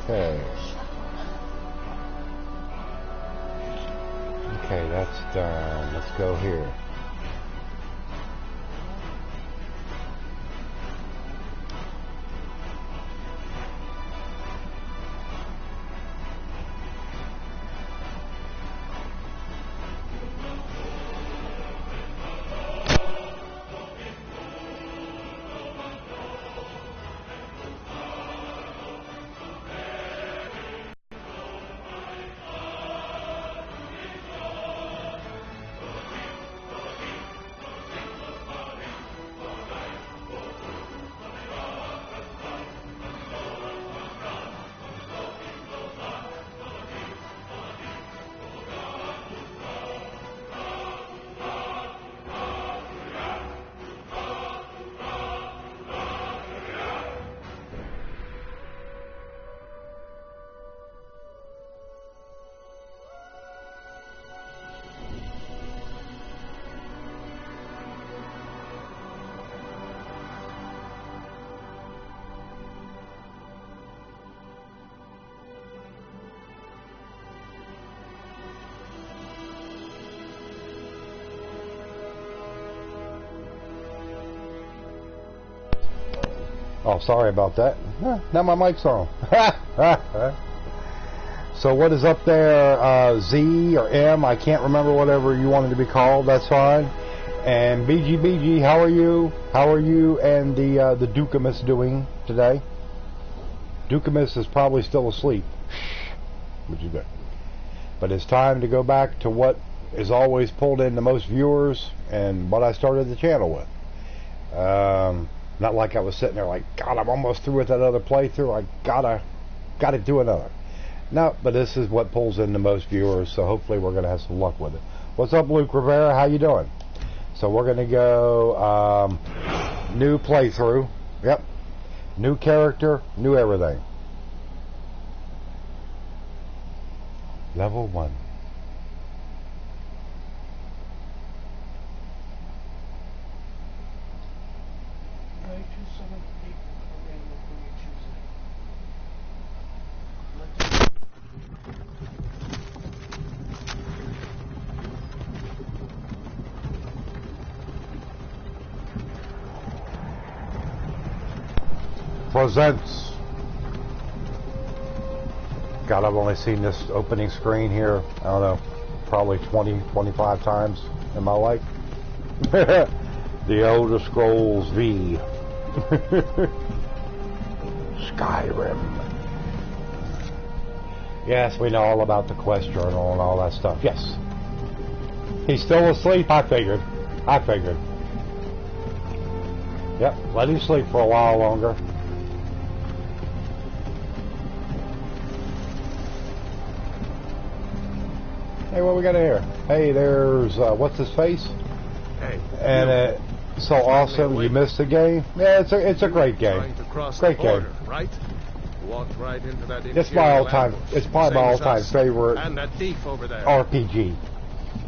Okay. Okay, that's done. Let's go here. Oh, sorry about that. Now my mic's on. So what is up there? Z or M? I can't remember, whatever you wanted to be called. That's fine. And BGBG, how are you? How are you and the Dukamus doing today? Dukamus is probably still asleep, which is good. But it's time to go back to what is always pulled in the most viewers and what I started the channel with. Not like I was sitting there like, God, I'm almost through with that other playthrough. I gotta do another. No, but this is what pulls in the most viewers, so hopefully we're gonna have some luck with it. What's up, Luke Rivera? How you doing? So we're gonna go new playthrough. Yep. New character, new everything. Level 1. Presents. God, I've only seen this opening screen here, I don't know, probably 20, 25 times in my life. The Elder Scrolls V. Skyrim. Yes, we know all about the quest journal and all that stuff. Yes. He's still asleep, I figured. Yep, let him sleep for a while longer. Hey, what we got here? Hey, there's, what's his face? Hey. And so awesome, you missed the game? Yeah, it's a great game. Great game. Right? Walked right into that. It's my all-time, it's probably my all-time favorite and that thief over there. RPG.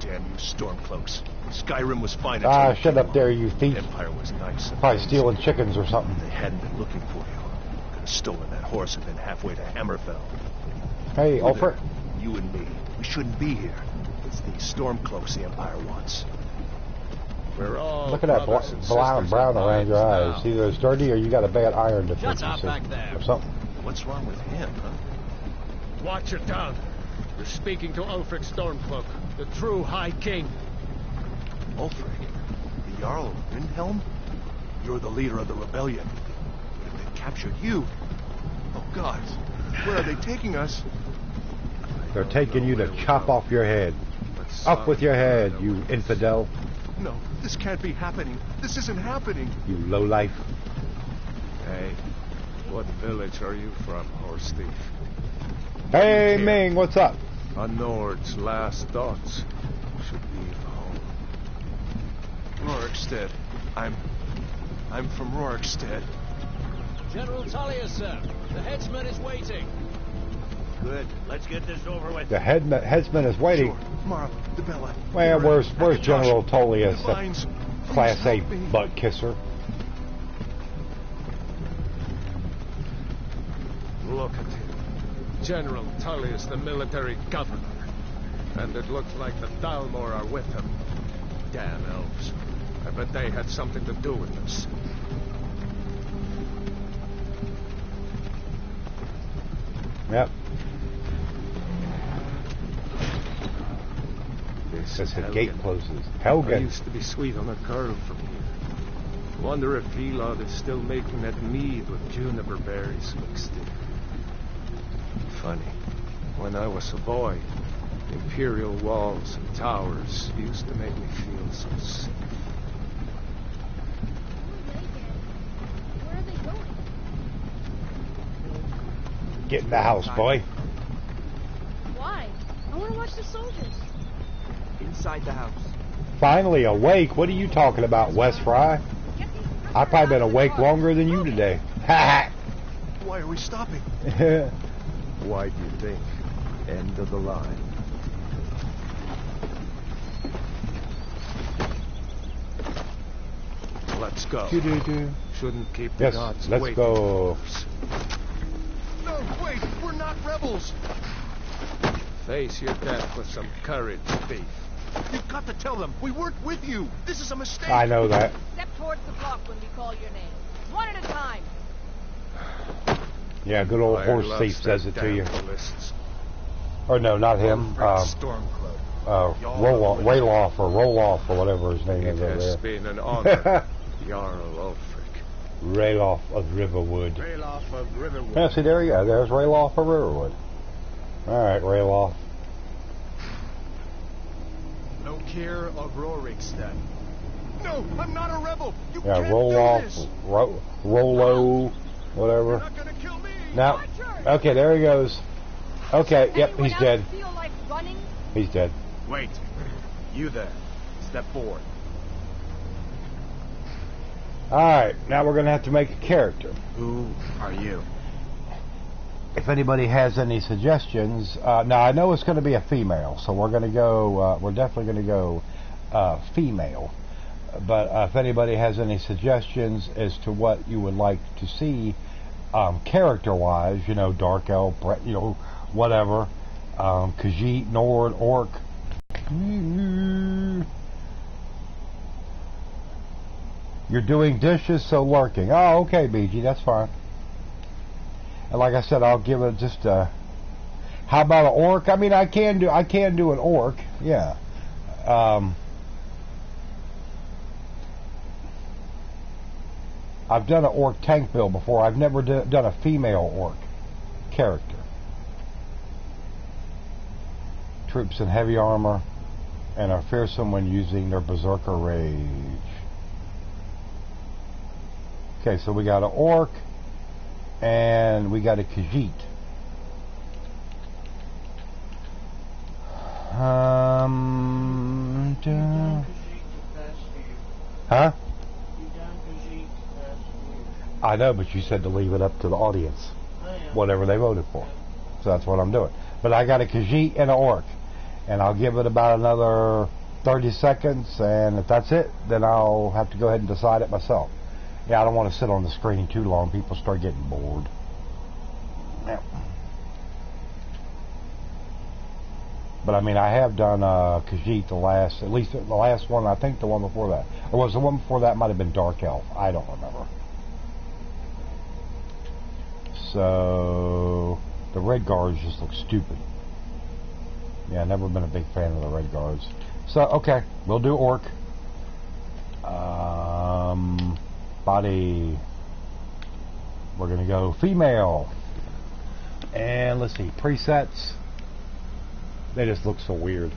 Damn you Stormcloaks. Skyrim was fine. Ah, shut up there, you thief. Empire was nice. Probably stealing chickens or something. They hadn't been looking for you. Could have stolen that horse and been halfway to Hammerfell. Hey, Ulfric. You and me. We shouldn't be here. It's these Stormcloaks the Empire wants. We're all look at that brown around your eyes. Either it's dirty or you got a bad iron deficiency or something. What's wrong with him, huh? Watch your tongue. You're speaking to Ulfric Stormcloak, the true High King. Ulfric? The Jarl of Windhelm? You're the leader of the rebellion. But if they captured you... Oh, God. Where are they taking us? They're taking you to chop off your head. Up with your head, you infidel. No, this can't be happening. This isn't happening. You lowlife. Hey, what village are you from, horse thief? Hey, Ming, what's up? A Nord's last thoughts should be home. Rorikstead. I'm from Rorikstead. General Tullius, sir. The headsman is waiting. Good. Let's get this over with. The headsman is waiting. Sure. Marl, Debella. Well, where's General Tullius, Class A butt kisser? Look at him. General Tully is the military governor. And it looks like the Dalmor are with him. Damn elves. I bet they had something to do with this. Yep. This As is the Helgen. gate closes. I Helgen. used to be sweet on a girl from here. Wonder if Elod is still making that mead with juniper berries mixed in. Funny. When I was a boy, imperial walls and towers used to make me feel so safe. Where are they going? Get in the house, boy. Why? I want to watch the soldiers. Inside the house. Finally awake. What are you talking about, West Fry? I've probably been awake longer than you today. Ha Why are we stopping? ha. Why do you think? End of the line. Let's go. Doo-doo-doo. Shouldn't keep the Yes, gods let's waiting go. for us. No, wait, we're not rebels. Face your death with some courage, thief. You've got to tell them we weren't with you. This is a mistake. I know that. Step towards the block when we call your name. One at a time. Yeah, good old I horse love thief says it to damn you. ballists. Or no, not him. Stormcloak. Roloff or Roloff or whatever his name It is over has there. been an honor, Jarl Ulfric. Raloff of Riverwood. Trail off of Riverwood. Yeah, see, there you go. There's Raloff of Riverwood. All right, Raloff. No care of Rorikstead. No, I'm not a rebel. You Yeah, can't roll do off, this. Rolo, whatever. You're not gonna kill me. Now, okay, there he goes. Okay, yep, Anyone he's else dead. feel like running? He's dead. Wait. You there. Step forward. All right, now we're gonna have to make a character. Who are you? If anybody has any suggestions, now I know it's going to be a female, so we're going to go. We're definitely going to go female. But if anybody has any suggestions as to what you would like to see character-wise, you know, dark elf, you know, whatever, Khajiit, Nord, Orc. You're doing dishes, so lurking. Oh, okay, BG, that's fine. And like I said, I'll give it just a. How about an orc? I mean, I can do an orc. Yeah. I've done an orc tank build before. I've never done a female orc character. Troops in heavy armor and are fearsome when using their berserker rage. Okay, so we got an orc. And we got a Khajiit. Huh? I know, but you said to leave it up to the audience. Whatever they voted for. So that's what I'm doing. But I got a Khajiit and an orc. And I'll give it about another 30 seconds. And if that's it, then I'll have to go ahead and decide it myself. Yeah, I don't want to sit on the screen too long. People start getting bored. Yeah. But I mean, I have done Khajiit at least the last one. I think the one before that. Or was the one before that might have been Dark Elf. I don't remember. So the Red Guards just look stupid. Yeah, I've never been a big fan of the Red Guards. So okay, we'll do Orc. Body. We're gonna go female. And let's see, presets. They just look so weird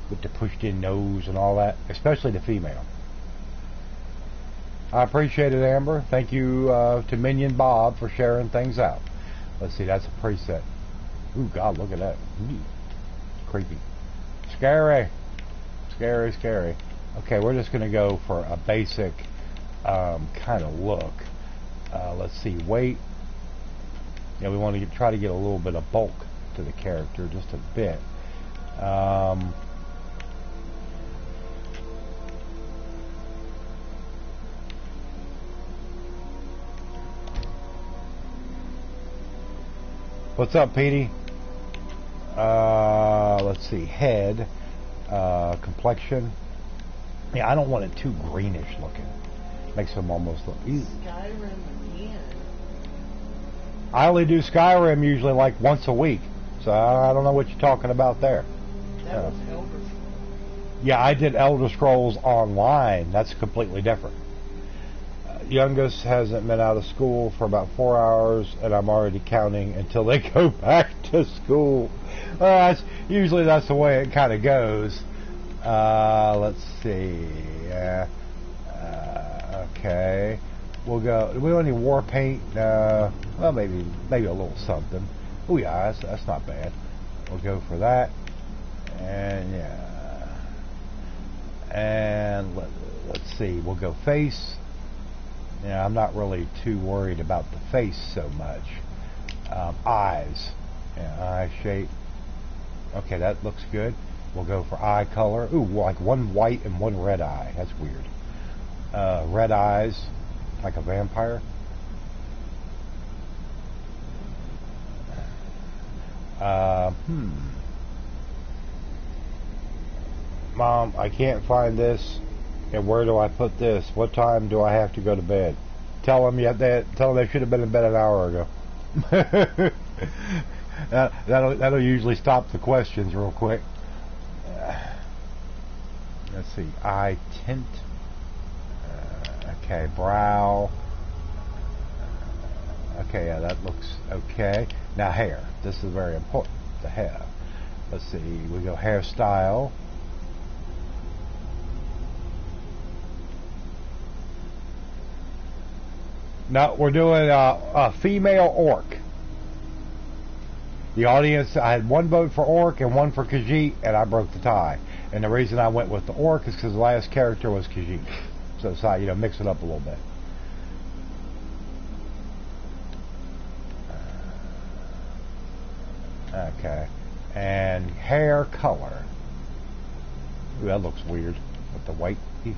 with the pushed in nose and all that, especially the female. I appreciate it, Amber. Thank you to Minion Bob for sharing things out. Let's see, that's a preset. Ooh, God, look at that. Ooh, creepy. Scary. Scary, scary. Okay, we're just going to go for a basic kind of look. Let's see, weight. Yeah, we want to try to get a little bit of bulk to the character, just a bit. What's up, Petey? Let's see, head, complexion. Yeah, I don't want it too greenish looking. Makes them almost look easy. Skyrim again. I only do Skyrim usually like once a week, so I don't know what you're talking about there. That was Elder Scrolls. Yeah, I did Elder Scrolls Online. That's completely different. Youngest hasn't been out of school for about 4 hours, and I'm already counting until they go back to school. Usually that's the way it kind of goes. Let's see. Okay. We'll go. Do we want any war paint? Well, maybe a little something. Oh yeah, that's not bad. We'll go for that. And yeah. And let's see. We'll go face. Yeah, I'm not really too worried about the face so much. Eyes. Yeah, eye shape. Okay, that looks good. We'll go for eye color. Ooh, like one white and one red eye. That's weird. Red eyes, like a vampire. Mom, I can't find this. And where do I put this? What time do I have to go to bed? Tell them they should have been in bed an hour ago. That'll usually stop the questions real quick. Let's see, eye tint. Okay, brow. Okay, yeah, that looks okay. Now hair. This is very important. The hair. Let's see. We go hairstyle. No, we're doing a female orc. The audience, I had one vote for orc and one for Khajiit, and I broke the tie. And the reason I went with the orc is because the last character was Khajiit. So it's like, mix it up a little bit. Okay. And hair color. Ooh, that looks weird with the white teeth.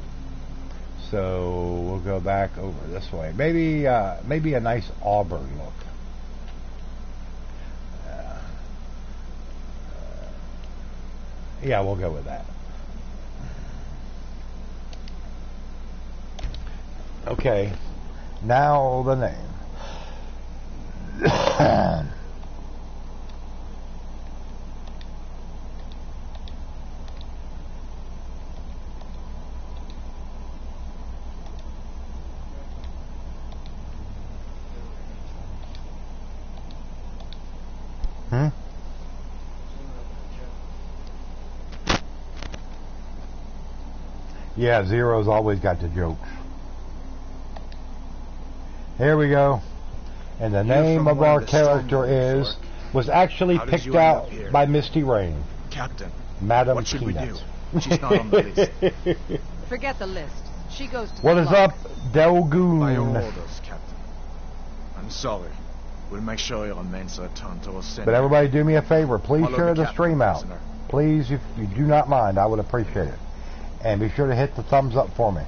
So we'll go back over this way. Maybe a nice auburn look. Yeah, we'll go with that. Okay, now the name. Yeah, Zero's always got the jokes. Here we go. And the name of our character was actually picked out by Misty Rain. Captain, Madam what should we do? Peanuts. She's not on the list. Forget the list. She goes to What the is block. up, Delgoon? By your orders, Captain. I'm sorry. We'll make sure your men's return to us. But everybody do me a favor. Please Follow share the the captain, stream out. prisoner. Please, if you do not mind, I would appreciate it. And be sure to hit the thumbs up for me.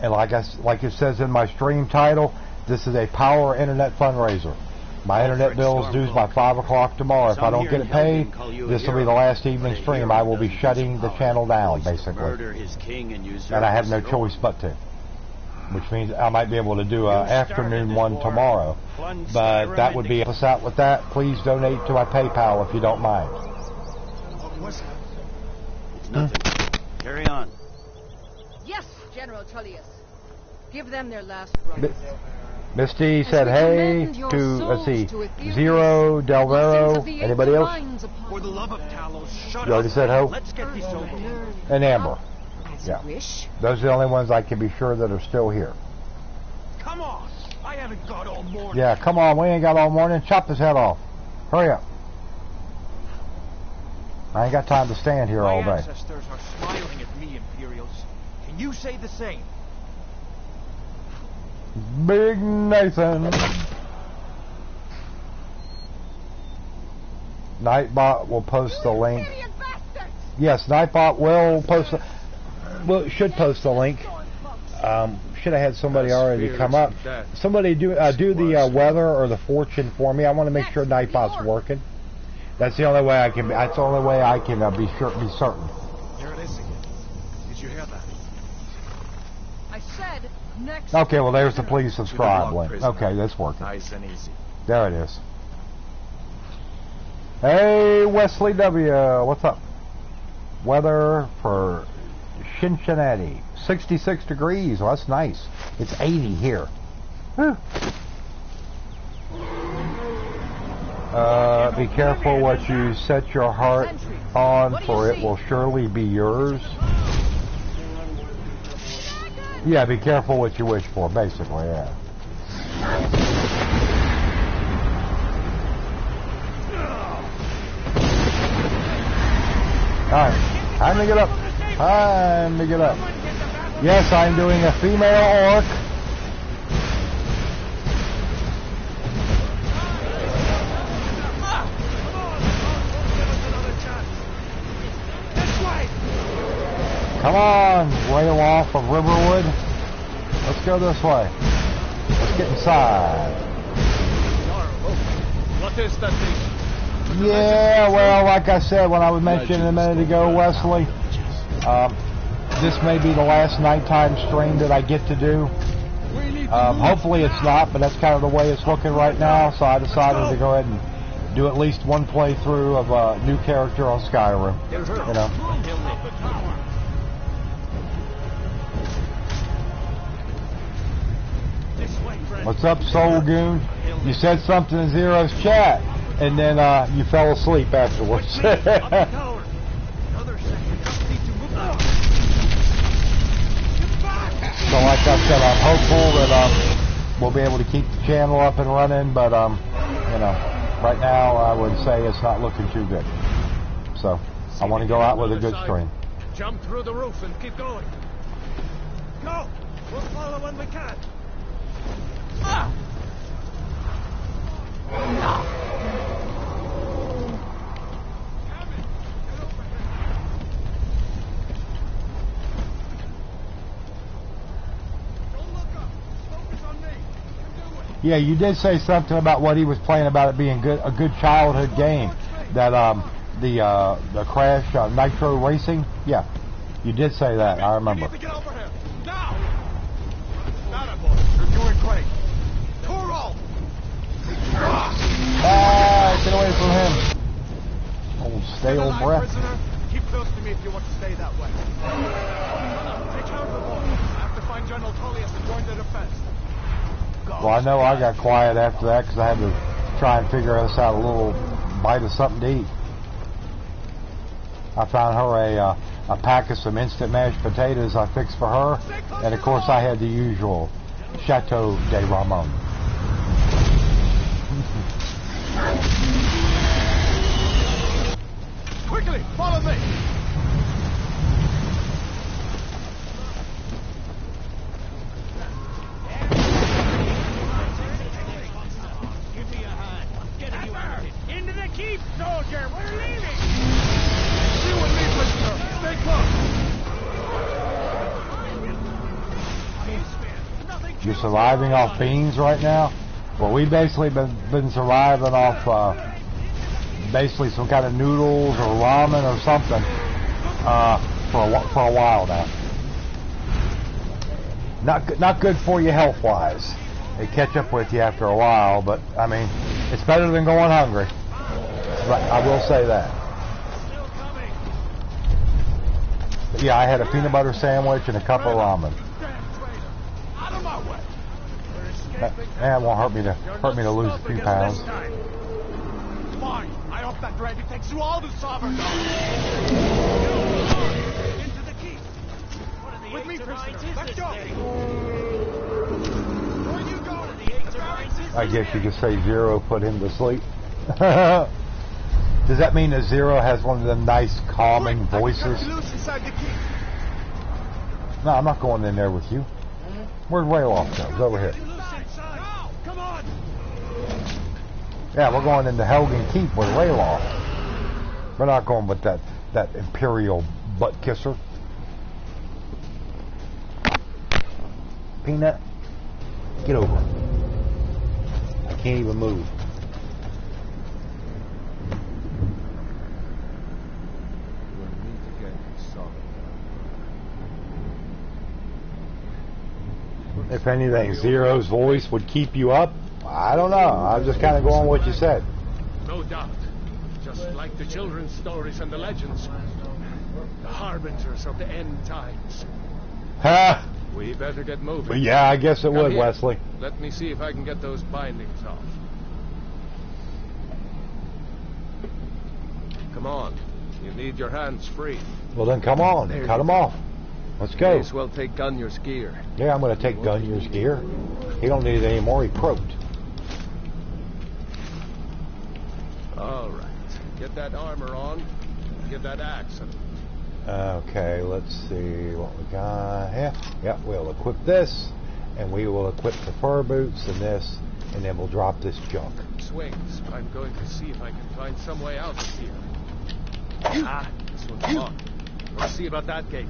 And like it says in my stream title, this is a power internet fundraiser. My internet bill is due by 5 o'clock tomorrow. If I don't get it paid, this will be the last evening stream. I will be shutting the channel down, basically. And I have no choice but to. Which means I might be able to do an afternoon one tomorrow. But that would be us out with that. Please donate to my PayPal if you don't mind. It's nothing. Carry on. Yes, General Tullius. Give them their last run. Misty said hey to, let's see, Zero, Delvero, anybody else? For the love of Talos, shut You already said ho? Let's get this over with. And Amber. As Yeah. you wish. Those are the only ones I can be sure that are still here. Come on. I haven't got all morning. Yeah, come on, we ain't got all morning. Chop his head off. Hurry up. I ain't got time to stand here all My day. ancestors are smiling at me, Imperials. Can you say the same? Big Nathan. Nightbot will post the link. Yes, Nightbot will post. Should post the link. Should have had somebody already come up. Somebody do the weather or the fortune for me. I want to make sure Nightbot's working. That's the only way I can. That's the only way I can be certain. Here it is again. Did you hear that? I said next. Okay, well there's the please subscribe Good luck, link. prisoner. Okay, that's working. Nice and easy. There it is. Hey Wesley W, what's up? Weather for Cincinnati, 66 degrees. Well, that's nice. It's 80 here. Whew. Be careful what you set your heart on, for it will surely be yours. Yeah, be careful what you wish for, basically, yeah. Alright, time to get up. Time to get up. Yes, I'm doing a female orc. Come on, rail off of Riverwood. Let's go this way. Let's get inside. What is that thing? Yeah, well, like I said when I was mentioning a minute ago, Wesley, this may be the last nighttime stream that I get to do. Hopefully it's not, but that's kind of the way it's looking right now, so I decided to go ahead and do at least one playthrough of a new character on Skyrim. You know. What's up, Soul Goon? You said something in Zero's chat, and then you fell asleep afterwards. So like I said, I'm hopeful that we'll be able to keep the channel up and running, but you know, right now I would say it's not looking too good. So I want to go out with a good stream. Jump through the roof and keep going. Go! We'll follow when we can. Ah! Yeah, you did say something about what he was playing about it being a good childhood game. That the Crash Nitro Racing. Yeah, you did say that. I remember. We need to get over here now. Not a boy. You're doing great. Toro! Ah, get away from him. Old stale breath. Prisoner. Keep close to me if you want to stay that way. Take care of the boy. I have to find General Tullius and join the defense. Well, I know I got quiet after that because I had to try and figure us out a little bite of something to eat. I found her a pack of some instant mashed potatoes I fixed for her, and of course I had the usual Chateau de Ramon. Quickly, follow me. Give me a hand. I'm getting you out of it. Into the keep, soldier. We're leaving. You and me, prisoner. Stay close. You're surviving off beans right now? Well, we've basically been surviving off basically some kind of noodles or ramen or something for a while now. Not good for you health-wise. They catch up with you after a while, but I mean, it's better than going hungry. I will say that. But yeah, I had a peanut butter sandwich and a cup of ramen. Out of my way. That won't hurt me to lose a few pounds. Fine. I hope that dragon takes you all to Sovereign. into the keep. What are the With me, eights or prisoner. nines is Let's this go. thing? Where you going? What are the eights or nines is I this guess you thing? could say Zero put him to sleep. Does that mean that Zero has one of the nice calming voices? Loose inside the keep. No, I'm not going in there with you. Where's Wayloff go? It's over here. Now, come on. Yeah, we're going into Helgen Keep with Wayloff. We're not going with that Imperial butt kisser. Peanut, get over. I can't even move. If anything, Zero's voice would keep you up. I don't know. I'm just kind of going what you said. No doubt. Just like the children's stories and the legends. The harbingers of the end times. Ha! We better get moving. Well, yeah, I guess it Come would, here. Wesley. Let me see if I can get those bindings off. Come on. You need your hands free. Well, then come on. There Cut you them go. off. Let's go. May as well take Gunyor's gear. Yeah, I'm going to take Gunyor's gear. He don't need it anymore. He croaked. All right. Get that armor on. Get that axe. Okay, let's see what we got here. Yep, we'll equip this, and we will equip the fur boots and this, and then we'll drop this junk. Swings. I'm going to see if I can find some way out of here. Ah, this one's locked. Let's see about that gate.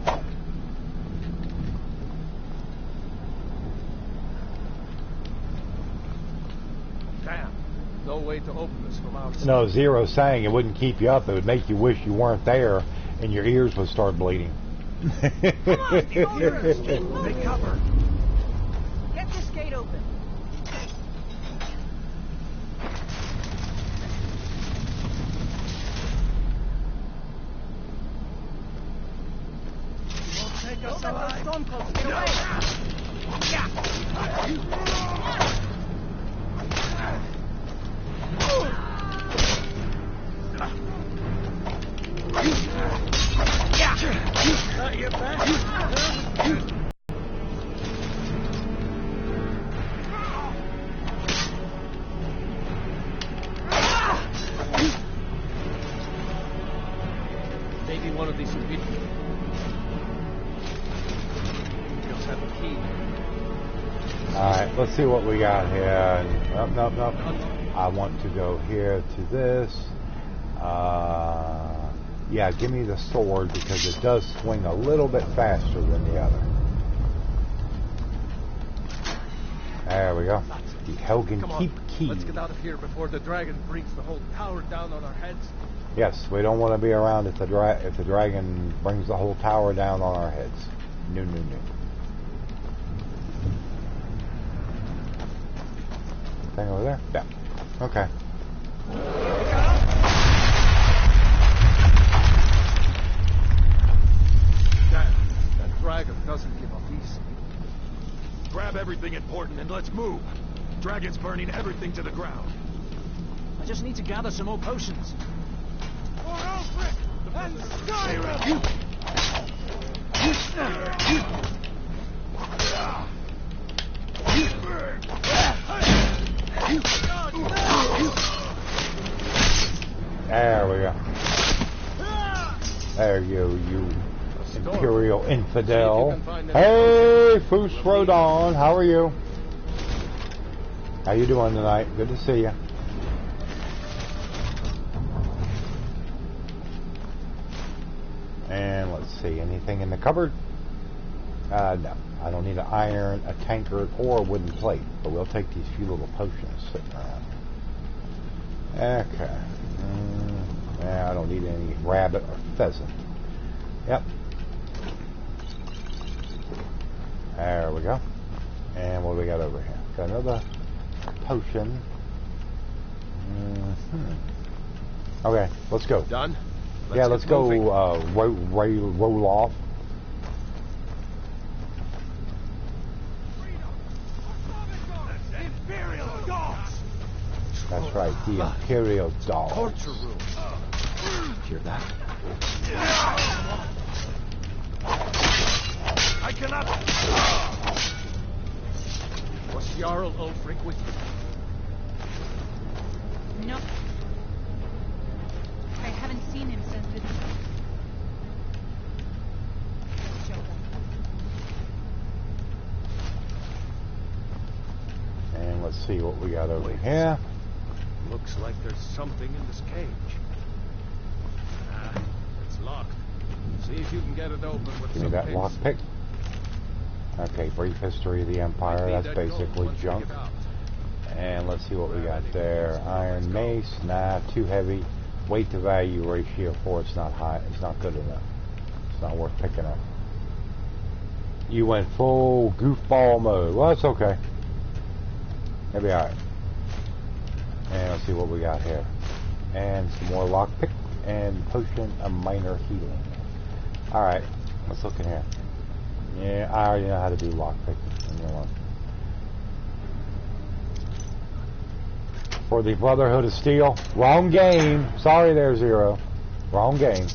Damn. No way to open this from outside. No, Zero's saying it wouldn't keep you up. It would make you wish you weren't there, and your ears would start bleeding. Come on, Take cover. get this gate open. Take Don't us let those alive. stormcloaks get away. Not your back. Maybe one of these will be. Just have a key. Alright, let's see what we got here. Nope. I want to go here to this. Yeah, give me the sword because it does swing a little bit faster than the other. There we go. The Helgen Come on. Keep key. Let's get out of here before the dragon brings the whole tower down on our heads. Yes, we don't want to be around if the dragon brings the whole tower down on our heads. No. Thing over there? Yeah. Okay. That dragon doesn't give up easy. Grab everything important and let's move. Dragon's burning everything to the ground. I just need to gather some more potions. For Ulfric and Skyrim! There we go. There you Imperial infidel. Hey, Foos Rodon, how are you? How you doing tonight? Good to see you. And let's see, anything in the cupboard? No. I don't need an iron, a tankard, or a wooden plate, but we'll take these few little potions sitting around. Okay. Yeah, I don't need any rabbit or pheasant. Yep. There we go. And what do we got over here? Got another potion. Okay, let's go. Done? Let's get go moving. roll off. Imperial dogs! That's right, the Imperial dogs. Torture room. Hear that? I cannot... Was Jarl Ulfric with you? No. I haven't seen him since the... And let's see what we got over here. Looks like there's something in this cage. It's locked. See if you can get it open with Give me some that pins. lockpick. Okay, brief history of the Empire. Might need That's that gold basically once we junk. get out. And let's see what we got there. Iron mace, nah, too heavy. Weight to value ratio 4, it's not high. It's not good enough. It's not worth picking up. You went full goofball mode. Well, that's okay. That'll be alright. And let's see what we got here. And some more lockpick and potion of minor healing. Alright, let's look in here. Yeah, I already know how to do lockpick. For the Brotherhood of Steel. Wrong game. Sorry there, Zero. Wrong game.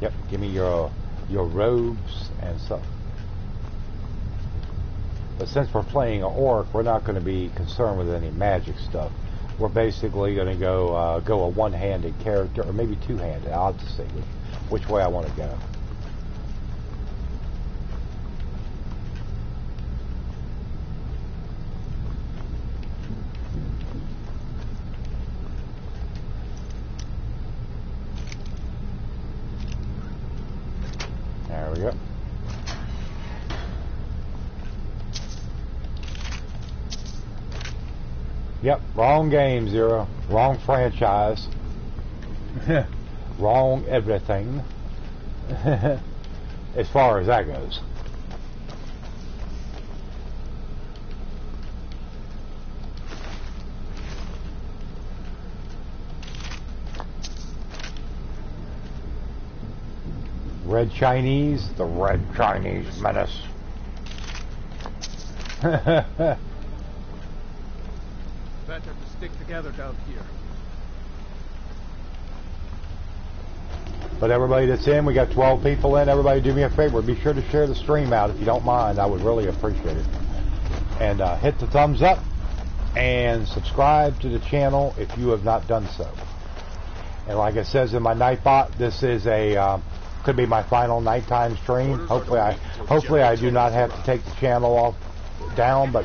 Yep, give me your robes and stuff. But since we're playing an orc, we're not going to be concerned with any magic stuff. We're basically going to go a one-handed character, or maybe two-handed. I'll have to see which way I want to go. There we go. Yep, wrong game, Zero. Wrong franchise. Wrong everything. As far as that goes. Red Chinese, the Red Chinese menace. Better to stick together down here. But everybody that's in, we got 12 people in. Everybody do me a favor. Be sure to share the stream out if you don't mind. I would really appreciate it. And hit the thumbs up and subscribe to the channel if you have not done so. And like it says in my Nightbot, this is a could be my final nighttime stream. Hopefully I do not have to take the channel down, but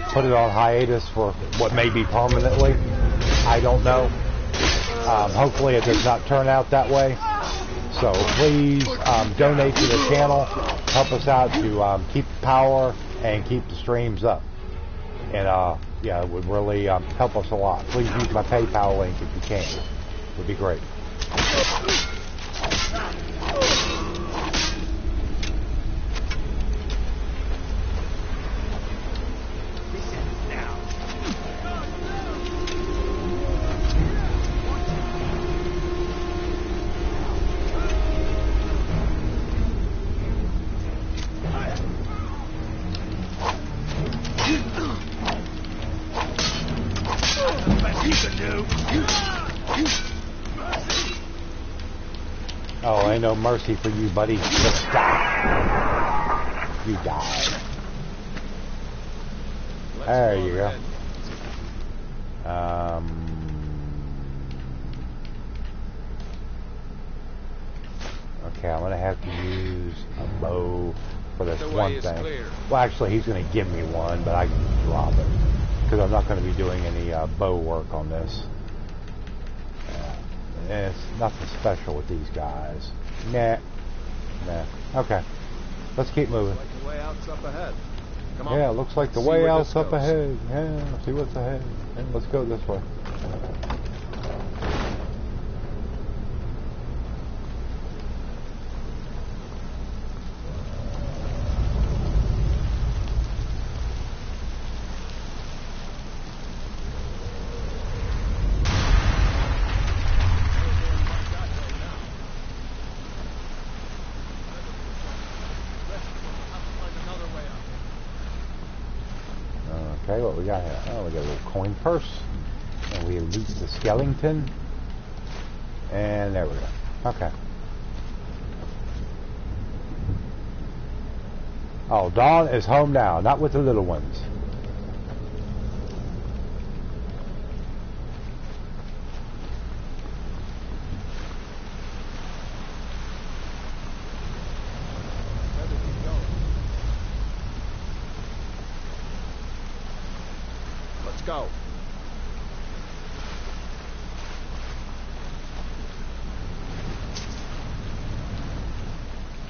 put it on hiatus for what may be permanently. I don't know. Hopefully it does not turn out that way. So please donate to the channel. Help us out to keep the power and keep the streams up. And yeah, it would really help us a lot. Please use my PayPal link if you can. It would be great. Oh, ain't no mercy for you, buddy. Just die. You died. There you go. Okay, I'm gonna have to use a bow for this one thing. Well, actually, he's gonna give me one, but I can drop it because I'm not gonna be doing any bow work on this. It's nothing special with these guys. Nah. Okay. Let's keep moving. Like the way out's up ahead. Come on. Yeah, it looks like the way out's up ahead. Yeah, see what's ahead. Yeah, let's go this way. Okay, what we got here? Oh, we got a little coin purse. And we loot the skeleton. And there we go. Okay. Oh, Dawn is home now, not with the little ones. Go.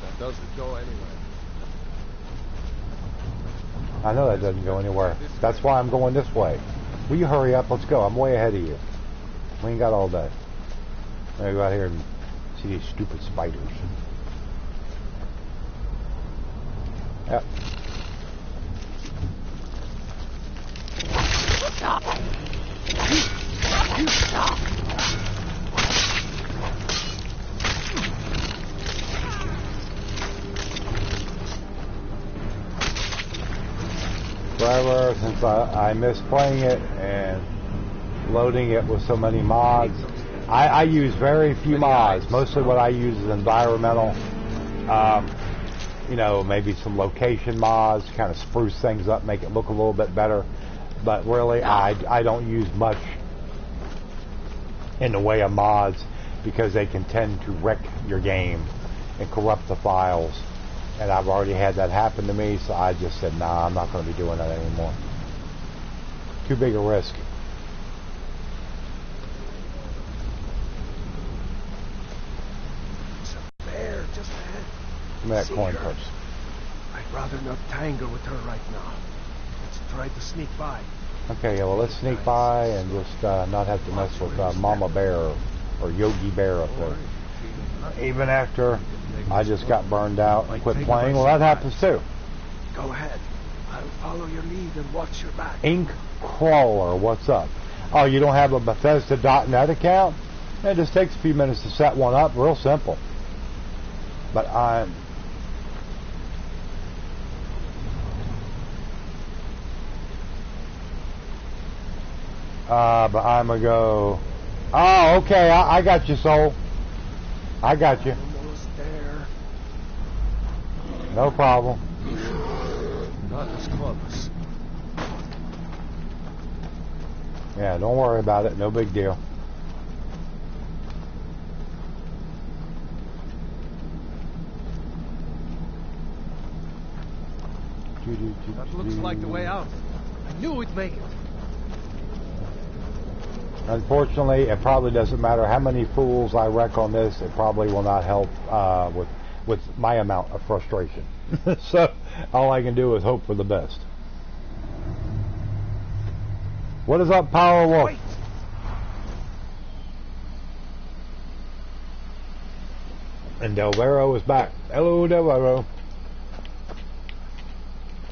That doesn't go anywhere. I know that doesn't go anywhere. That's why I'm going this way. Will you hurry up? Let's go. I'm way ahead of you. We ain't got all day. I'm gonna go out here and See these stupid spiders. Yep. Forever since I missed playing it and loading it with so many mods. I use very few mods. Mostly what I use is environmental. You know, maybe some location mods, kind of spruce things up, make it look a little bit better. But really, I don't use much in the way of mods because they can tend to wreck your game and corrupt the files. And I've already had that happen to me, so I just said, nah, I'm not going to be doing that anymore. Too big a risk. There's a bear just ahead. Give me that See coin her? first. I'd rather not tangle with her right now. Let's try to sneak by. Okay, yeah, well, let's sneak by and just not have to mess with Mama Bear or Yogi Bear up there. Even after I just got burned out and quit playing, well, that happens too. Go ahead. I'll follow your lead and watch your back. Ink Crawler, what's up? Oh, you don't have a Bethesda.net account? It just takes a few minutes to set one up, real simple. But I'm gonna go. Oh, okay, I got you, soul. I got you. Almost there. No problem. Not as close. Yeah, don't worry about it. No big deal. That looks like the way out. I knew we'd make it. Unfortunately, it probably doesn't matter how many fools I wreck on this. It probably will not help with my amount of frustration. So all I can do is hope for the best. What is up, Power Wolf? Wait. And Del Vero is back. Hello, Del Vero.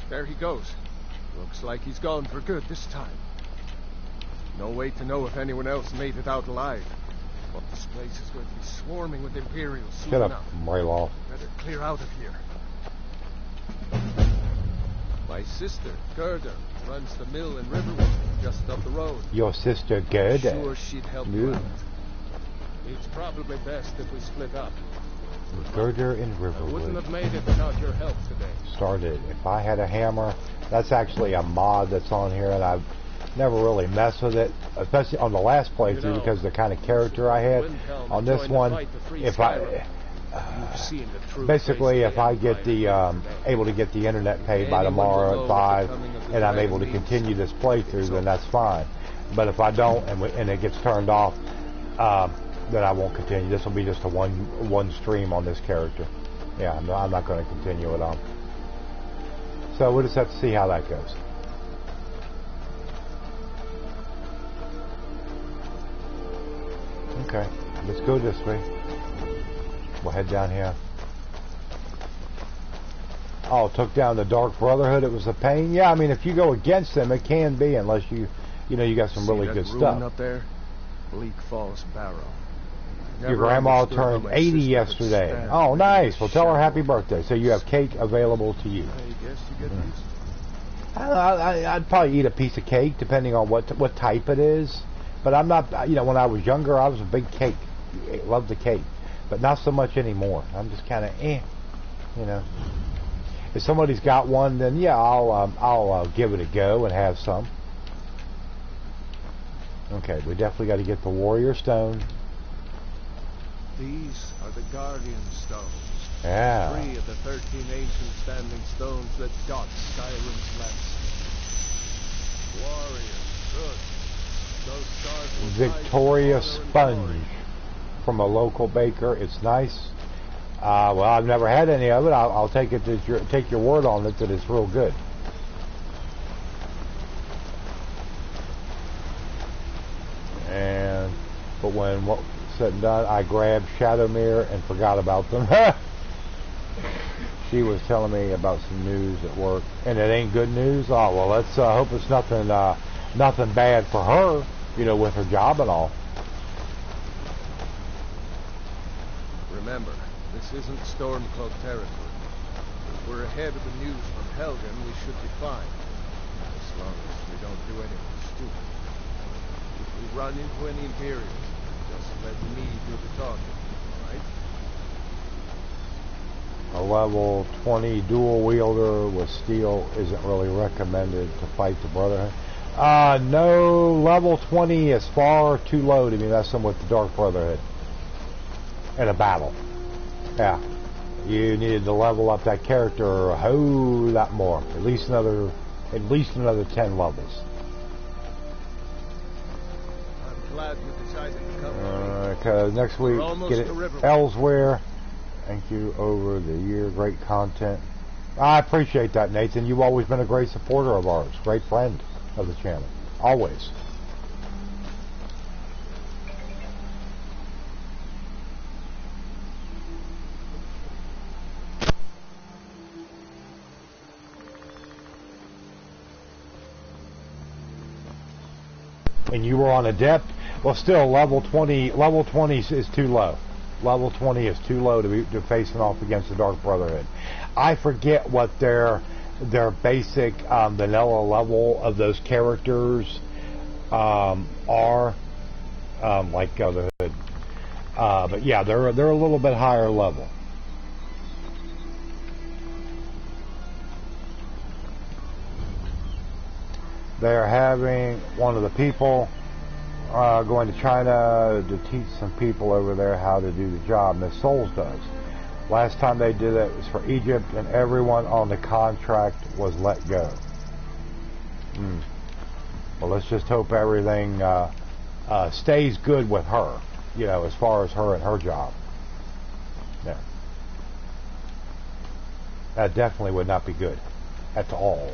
There he goes. Looks like he's gone for good this time. No way to know if anyone else made it out alive. But this place is going to be swarming with Imperials soon Shut up, enough. Rayloff. Better clear out of here. My sister, Gerda, runs the mill in Riverwood, just up the road. Your sister Gerda. Sure she'd help Yeah. you out. It's probably best if we split up. Gerda in I wouldn't Riverwood. have made it without your help today. Started. If I had a hammer, that's actually a mod that's on here, and I've never really messed with it, especially on the last playthrough because of the kind of character I had. On this one, if I basically if I get the able to get the internet paid by tomorrow at 5, and I'm able to continue this playthrough, then that's fine. But if I don't, and it gets turned off, then I won't continue. This will be just a one stream on this character. Yeah, I'm not going to continue it on. So we'll just have to see how that goes. Okay, let's go this way. We'll head down here. Oh, took down the Dark Brotherhood. It was a pain. Yeah, I mean, if you go against them, it can be, unless you got some really good stuff. Up there? Bleak Falls Barrow. Your grandma turned 80 yesterday. Oh, nice. Well, tell her happy birthday. So you have cake available to you. I guess you get used. I'd probably eat a piece of cake, depending on what type it is. But I'm not, when I was younger, I was a big cake. Loved the cake. But not so much anymore. I'm just kind of, If somebody's got one, then yeah, I'll give it a go and have some. Okay, we definitely got to get the Warrior Stone. These are the Guardian Stones. Yeah. 3 of the 13 ancient standing stones that dot Skyrim's landscape. Warrior, good. Those stars will Victoria guide you in Sponge glory. from a local baker. It's nice. Well, I've never had any of it. I'll take it that take your word on it that it's real good. said and done, I grabbed Shadowmere and forgot about them. She was telling me about some news at work, and it ain't good news. Oh well, let's hope it's nothing bad for her, you know, with her job and all. Remember, this isn't Storm Club territory. If we're ahead of the news from Helgen, we should be fine. As long as we don't do anything stupid. If we run into any Imperials, just let me do the talking, alright? A level 20 dual wielder with steel isn't really recommended to fight the Brotherhood. No, level 20 is far too low to be messing with the Dark Brotherhood in a battle. Yeah, you needed to level up that character a whole lot more, at least another 10 levels. I'm glad you decided to come. Because next week, get it elsewhere. Thank you over the year. Great content. I appreciate that, Nathan. You've always been a great supporter of ours. Great friend of the channel. Always. And you were on Adept. Well, still, level 20 is too low. Level 20 is too low to be facing off against the Dark Brotherhood. I forget what their basic vanilla level of those characters are, like Brotherhood. But yeah, they're a little bit higher level. They're having one of the people going to China to teach some people over there how to do the job. Miss Souls does. Last time they did it was for Egypt, and everyone on the contract was let go. Well, let's just hope everything stays good with her, you know, as far as her and her job. Yeah. That definitely would not be good at all.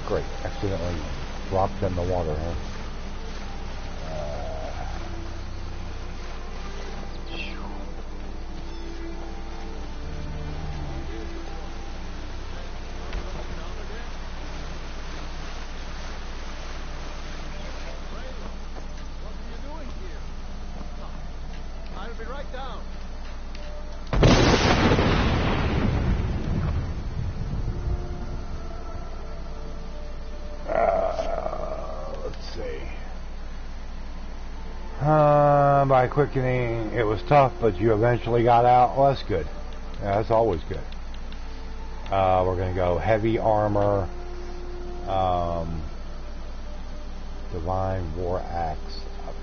Great. Accidentally dropped in the water, huh? What are you doing here? I'll be right down. Let's see. By quickening, it was tough, but you eventually got out. Well, that's good. Yeah, that's always good. We're going to go heavy armor, divine war axe of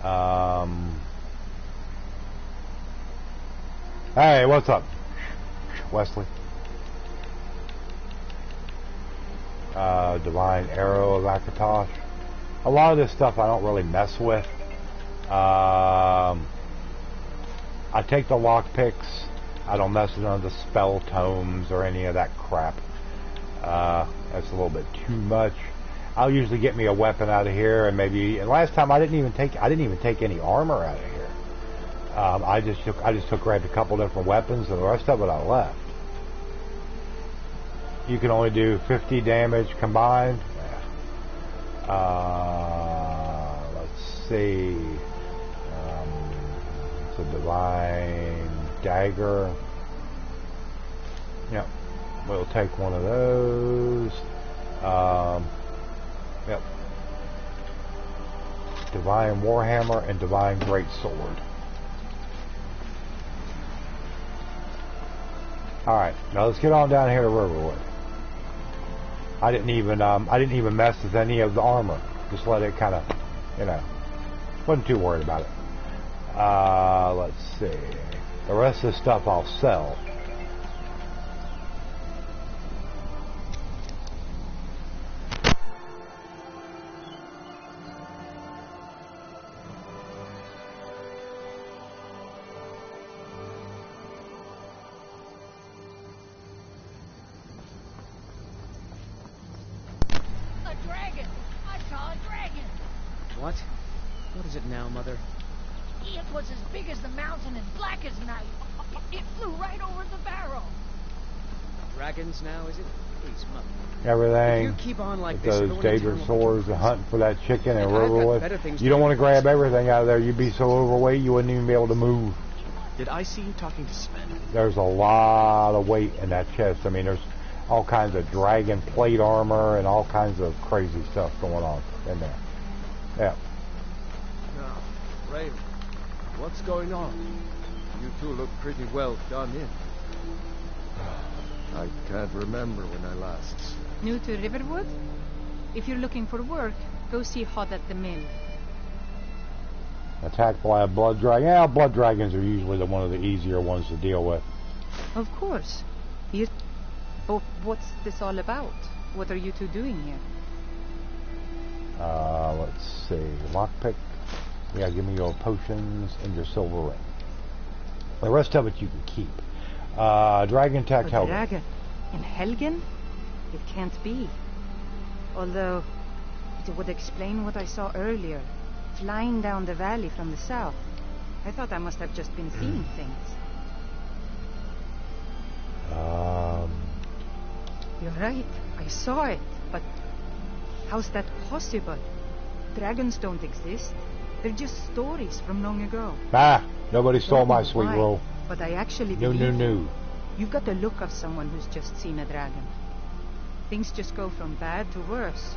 Ekatar. Hey, what's up, Wesley? Divine Arrow of Akatosh. A lot of this stuff I don't really mess with. I take the lockpicks. I don't mess with none of the spell tomes or any of that crap. That's a little bit too much. I'll usually get me a weapon out of here, and last time I didn't even take any armor out of here. I just grabbed a couple different weapons, and the rest of it I left. You can only do 50 damage combined. Let's see. It's a divine dagger. Yep. We'll take one of those. Yep. Divine warhammer and divine greatsword. All right. Now let's get on down here to Riverwood. I didn't even mess with any of the armor. Just let it kind of, you know, wasn't too worried about it. Let's see. The rest of the stuff I'll sell. Mother. It was as big as the mountain and black as night. It flew right over the barrel. Dragons now, is it? Please, Mother. Everything. If you keep on like With this, those everyone in dangerous town will swords, think and you're hunting for that chicken and I've got Riverwood. better things You to don't do. want to grab everything out of there. You'd be so overweight you wouldn't even be able to move. Did I see you talking to Sven? There's a lot of weight in that chest. I mean, there's all kinds of dragon plate armor and all kinds of crazy stuff going on in there. Yeah. Now, Raven, what's going on? You two look pretty well done in. I can't remember when I last saw you. New to Riverwood? If you're looking for work, go see Hod at the mill. Attacked by a blood dragon. Yeah, blood dragons are usually one of the easier ones to deal with. Of course. Oh, what's this all about? What are you two doing here? Let's see. Lockpick. Yeah, give me your potions and your silver ring. The rest of it you can keep. Dragon attacked A Helgen. dragon? In Helgen? It can't be. Although, it would explain what I saw earlier. Flying down the valley from the south. I thought I must have just been seeing things. You're right. I saw it. But how's that possible? Dragons don't exist. They're just stories from long ago. Ah, nobody stole Don't my know sweet why, roll. But I actually No, believe no, you. no. You've got the look of someone who's just seen a dragon. Things just go from bad to worse.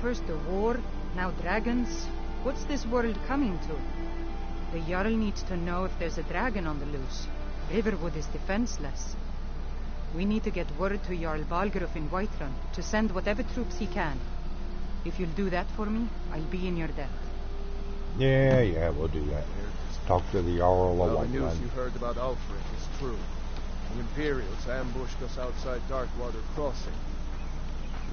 First the war, now dragons. What's this world coming to? The Jarl needs to know if there's a dragon on the loose. Riverwood is defenseless. We need to get word to Jarl Balgruuf in Whiterun to send whatever troops he can. If you'll do that for me, I'll be in your debt. Yeah, we'll do that. Talk to the Jarl of Well, the news Whiterun. you heard about Alfred is true. The Imperials ambushed us outside Darkwater Crossing.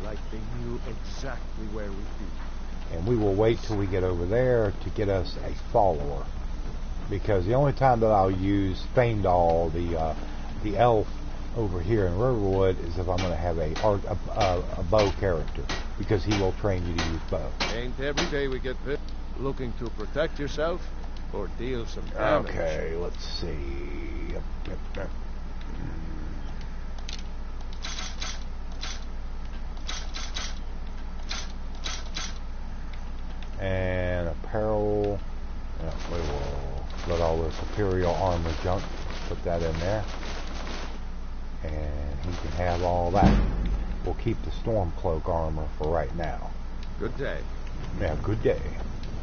Like they knew exactly where we'd be. And we will wait till we get over there to get us a follower. Because the only time that I'll use Feindal, the elf over here in Riverwood, is if I'm going to have a bow character. Because he will train you to use bow. Ain't every day we get bit. Looking to protect yourself or deal some damage. Okay, let's see. Yep. And apparel. Yeah, we will let all this Imperial armor junk, put that in there. And he can have all that. We'll keep the Stormcloak armor for right now. Good day. Yeah, good day.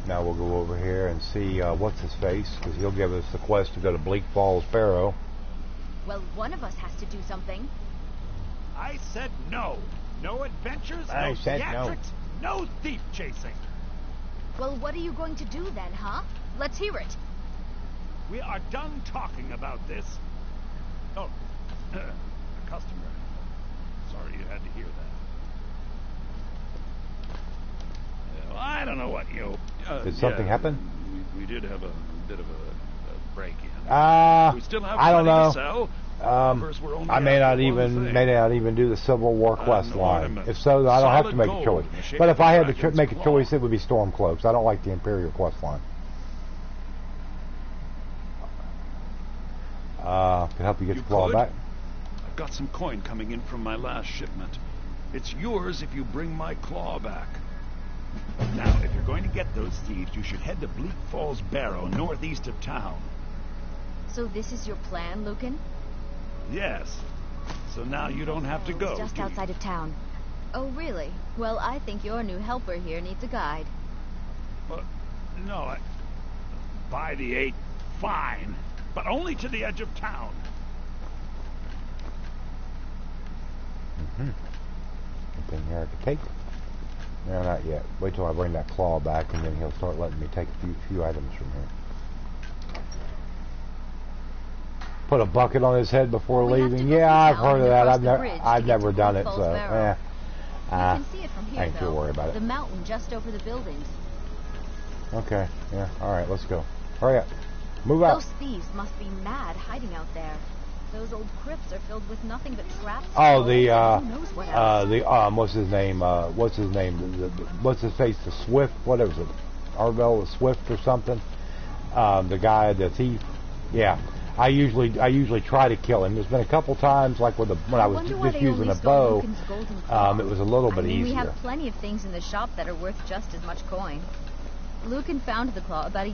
Now we'll go over here and see what's his face, because he'll give us the quest to go to Bleak Falls Barrow. Well, one of us has to do something. I said no. No adventures, I no said no. theatrics, no thief chasing. Well, what are you going to do then, huh? Let's hear it. We are done talking about this. Oh, a customer. Sorry you had to hear that. Well, I don't know what you... Did something happen? We did have a bit of a break-in. We still have I don't plenty know. to sell. Numbers were only I may after not one even thing. may not even do the Civil War quest no line. ornaments. If so, I don't have to Solid make a gold choice. in the shape But of if I the had to dragon's make a claw. choice, it would be Stormcloaks. I don't like the Imperial quest line. Can help you get You your claw could? back. I've got some coin coming in from my last shipment. It's yours if you bring my claw back. Now, if you're going to get those thieves, you should head to Bleak Falls Barrow, northeast of town. So this is your plan, Lucan? Yes. So now you don't have to go. It's just do you? outside of town. Oh, really? Well, I think your new helper here needs a guide. No, by the 8, fine. But only to the edge of town. Anything here I could take? No, not yet. Wait till I bring that claw back, and then he'll start letting me take a few items from here. Put a bucket on his head before We have to leaving. go Yeah, through I've town heard of and that. across the bridge to I've get never to done Bleak it, Falls so Barrow. you can see it from here, I ain't too though. worried about it. The mountain just over the buildings. Okay, yeah, all right, let's go. Hurry up, move out. Those thieves must be mad hiding out there. Those old crypts are filled with nothing but traps. Oh, gold, the and who knows what else. what's his name? What's his name? What's his face? The Swift. What is it? Arvel Swift or something. The guy, the thief. Yeah, I usually try to kill him. There's been a couple times, like when I was just using a bow, it was a little bit easier. We have plenty of things in the shop that are worth just as much coin. Lucan found the claw about a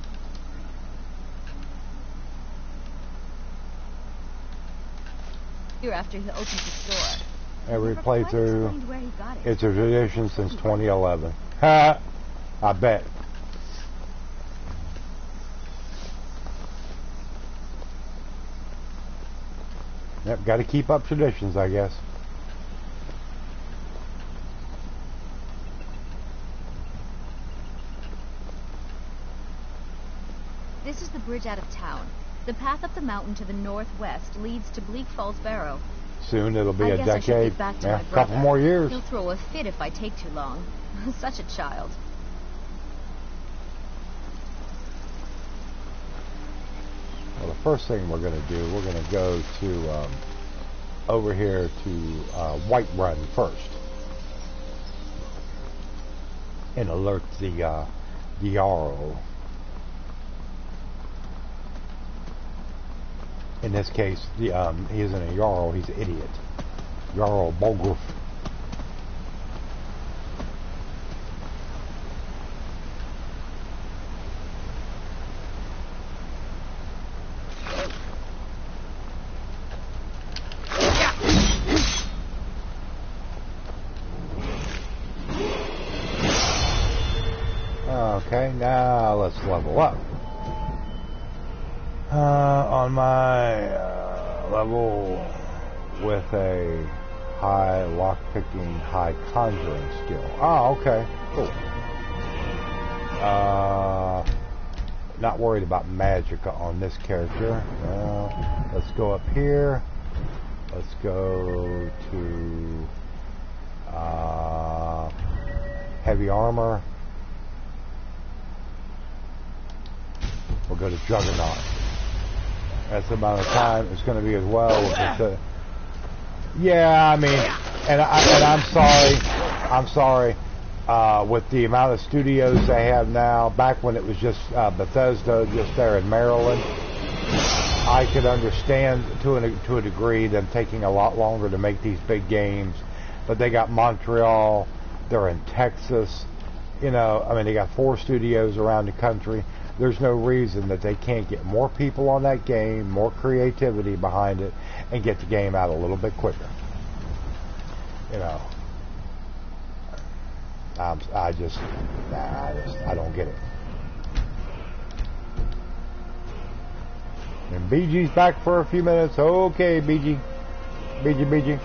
year after he opened the store. Every playthrough, Where he got it. it's a tradition since 2011. Ha! I bet. Yep, got to keep up traditions, I guess. This is the bridge out of town. The path up the mountain to the northwest leads to Bleak Falls Barrow. Soon it'll be I a guess I should decade. get back to Yeah, my a couple brother. more years. He'll throw a fit if I take too long. Such a child. Well, the first thing we're going to do, we're going to go to over here to White Run first, and alert the Jarl. In this case, he isn't a Jarl; he's an idiot. Jarl Bolgruf. Okay, now let's level up. On my level with a high lockpicking, high conjuring skill. Oh, okay, cool. Not worried about magicka on this character. Let's go up here. Let's go to heavy armor. We'll go to Juggernaut. That's the amount of time it's going to be as well. Yeah, I mean, and I'm sorry. With the amount of studios they have now, back when it was just Bethesda, just there in Maryland, I could understand to a degree them taking a lot longer to make these big games. But they got Montreal, they're in Texas. You know, I mean, they got 4 studios around the country. There's no reason that they can't get more people on that game, more creativity behind it, and get the game out a little bit quicker. You know, I don't get it. And BG's back for a few minutes. Okay, BG. BG.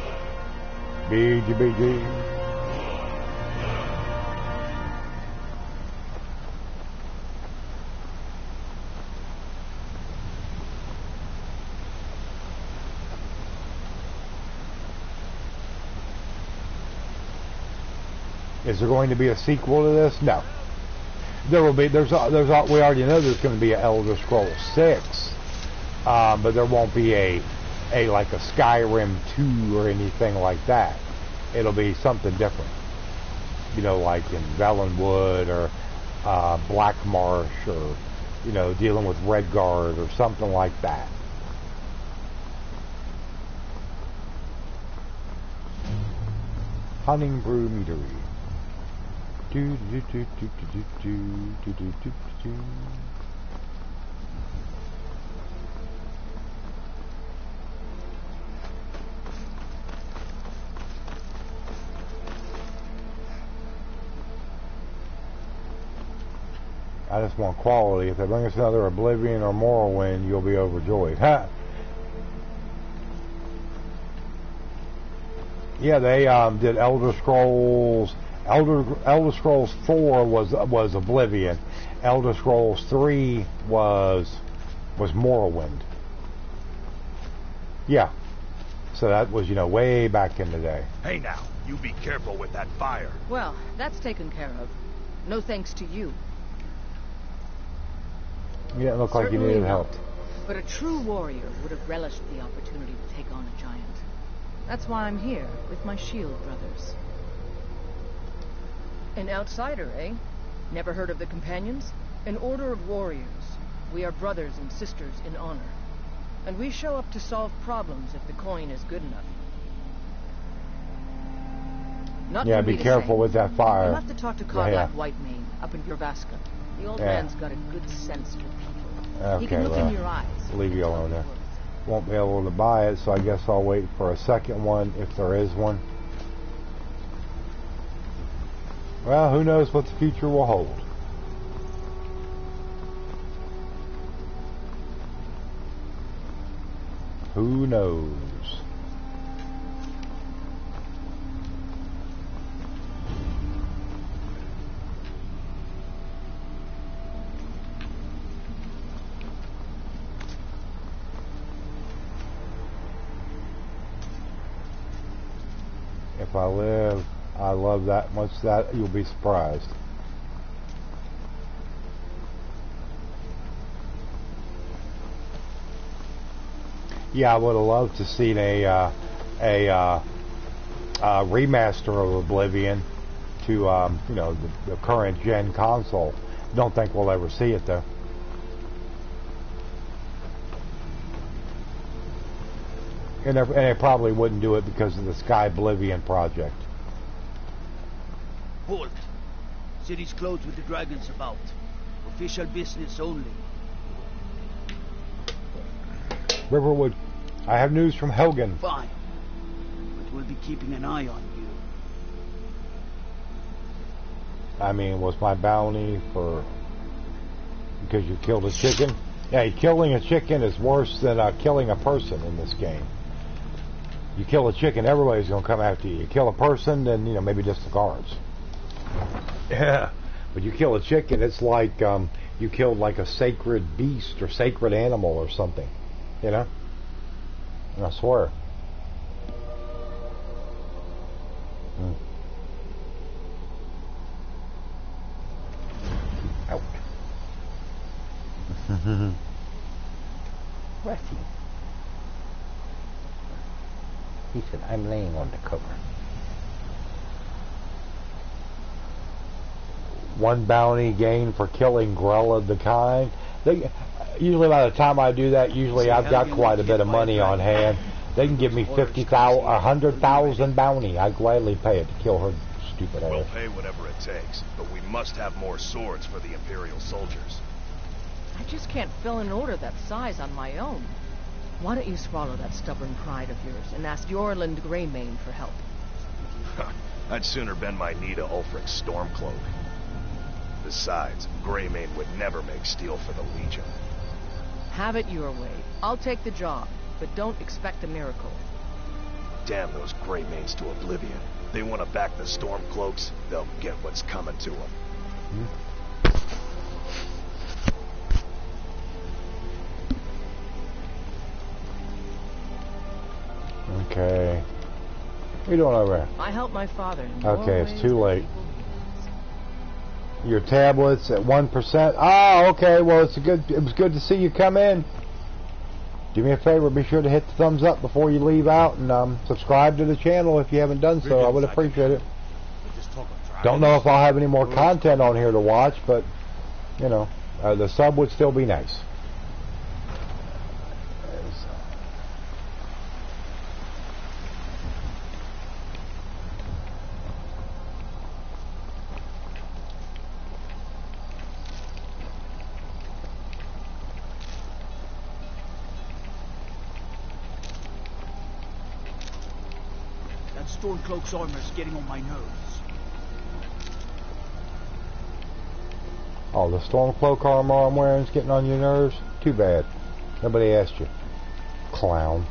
Is there going to be a sequel to this? No. There will be. We already know there's going to be an Elder Scrolls 6, but there won't be a like a Skyrim 2 or anything like that. It'll be something different. You know, like in Valenwood or Black Marsh, or you know, dealing with Redguard or something like that. Hunting Brew Meadery. I just want quality. If they bring us another Oblivion or Morrowind, you'll be overjoyed. Ha! Yeah, they did Elder Scrolls. Elder Scrolls 4 was Oblivion. Elder Scrolls 3 was Morrowind. Yeah. So that was, you know, way back in the day. Hey now, you be careful with that fire. Well, that's taken care of. No thanks to you. You didn't look like you Certainly needed help. not. But a true warrior would have relished the opportunity to take on a giant. That's why I'm here, with my shield brothers. An outsider, eh? Never heard of the Companions? An order of warriors. We are brothers and sisters in honor. And we show up to solve problems if the coin is good enough. Not Yeah, for me be to careful say. with that fire. You'll have to talk to Karlak Whitemane up in Jorvaska. The old man's got a good sense for people. Okay, He can look well, in your eyes. leave you alone there. Won't be able to buy it, so I guess I'll wait for a second one if there is one. Well, who knows what the future will hold. Who knows? If I live, I love that much that you'll be surprised. Yeah, I would have loved to seen a remaster of Oblivion to you know, the current gen console. Don't think we'll ever see it though. And they probably wouldn't do it because of the Sky Oblivion project. Halt! City's closed with the dragons about. Official business only. Riverwood, I have news from Helgen. Fine. But we'll be keeping an eye on you. I mean, was my bounty for because you killed a chicken? Yeah, killing a chicken is worse than killing a person in this game. You kill a chicken, everybody's going to come after you. You kill a person, then, you know, maybe just the guards. Yeah. But you kill a chicken, it's like you killed like a sacred beast or sacred animal or something. You know? And I swear. Out. Breathy. He said, I'm laying on the cover. One bounty gained for killing Grella the Kind. Usually by the time I do that, usually I've got quite a bit of money on hand. They can give me 50,000, 100,000 bounty. I'd gladly pay it to kill her stupid ass. We'll pay whatever it takes, but we must have more swords for the Imperial soldiers. I just can't fill an order that size on my own. Why don't you swallow that stubborn pride of yours and ask Yorland Greymane for help? I'd sooner bend my knee to Ulfric's Stormcloak. Besides, Greymane would never make steel for the Legion. Have it your way. I'll take the job, but don't expect a miracle. Damn those Greymanes to oblivion. They want to back the Stormcloaks, they'll get what's coming to them. Okay. What are you doing over there? I helped my father in Okay, it's too late. Your tablet's at 1%. Oh, okay. Well, it was good to see you come in. Do me a favor, be sure to hit the thumbs up before you leave out, and subscribe to the channel if you haven't done so. I would appreciate it. Don't know if I'll have any more content on here to watch, but you know, the sub would still be nice. Stormcloak's armor's getting on my nerves. Oh, the Stormcloak armor I'm wearing is getting on your nerves? Too bad. Nobody asked you. Clown.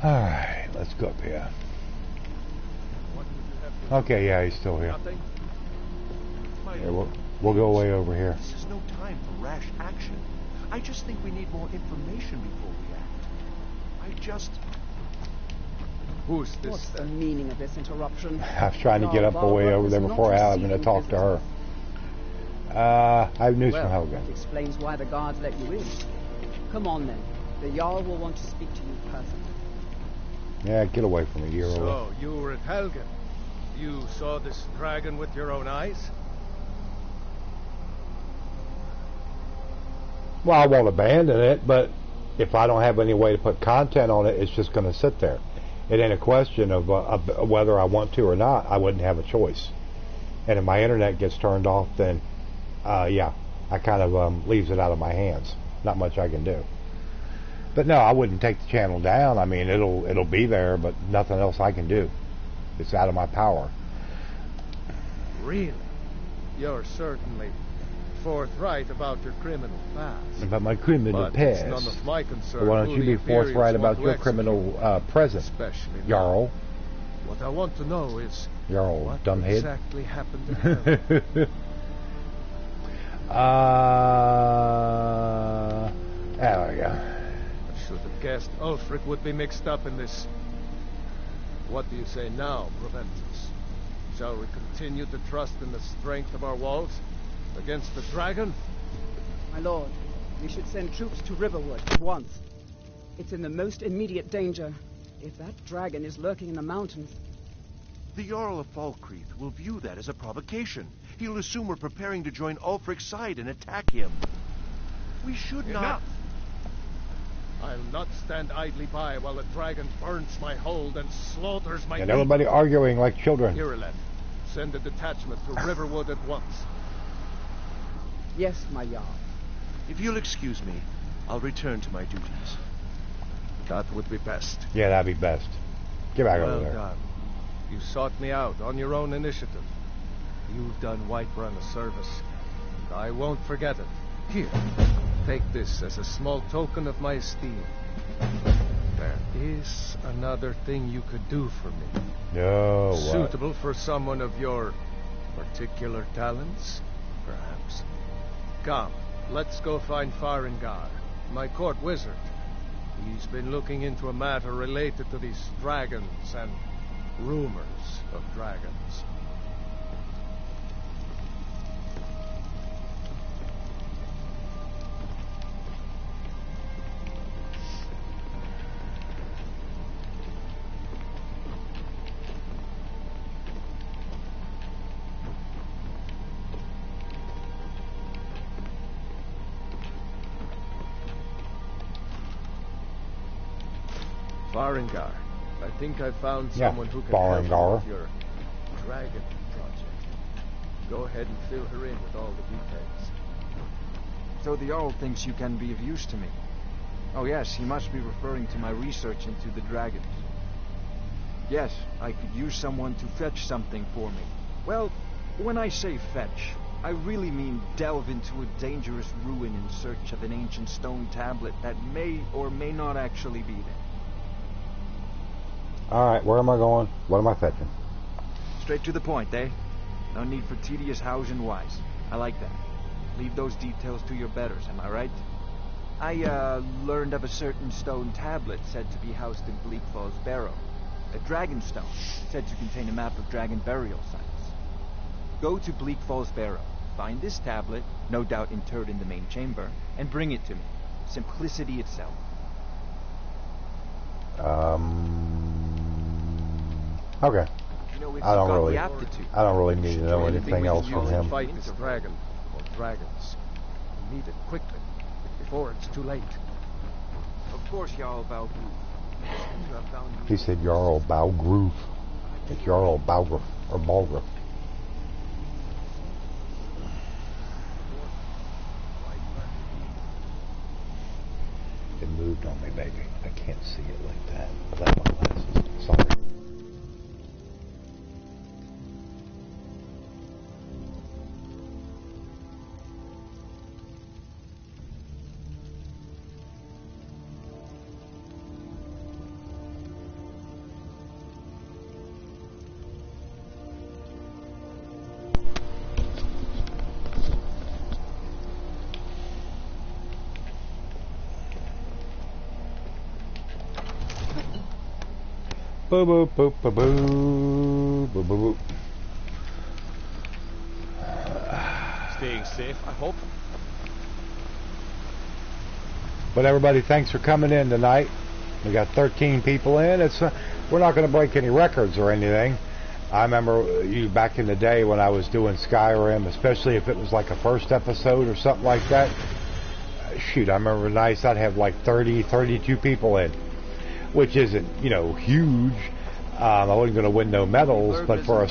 Alright, let's go up here. What would you have to Okay, yeah, he's still here. Nothing? Here, we'll go way over here. This is no time for rash action. I just think we need more information before we act. Who's this What's the then? meaning of this interruption? I was trying to get up way over there before I'm going to talk to her. I have news from Helga. That explains why the guards let you in. Come on then. The Jarl will want to speak to you personally. Yeah, get away from me, Euro. So, you were at Helgen. You saw this dragon with your own eyes? Well, I won't abandon it, but if I don't have any way to put content on it, it's just going to sit there. It ain't a question of whether I want to or not. I wouldn't have a choice. And if my internet gets turned off, then, yeah, I kind of leaves it out of my hands. Not much I can do. But no, I wouldn't take the channel down. I mean, it'll be there, but nothing else I can do. It's out of my power. Really? You're certainly forthright about your criminal past. About my criminal But past. it's none of my concern. Why don't you be forthright about your criminal present, Especially Jarl? now. What I want to know is Jarl, what dumbhead. exactly happened to her. There we go. I should have guessed Ulfric would be mixed up in this. What do you say now, Proventus? Shall we continue to trust in the strength of our walls against the dragon? My lord, we should send troops to Riverwood at once. It's in the most immediate danger. If that dragon is lurking in the mountains... The Jarl of Falkreath will view that as a provocation. He'll assume we're preparing to join Ulfric's side and attack him. We should not... Enough! I'll not stand idly by while the dragon burns my hold and slaughters my... And everybody arguing like children. Irileth, send a detachment to Riverwood at once. Yes, my Jarl. If you'll excuse me, I'll return to my duties. That would be best. Yeah, that'd be best. Get back over Well there. done. You sought me out on your own initiative. You've done Whiterun a service, and I won't forget it. Here, take this as a small token of my esteem. There is another thing you could do for me. No, what? Suitable for someone of your particular talents, perhaps. Come, let's go find Farengar, my court wizard. He's been looking into a matter related to these dragons and rumors of dragons. Farengar, I think I found someone who can help you with your dragon project. Go ahead and fill her in with all the details. So the Jarl thinks you can be of use to me. Oh yes, he must be referring to my research into the dragons. Yes, I could use someone to fetch something for me. Well, when I say fetch, I really mean delve into a dangerous ruin in search of an ancient stone tablet that may or may not actually be there. Alright, where am I going? What am I fetching? Straight to the point, eh? No need for tedious hows and whys. I like that. Leave those details to your betters, am I right? I, learned of a certain stone tablet said to be housed in Bleak Falls Barrow. A dragon stone, said to contain a map of dragon burial sites. Go to Bleak Falls Barrow, find this tablet, no doubt interred in the main chamber, and bring it to me. Simplicity itself. Okay. You know, I don't really need to know Anything anything we else can from use to him. fight this dragon, or dragons. We need it quickly, before it's too late. Of course, Jarl Balgruuf. He said Jarl Balgruuf. It's Jarl Balgruuf, or Balgruuf. It moved on me, baby. I can't see it like that without my glasses. Sorry. Boo boop boop boo boo boo boo boop. Staying safe, I hope. But everybody, thanks for coming in tonight. We got 13 people in. We're not going to break any records or anything. I remember you back in the day when I was doing Skyrim, especially if it was like a first episode or something like that. Shoot, I remember nights I'd have like 30, 32 people in, which isn't, you know, huge. I wasn't going to win no medals, but for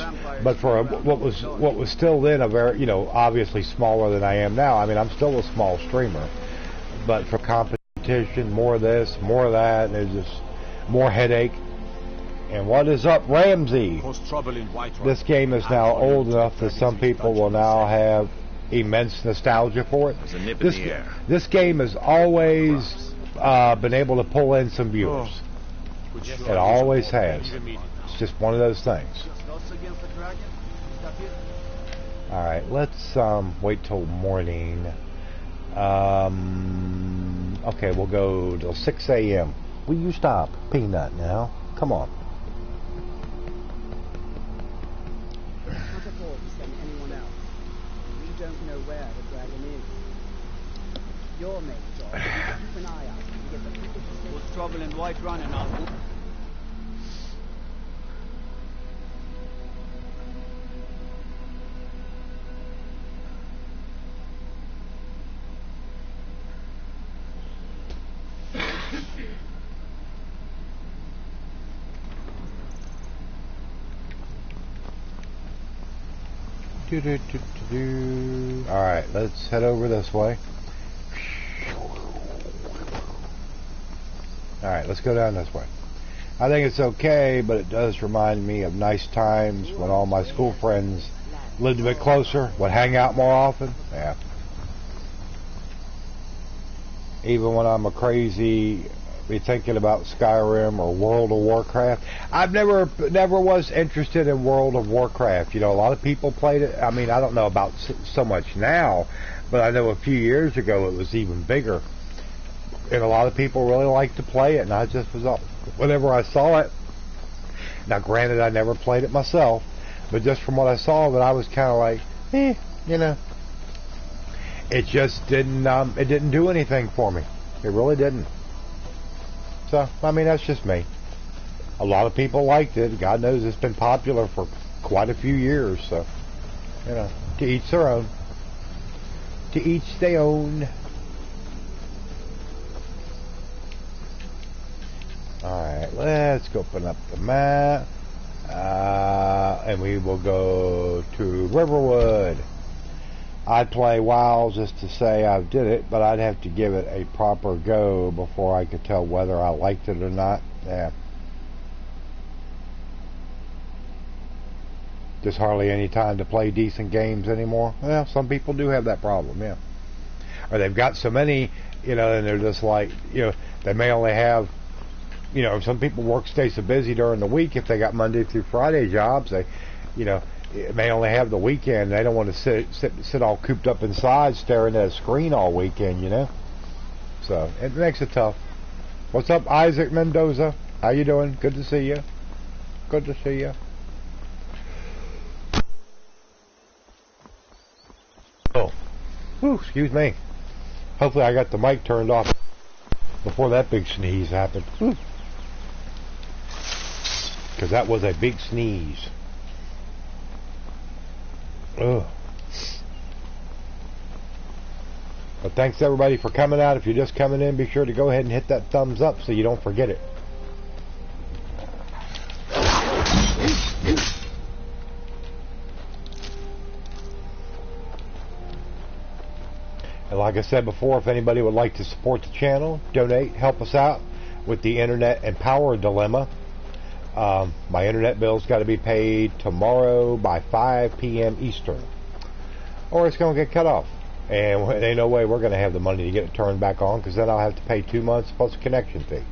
what was still then a very, you know, obviously smaller than I am now. I mean, I'm still a small streamer, but for competition, more of this, more of that, and there's just more headache. And what is up, Ramsey? This game is now old enough that some people will now have immense nostalgia for it. This game has always been able to pull in some viewers. It always has. It's just one of those things. Alright, let's wait till morning. Okay, we'll go till 6 a.m. Will you stop, Peanut, now? Come on. Your main job is to keep an eye out and get the people to stay. What's trouble in White Run and I'll move. Alright, let's head over this way. Alright, let's go down this way. I think it's okay, but it does remind me of nice times when all my school friends lived a bit closer, would hang out more often. Yeah. Even when I'm a crazy, be thinking about Skyrim or World of Warcraft. I've never was interested in World of Warcraft. You know, a lot of people played it. I mean, I don't know about so much now, but I know a few years ago it was even bigger. And a lot of people really like to play it, and I just was up whenever I saw it. Now, granted, I never played it myself, but just from what I saw, that I was kind of like, you know, it just didn't do anything for me. It really didn't. So, I mean, that's just me. A lot of people liked it. God knows it's been popular for quite a few years. So, you know, to each their own. To each their own. Alright, let's open up the map. And we will go to Riverwood. I'd play WoW just to say I did it, but I'd have to give it a proper go before I could tell whether I liked it or not. Yeah. Just hardly any time to play decent games anymore. Well, some people do have that problem, yeah. Or they've got so many, you know, and they're just like, you know, they may only have, you know, some people stay so busy during the week. If they got Monday through Friday jobs, they, you know, may only have the weekend. They don't want to sit all cooped up inside staring at a screen all weekend, you know. So it makes it tough. What's up, Isaac Mendoza? How you doing? Good to see you. Good to see you. Oh, whew, excuse me. Hopefully I got the mic turned off before that big sneeze happened. Because that was a big sneeze. Ugh. But thanks everybody for coming out. If you're just coming in, be sure to go ahead and hit that thumbs up so you don't forget it. And like I said before, if anybody would like to support the channel, donate, help us out with the internet and power dilemma. My internet bill's got to be paid tomorrow by 5 p.m. Eastern, or it's going to get cut off. And there ain't no way we're going to have the money to get it turned back on, because then I'll have to pay 2 months plus a connection fee.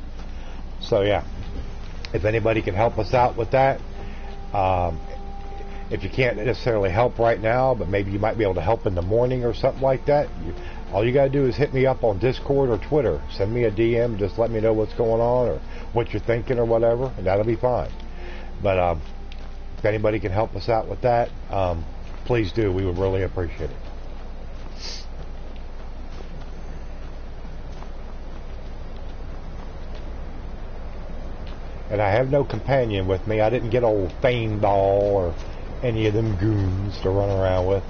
So yeah, if anybody can help us out with that, if you can't necessarily help right now, but maybe you might be able to help in the morning or something like that, All you gotta do is hit me up on Discord or Twitter. Send me a DM, just let me know what's going on or what you're thinking or whatever, and that'll be fine. But if anybody can help us out with that, please do. We would really appreciate it. And I have no companion with me. I didn't get old Fame Doll or any of them goons to run around with.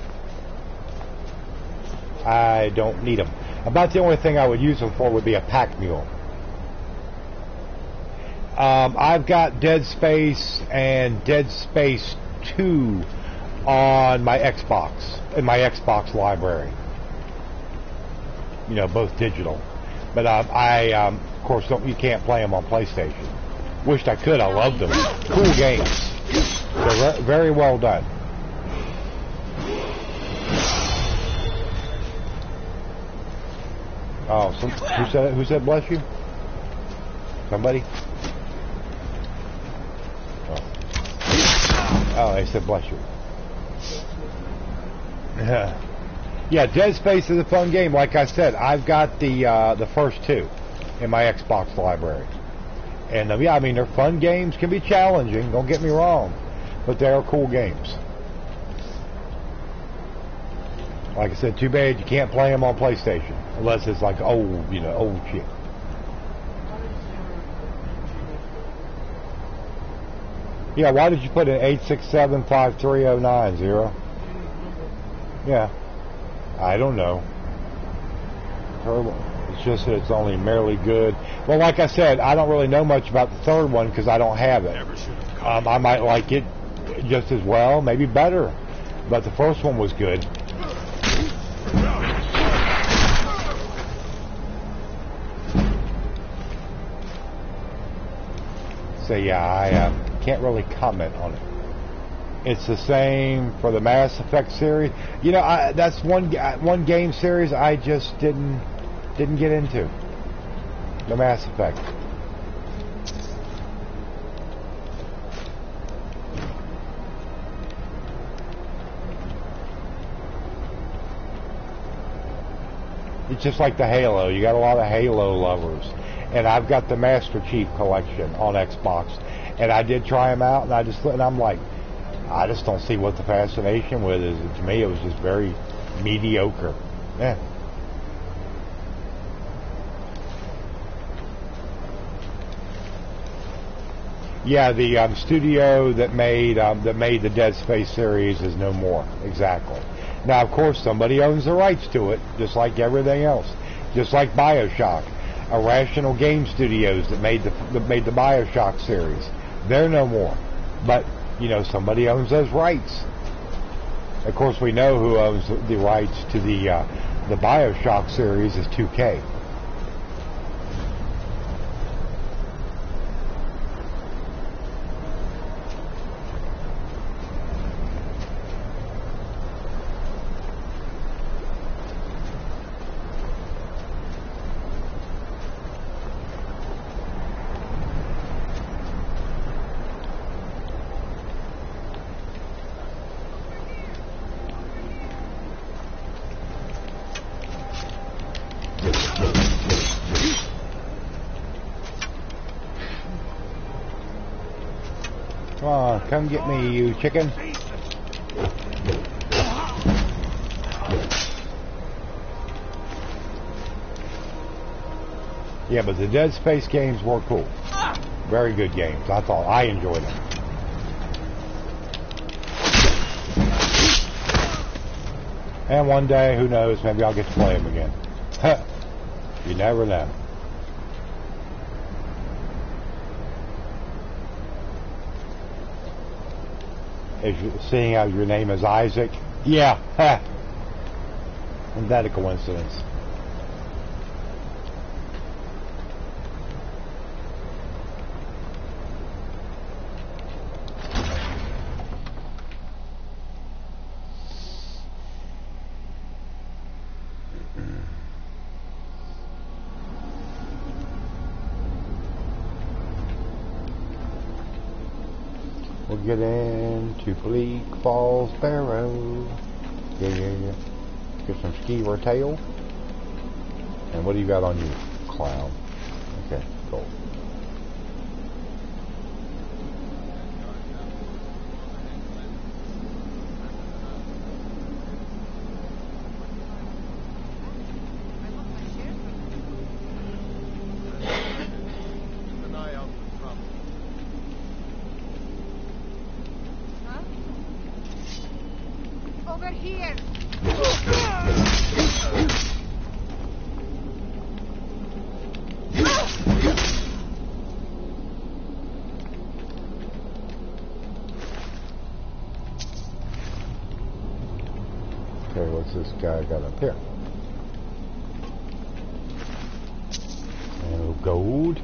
I don't need them. About the only thing I would use them for would be a pack mule. I've got Dead Space and Dead Space 2 on my Xbox, in my Xbox library. You know, both digital. But of course, you can't play them on PlayStation. Wished I could. I loved them. Cool games. They're very well done. Oh, who said bless you? Somebody? Oh, they said bless you. Yeah, Dead Space is a fun game. Like I said, I've got the first two in my Xbox library. And yeah, I mean, they're fun games. Can be challenging, don't get me wrong, but they are cool games. Like I said, too bad you can't play them on PlayStation unless it's like old shit. Yeah, why did you put in 867-5309-0? Yeah, I don't know. It's just that it's only merely good. Well, like I said, I don't really know much about the third one because I don't have it. I might like it just as well, maybe better. But the first one was good. So yeah, I can't really comment on it. It's the same for the Mass Effect series. You know, that's one game series I just didn't get into. The Mass Effect. It's just like the Halo. You got a lot of Halo lovers. And I've got the Master Chief Collection on Xbox. And I did try them out, and I'm like, I just don't see what the fascination with is. To me, it was just very mediocre. Yeah. Yeah, the studio that made the Dead Space series is no more. Exactly. Now, of course, somebody owns the rights to it, just like everything else. Just like BioShock, Irrational Game Studios that made the BioShock series. They're no more. But you know, somebody owns those rights. Of course, we know who owns the rights to the BioShock series is 2K. Come on, come get me, you chicken. Yeah, but the Dead Space games were cool. Very good games. I enjoyed them. And one day, who knows, maybe I'll get to play them again. You never know. Seeing how your name is Isaac. Yeah. Isn't that a coincidence? We'll get into Bleak Falls Barrow. Yeah. Get some skewer tail. And what do you got on you, clown? Okay, cool. Over here. Okay, what's this guy got up here? And gold.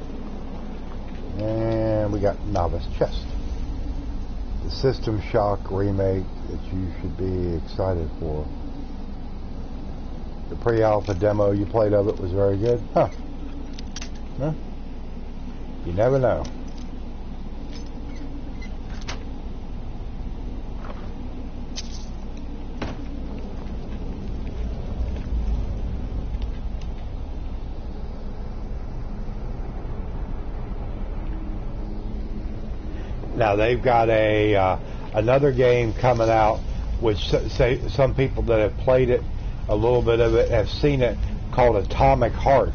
And we got Novice Chest. The System Shock remake that you should be excited for. The pre-alpha demo you played of it was very good. Huh. Huh? You never know. Now they've got a another game coming out, which say some people that have played it, a little bit of it, have seen it, called Atomic Heart,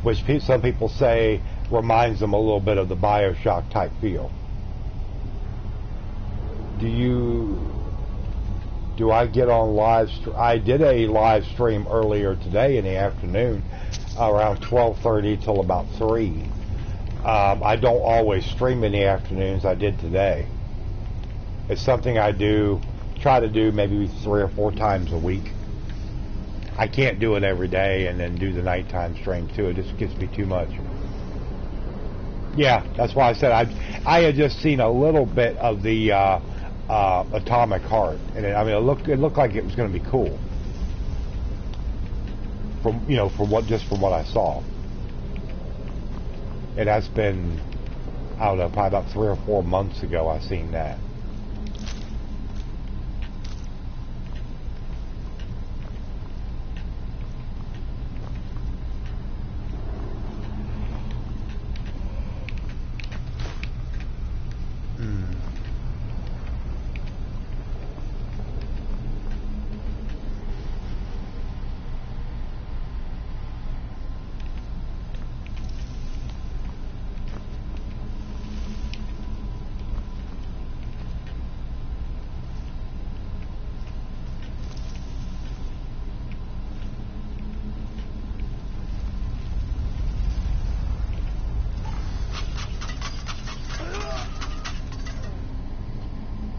which some people say reminds them a little bit of the BioShock type feel. Do I get on live? I did a live stream earlier today in the afternoon, around 12:30 till about 3. I don't always stream in the afternoons. I did today. It's something I try to do maybe 3 or 4 times a week. I can't do it every day and then do the nighttime stream too. It just gets me too much. Yeah, that's why I said I had just seen a little bit of the Atomic Heart, and it looked like it was going to be cool. From what I saw. It has been, I don't know, probably about 3 or 4 months ago I seen that.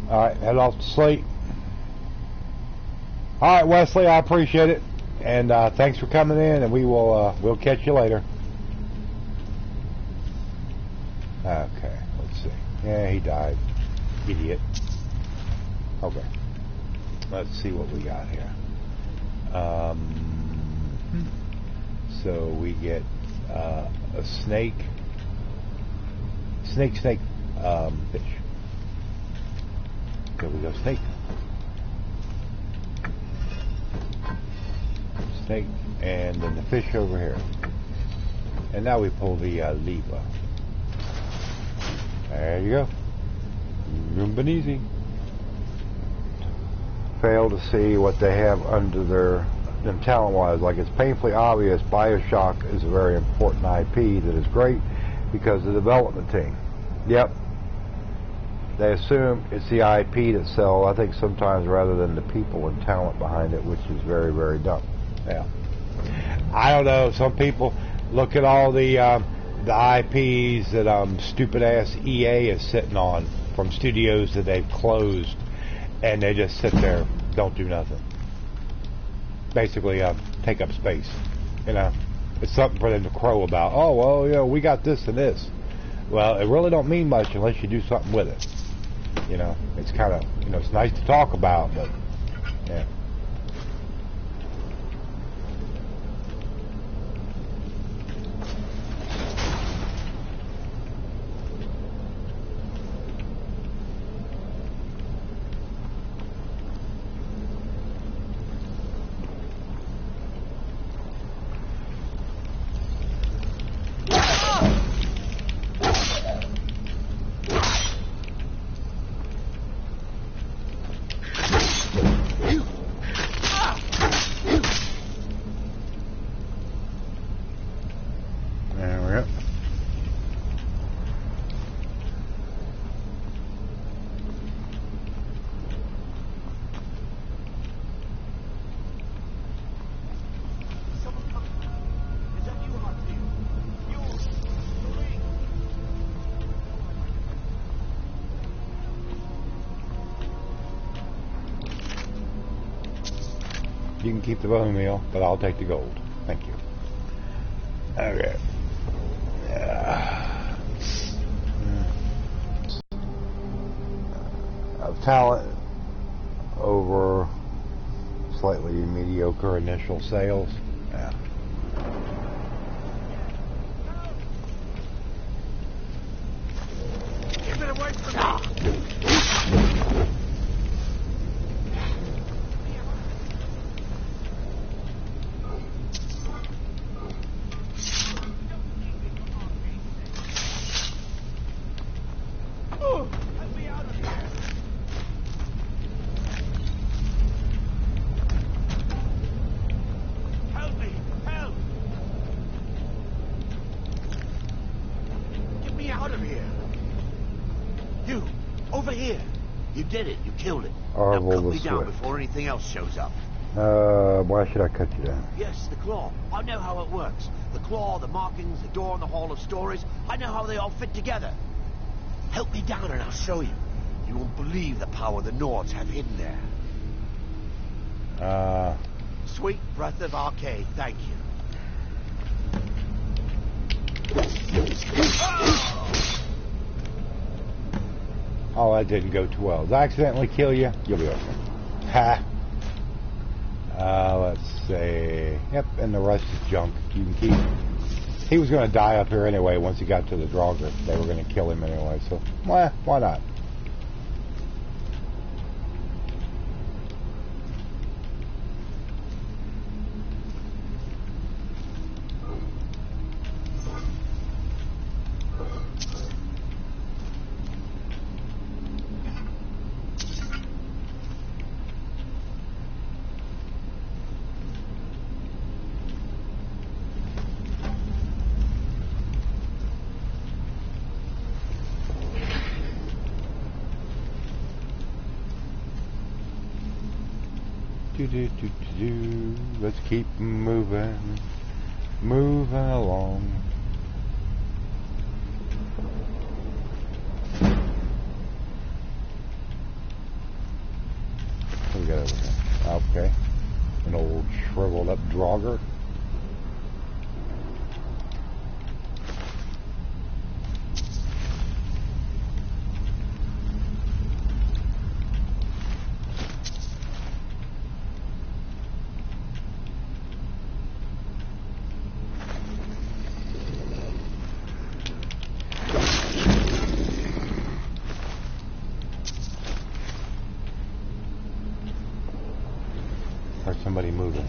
Alright, head off to sleep. Alright, Wesley, I appreciate it. And thanks for coming in, and we'll catch you later. Okay, let's see. Yeah, he died. Idiot. Okay. Let's see what we got here. So we get a snake. Snake, fish. There we go, snake. Snake, and then the fish over here. And now we pull the lever. There you go. Easy. Fail to see what they have under them talent-wise. Like, it's painfully obvious BioShock is a very important IP that is great because of the development team. Yep. They assume it's the IP that sells, I think sometimes, rather than the people and talent behind it, which is very, very dumb. Yeah. I don't know. Some people look at all the IPs that stupid-ass EA is sitting on from studios that they've closed, and they just sit there, don't do nothing. Basically, take up space. You know, it's something for them to crow about. Oh, well, you know, we got this and this. Well, it really don't mean much unless you do something with it. You know, it's kind of, you know, it's nice to talk about, but, yeah. You can keep the bone meal, but I'll take the gold. Thank you. Okay. Of talent over slightly mediocre initial sales. Yeah. Keep it away from me! Before anything else shows up. Why should I cut you down? Yes, the claw. I know how it works. The claw, the markings, the door in the Hall of Stories. I know how they all fit together. Help me down and I'll show you. You won't believe the power the Nords have hidden there. Sweet breath of Arcade, thank you. Oh, that didn't go too well. Did I accidentally kill you? You'll be okay. Ha! Let's see. Yep, and the rest is junk. You can keep. He was going to die up here anyway once he got to the Draugr. They were going to kill him anyway, so why not? Let's keep moving along. What do we got over here? Okay, an old shriveled up Draugr. Somebody moving.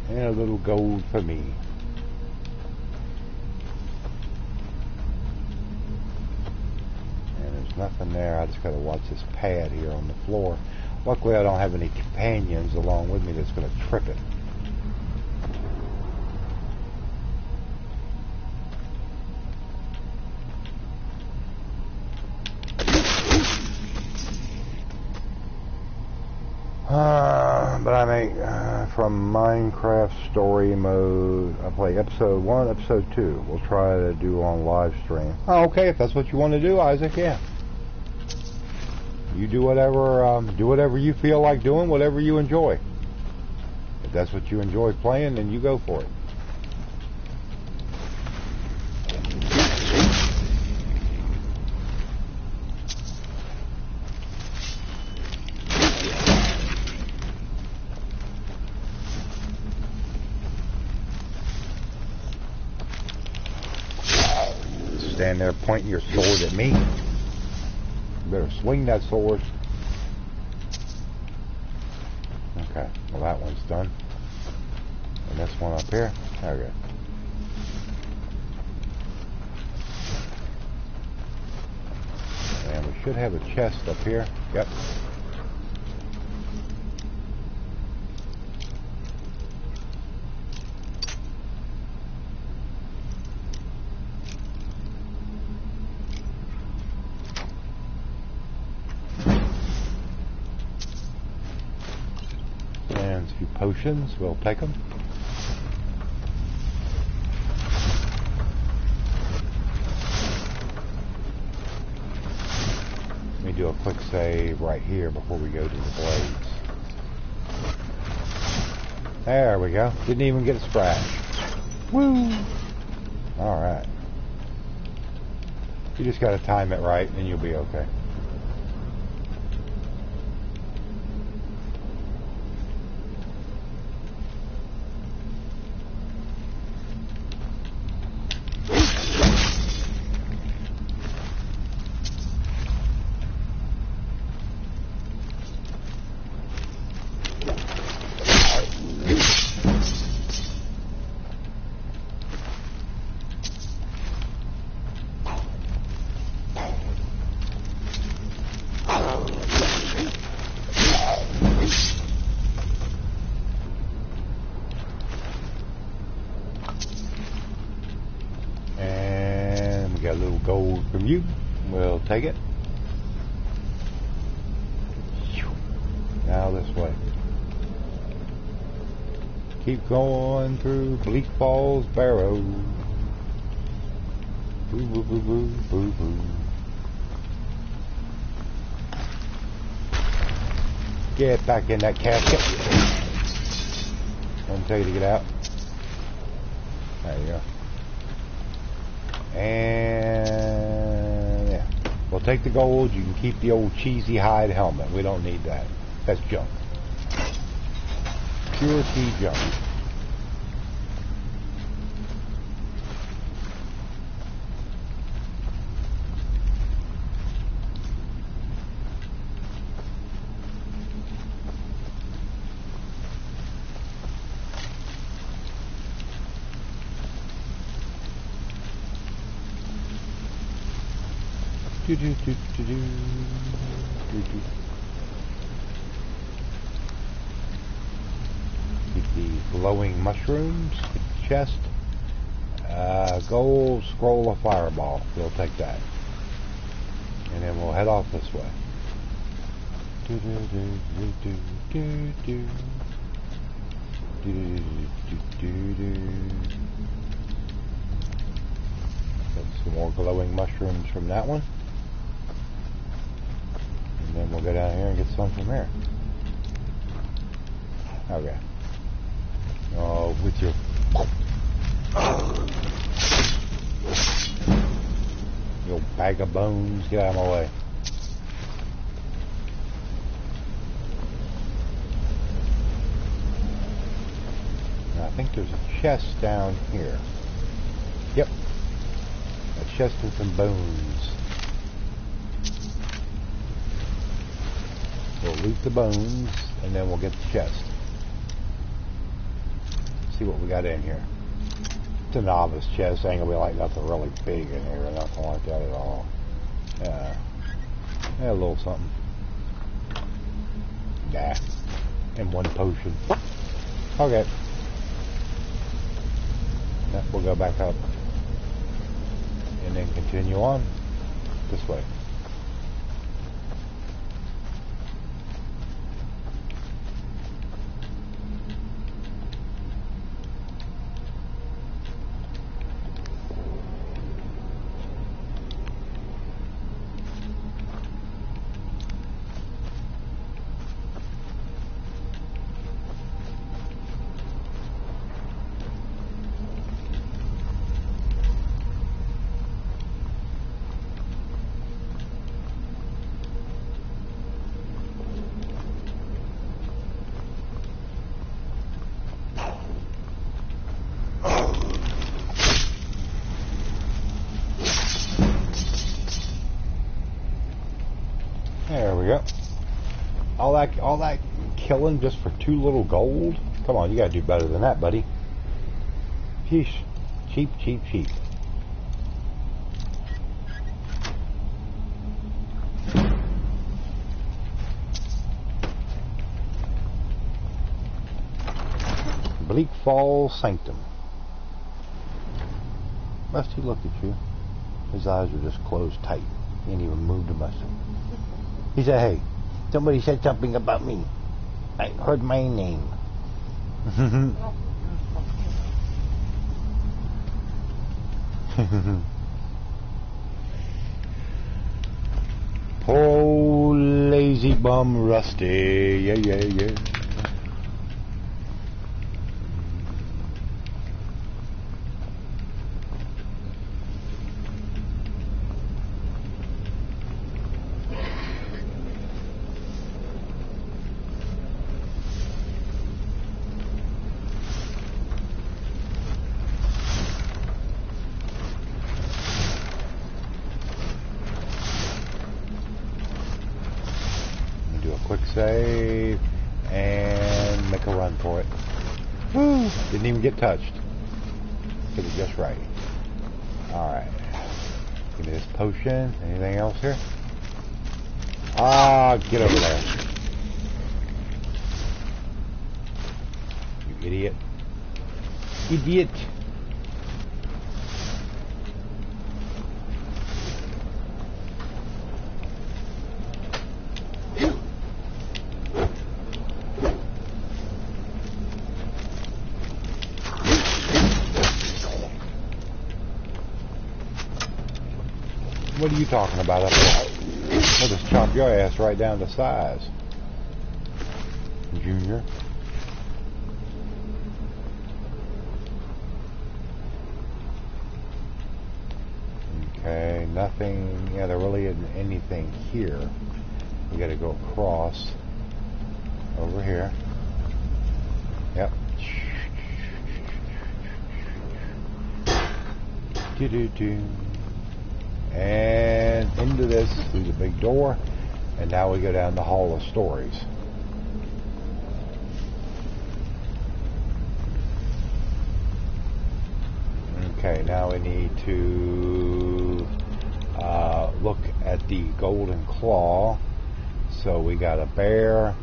And a little gold for me. Nothing there. I just got to watch this pad here on the floor. Luckily, I don't have any companions along with me that's going to trip it. But I make from Minecraft story mode. I play episode 1, episode 2. We'll try to do on live stream. Oh, okay, if that's what you want to do, Isaac, yeah. You do whatever you feel like doing, whatever you enjoy. If that's what you enjoy playing, then you go for it. Stand there pointing your sword at me. Better swing that sword. Okay, well that one's done. And this one up here. Okay. And we should have a chest up here. Yep. few potions. We'll take them. Let me do a quick save right here before we go to the blades. There we go. Didn't even get a scratch. Woo! Alright. You just gotta time it right and you'll be okay. Got a little gold from you. We'll take it. Now this way. Keep going through Bleak Falls Barrow. Boo boo boo boo boo boo. Get back in that casket. I'll tell you to get out. There you go. And yeah, we'll take the gold. You can keep the old cheesy hide helmet. We don't need that. That's junk. Pure tea junk. Keep the glowing mushrooms, chest, gold scroll of fireball. We'll take that. And then we'll head off this way. Got some more glowing mushrooms from that one. And then we'll go down here and get some from here. Okay. Oh, with your... You old bag of bones, get out of my way. Now, I think there's a chest down here. Yep. A chest and some bones. We'll loot the bones, and then we'll get the chest. See what we got in here. It's a novice chest. Ain't gonna be like nothing really big in here, or nothing like that at all. Yeah, a little something. Nah, and one potion. Okay. Now we'll go back up, and then continue on this way. There we go. All that killing just for 2 little gold? Come on, you gotta do better than that, buddy. Sheesh. Cheap, cheap, cheap. Bleak Falls Sanctum. Rusty looked at you. His eyes were just closed tight. He ain't even moved a muscle. He said, "Hey, somebody said something about me. I heard my name. Oh, lazy bum Rusty. Yeah, yeah, yeah. Quick save and make a run for it. Woo! Didn't even get touched. Did it just right. Alright. Give me this potion. Anything else here? Ah, get over there. You idiot. Idiot. What are you talking about up there? I'll just chop your ass right down to size, Junior. Okay, nothing. Yeah, there really isn't anything here. We got to go across over here. Yep. Do-do-do. And into this through the big door, and now we go down the Hall of Stories. Okay, now we need to look at the golden claw. So we got a bear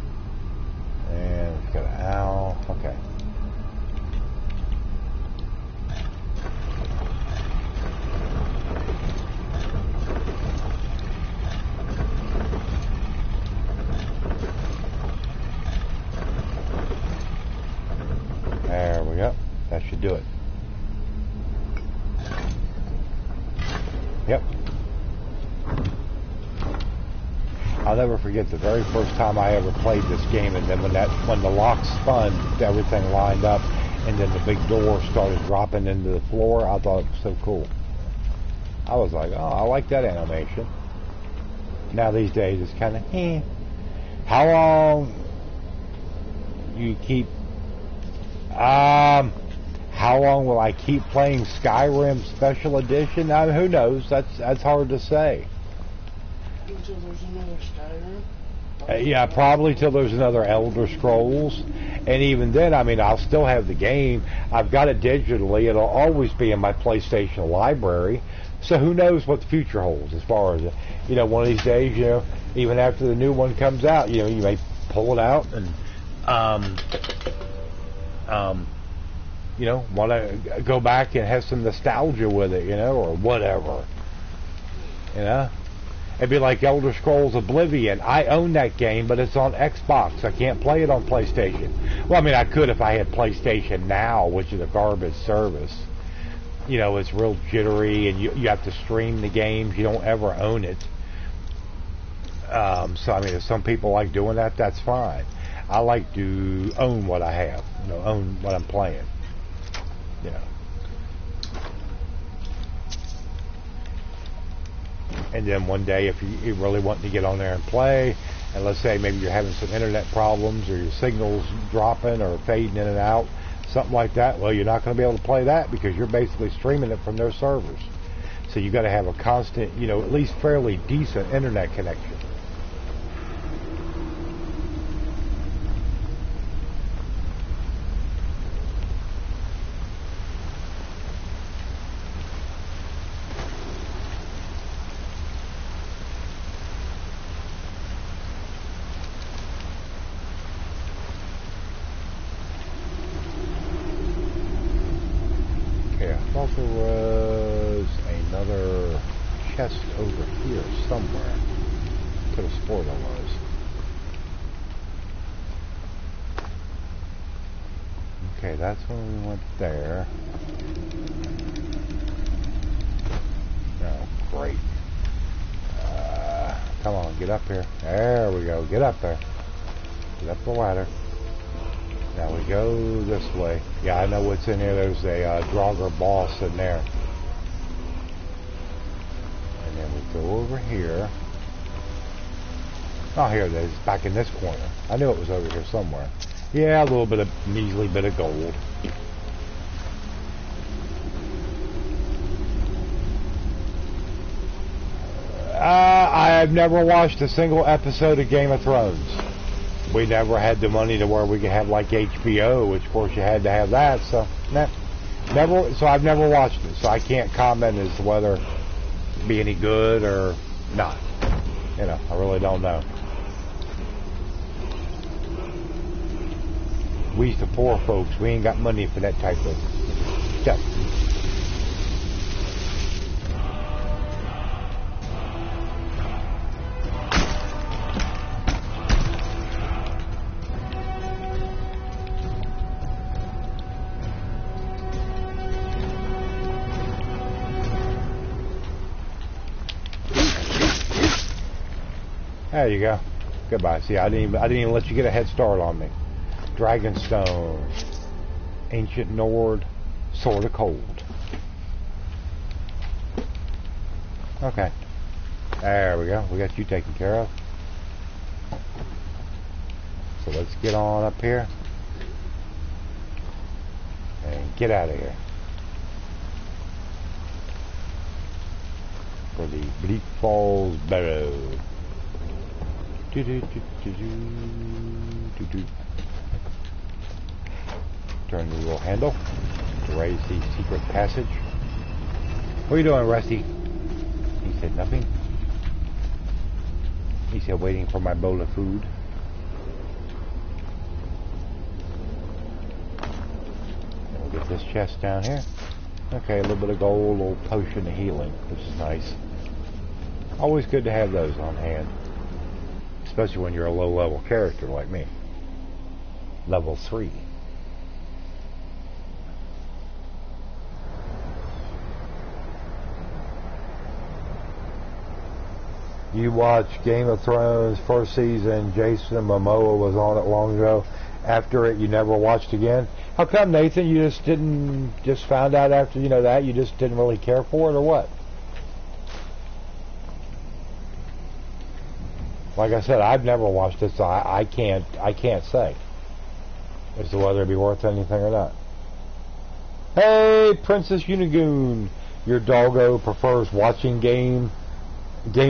and we've got an owl. Okay. There we go. That should do it. Yep. I'll never forget the very first time I ever played this game, and then when the lock spun, everything lined up, and then the big door started dropping into the floor. I thought it was so cool. I was like, oh, I like that animation. Now these days it's kind of, How long you keep? How long will I keep playing Skyrim Special Edition? I mean, who knows? That's hard to say. Until there's another Skyrim? Yeah, probably till there's another Elder Scrolls. And even then, I mean, I'll still have the game. I've got it digitally. It'll always be in my PlayStation library. So who knows what the future holds as far as, one of these days, even after the new one comes out, you may pull it out and, want to go back and have some nostalgia with it, or whatever. It'd be like Elder Scrolls Oblivion. I own that game, but it's on Xbox. I can't play it on PlayStation. Well, I mean, I could if I had PlayStation Now, which is a garbage service. It's real jittery, and you have to stream the games. You don't ever own it. So, I mean, if some people like doing that, that's fine. I like to own what I have, own what I'm playing. And then one day, if you really want to get on there and play, and let's say maybe you're having some internet problems or your signal's dropping or fading in and out, something like that, well, you're not going to be able to play that because you're basically streaming it from their servers. So you got to have a constant, at least fairly decent internet connection. There was another chest over here somewhere. Could have sworn there was. Okay, that's when we went there. Oh, great. Come on, get up here. There we go. Get up there. Get up the ladder. Now we go this way. Yeah, I know what's in here. There's a Draugr boss in there. And then we go over here. Oh, here it is. Back in this corner. I knew it was over here somewhere. Yeah, a little bit of measly bit of gold. I've never watched a single episode of Game of Thrones. We never had the money to where we could have like HBO, which of course you had to have that. So never. So I've never watched it. So I can't comment as to whether it be any good or not. You know, I really don't know. We's the poor folks. We ain't got money for that type of stuff. There you go. Goodbye. See, I didn't even let you get a head start on me. Dragonstone, Ancient Nord, Sword of Cold. Okay, there we go. We got you taken care of. So let's get on up here and get out of here for the Bleak Falls Barrow. Turn the little handle to raise the secret passage. What are you doing, Rusty? He said nothing. He said waiting for my bowl of food. And we'll get this chest down here. Okay, a little bit of gold, a little potion of healing, which is nice. Always good to have those on hand. Especially when you're a low-level character like me. Level 3. You watched Game of Thrones first season. Jason Momoa was on it long ago. After it, you never watched again. How come, Nathan? You just found out after that you just didn't really care for it, or what? Like I said, I've never watched it, so I can't say as to whether it'd be worth anything or not. Hey, Princess Unigoon, your doggo prefers watching Game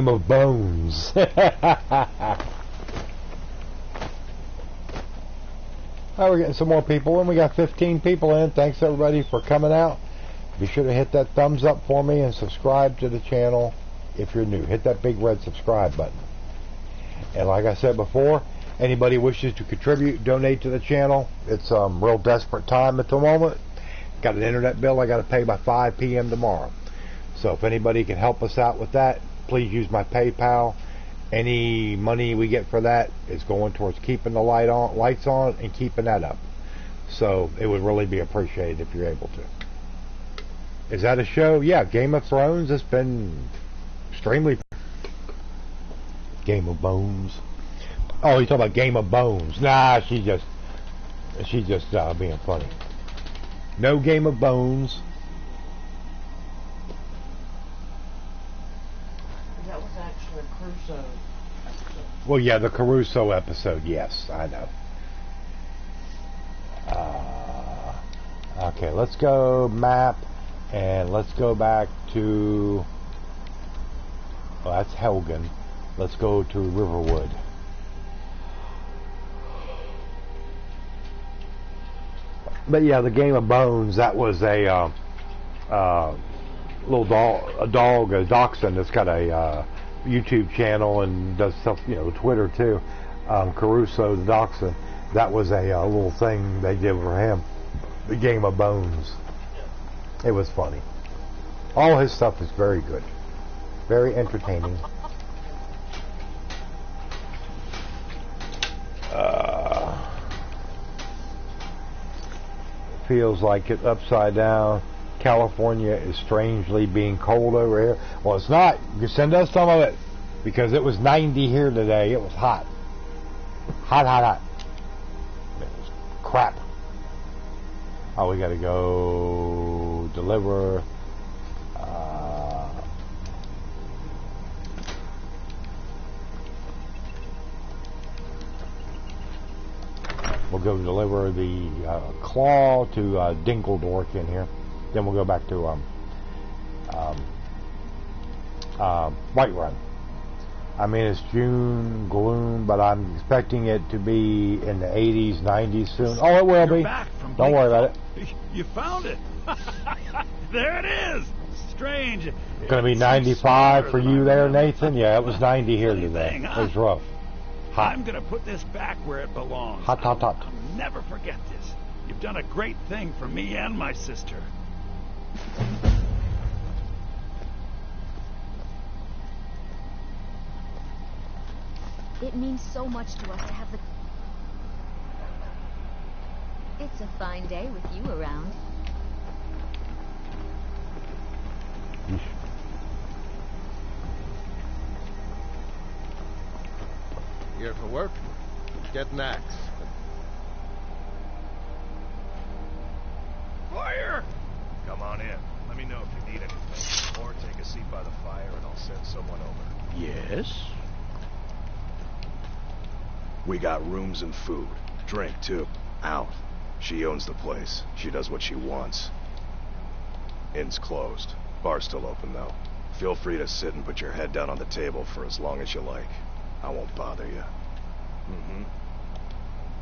of Bones. Oh, we're getting some more people in. We got 15 people in. Thanks everybody for coming out. Be sure to hit that thumbs up for me and subscribe to the channel if you're new. Hit that big red subscribe button. And like I said before, anybody wishes to contribute, donate to the channel. It's real desperate time at the moment. Got an internet bill I got to pay by 5 p.m. tomorrow. So if anybody can help us out with that, please use my PayPal. Any money we get for that is going towards keeping the lights on and keeping that up. So it would really be appreciated if you're able to. Is that a show? Yeah, Game of Thrones has been extremely... Game of Bones. Oh, you talking about Game of Bones? Nah, she's just being funny. No Game of Bones. That was actually a Crusoe episode. Well, yeah, the Caruso episode. Yes, I know. Okay, let's go map, and let's go back to. Well, that's Helgen. Let's go to Riverwood. But yeah, the Game of Bones, that was a little dog, a dachshund that's got a YouTube channel and does stuff, Twitter too. Caruso the dachshund, that was a little thing they did for him. The Game of Bones. It was funny. All his stuff is very good. Very entertaining. feels like it's upside down. California is strangely being cold over here. Well, it's not. You send us some of it because it was 90 here today. It was hot. Hot, hot, hot. It was crap. Oh, we got to go deliver. We'll go deliver the claw to Dingledork in here. Then we'll go back to Whiterun. I mean, it's June gloom, but I'm expecting it to be in the 80s, 90s soon. Oh, it will be. Don't worry about it. You found it. There it is. Strange. It's going to be 95 for you there, Nathan? Yeah, it was 90 here today. It was rough. Hot. I'm going to put this back where it belongs. Hot, hot, hot. I'll never forget this. You've done a great thing for me and my sister. It means so much to us to have the... It's a fine day with you around. Here for work? Get an axe. Fire! Come on in. Let me know if you need anything. Or take a seat by the fire and I'll send someone over. Yes? We got rooms and food. Drink, too. Out. She owns the place. She does what she wants. Inn's closed. Bar's still open, though. Feel free to sit and put your head down on the table for as long as you like. I won't bother you.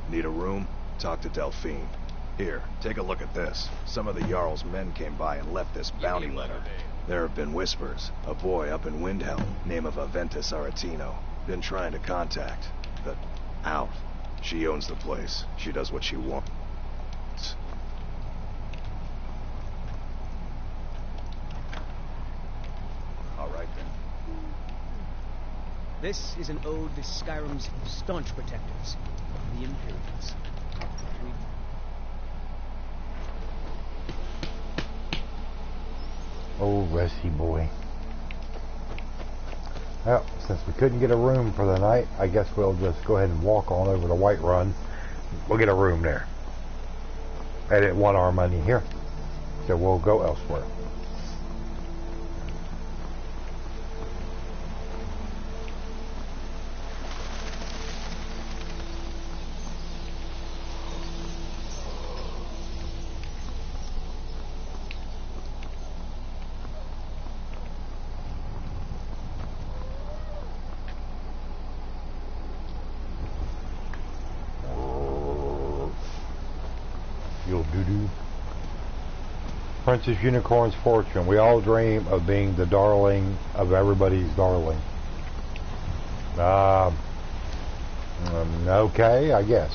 Need a room? Talk to Delphine. Here, take a look at this. Some of the Jarl's men came by and left this bounty letter. There have been whispers. A boy up in Windhelm, name of Aventus Aretino. Been trying to contact. But out. She owns the place. She does what she wants. All right, then. This is an ode to Skyrim's staunch protectors, the Imperials. Oh, Rusty boy. Well, since we couldn't get a room for the night, I guess we'll just go ahead and walk on over to Whiterun. We'll get a room there. I didn't want our money here, so we'll go elsewhere. Princess Unicorn's fortune. We all dream of being the darling of everybody's darling. Okay, I guess.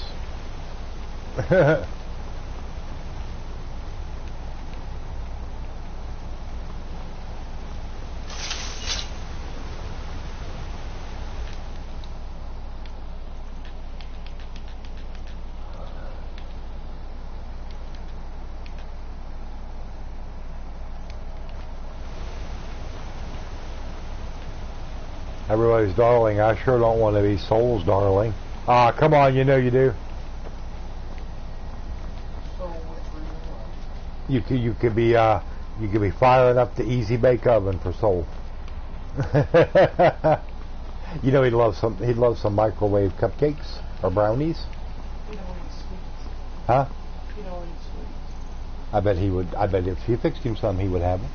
Everybody's darling. I sure don't want to be Soul's darling. Ah, come on, you know you do. You could be firing up the easy bake oven for Soul. You know he'd love some microwave cupcakes or brownies. You don't eat sweets. Huh? You don't eat sweets. I bet he would. I bet if you fixed him some, he would have them.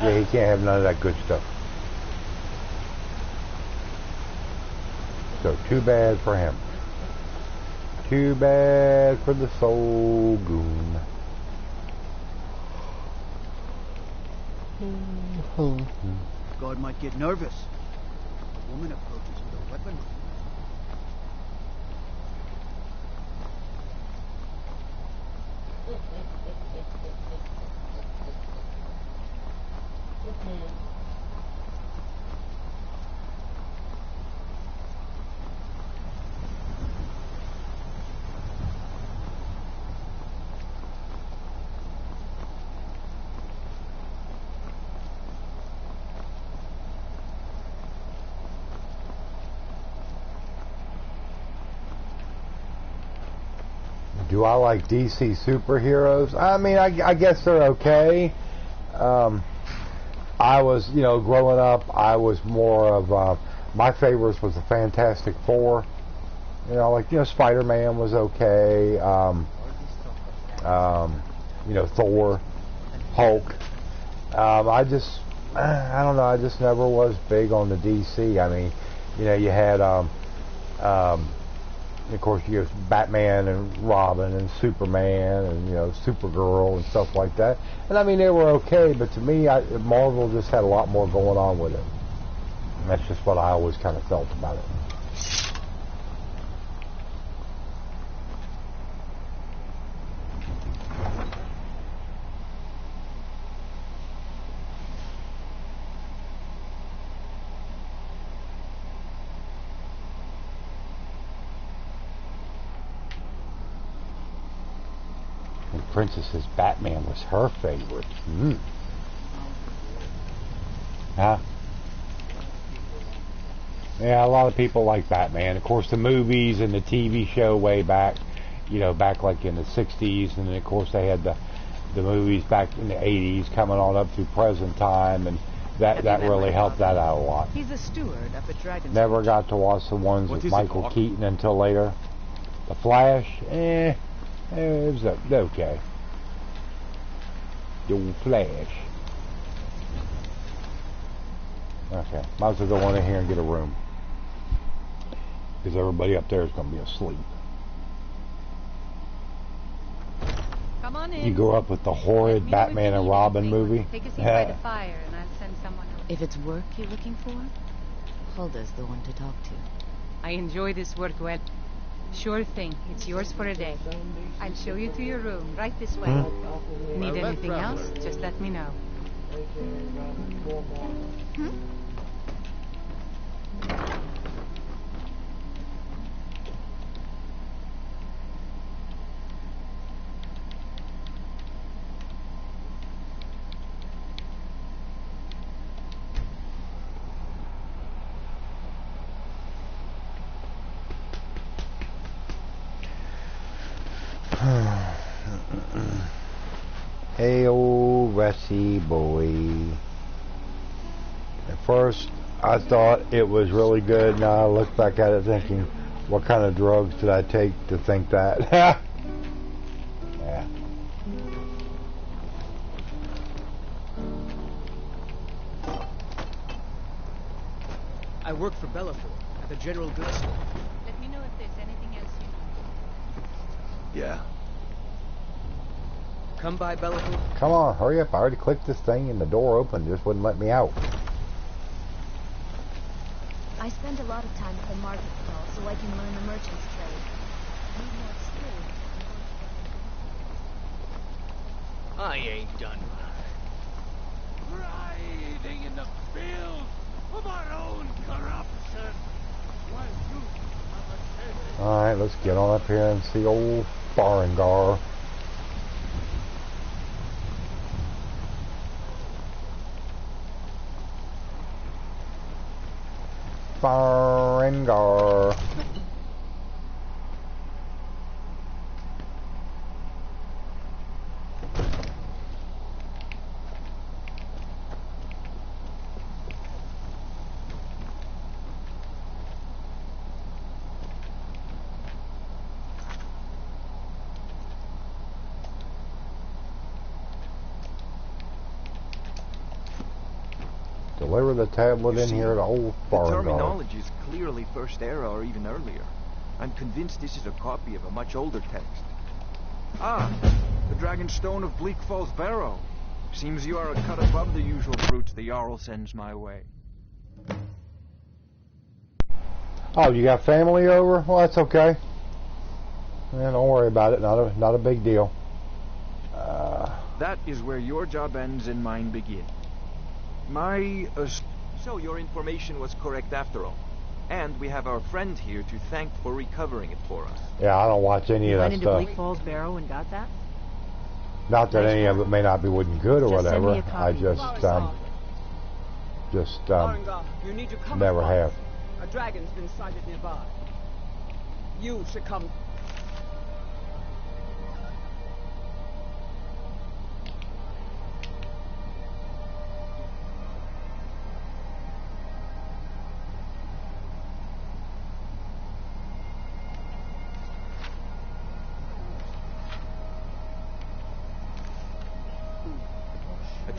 Yeah, he can't have none of that good stuff. So, too bad for him. Too bad for the soul goon. God might get nervous. A woman approaches with a weapon. Do I like DC superheroes? I mean, I guess they're okay. I was, you know, growing up, I was more of, my favorites was the Fantastic Four. You know, like, you know, Spider-Man was okay. You know, Thor, Hulk. I don't know, I just never was big on the DC. I mean, you know, you had, of course, you have Batman and Robin and Superman and, you know, Supergirl and stuff like that. And I mean, they were okay, but to me, Marvel just had a lot more going on with it. And that's just what I always kind of felt about it. Princess says Batman was her favorite. Huh? Yeah, a lot of people like Batman. Of course, the movies and the TV show way back, you know, back like in the 60s, and then of course they had the movies back in the 80s coming on up through present time, and that really helped that out a lot. He's a steward up at Dragon's Never got to watch the ones with Michael Keaton until later. The Flash, it was okay. The old Flash. Okay, might as well go on in here and get a room, because everybody up there is going to be asleep. Come on in. You grew up with the horrid Batman and Robin movie? Take a seat by the fire and I'll send someone else. If it's work you're looking for, Hulda's the one to talk to. I enjoy this work well. Sure thing. It's yours for a day. I'll show you to your room. Right this way. Need anything else? Just let me know. Hey, old Rusty boy. At first, I thought it was really good. Now I look back at it thinking, what kind of drugs did I take to think that? Yeah. I work for Bellafor at the General Goods Store. Let me know if there's anything else you know. Yeah. Come by Bellafor. Come on, hurry up. I already clicked this thing and the door opened. Just wouldn't let me out. I spend a lot of time at the market stall so I can learn the merchant's trade. Need more skill. I ain't done. Riding in the field of our own corruption. While you have a Alright, let's get on up here and see old Farengar. Farengar. Deliver the tablet in here to old Farengar. The terminology is clearly First Era or even earlier. I'm convinced this is a copy of a much older text. Ah, the Dragonstone of Bleak Falls Barrow. Seems you are a cut above the usual brutes the Jarl sends my way. Oh, you got family over? Well, that's okay. Yeah, don't worry about it. Not a big deal. That is where your job ends and mine begins. So your information was correct after all. And we have our friend here to thank for recovering it for us. Yeah, I don't watch any of that Went stuff. into Bleak Falls Barrow and got that? Not that any of it may not be good or Just send whatever. me a copy. I Farengar, you need to come never at have. once. A dragon's been sighted nearby. You should come.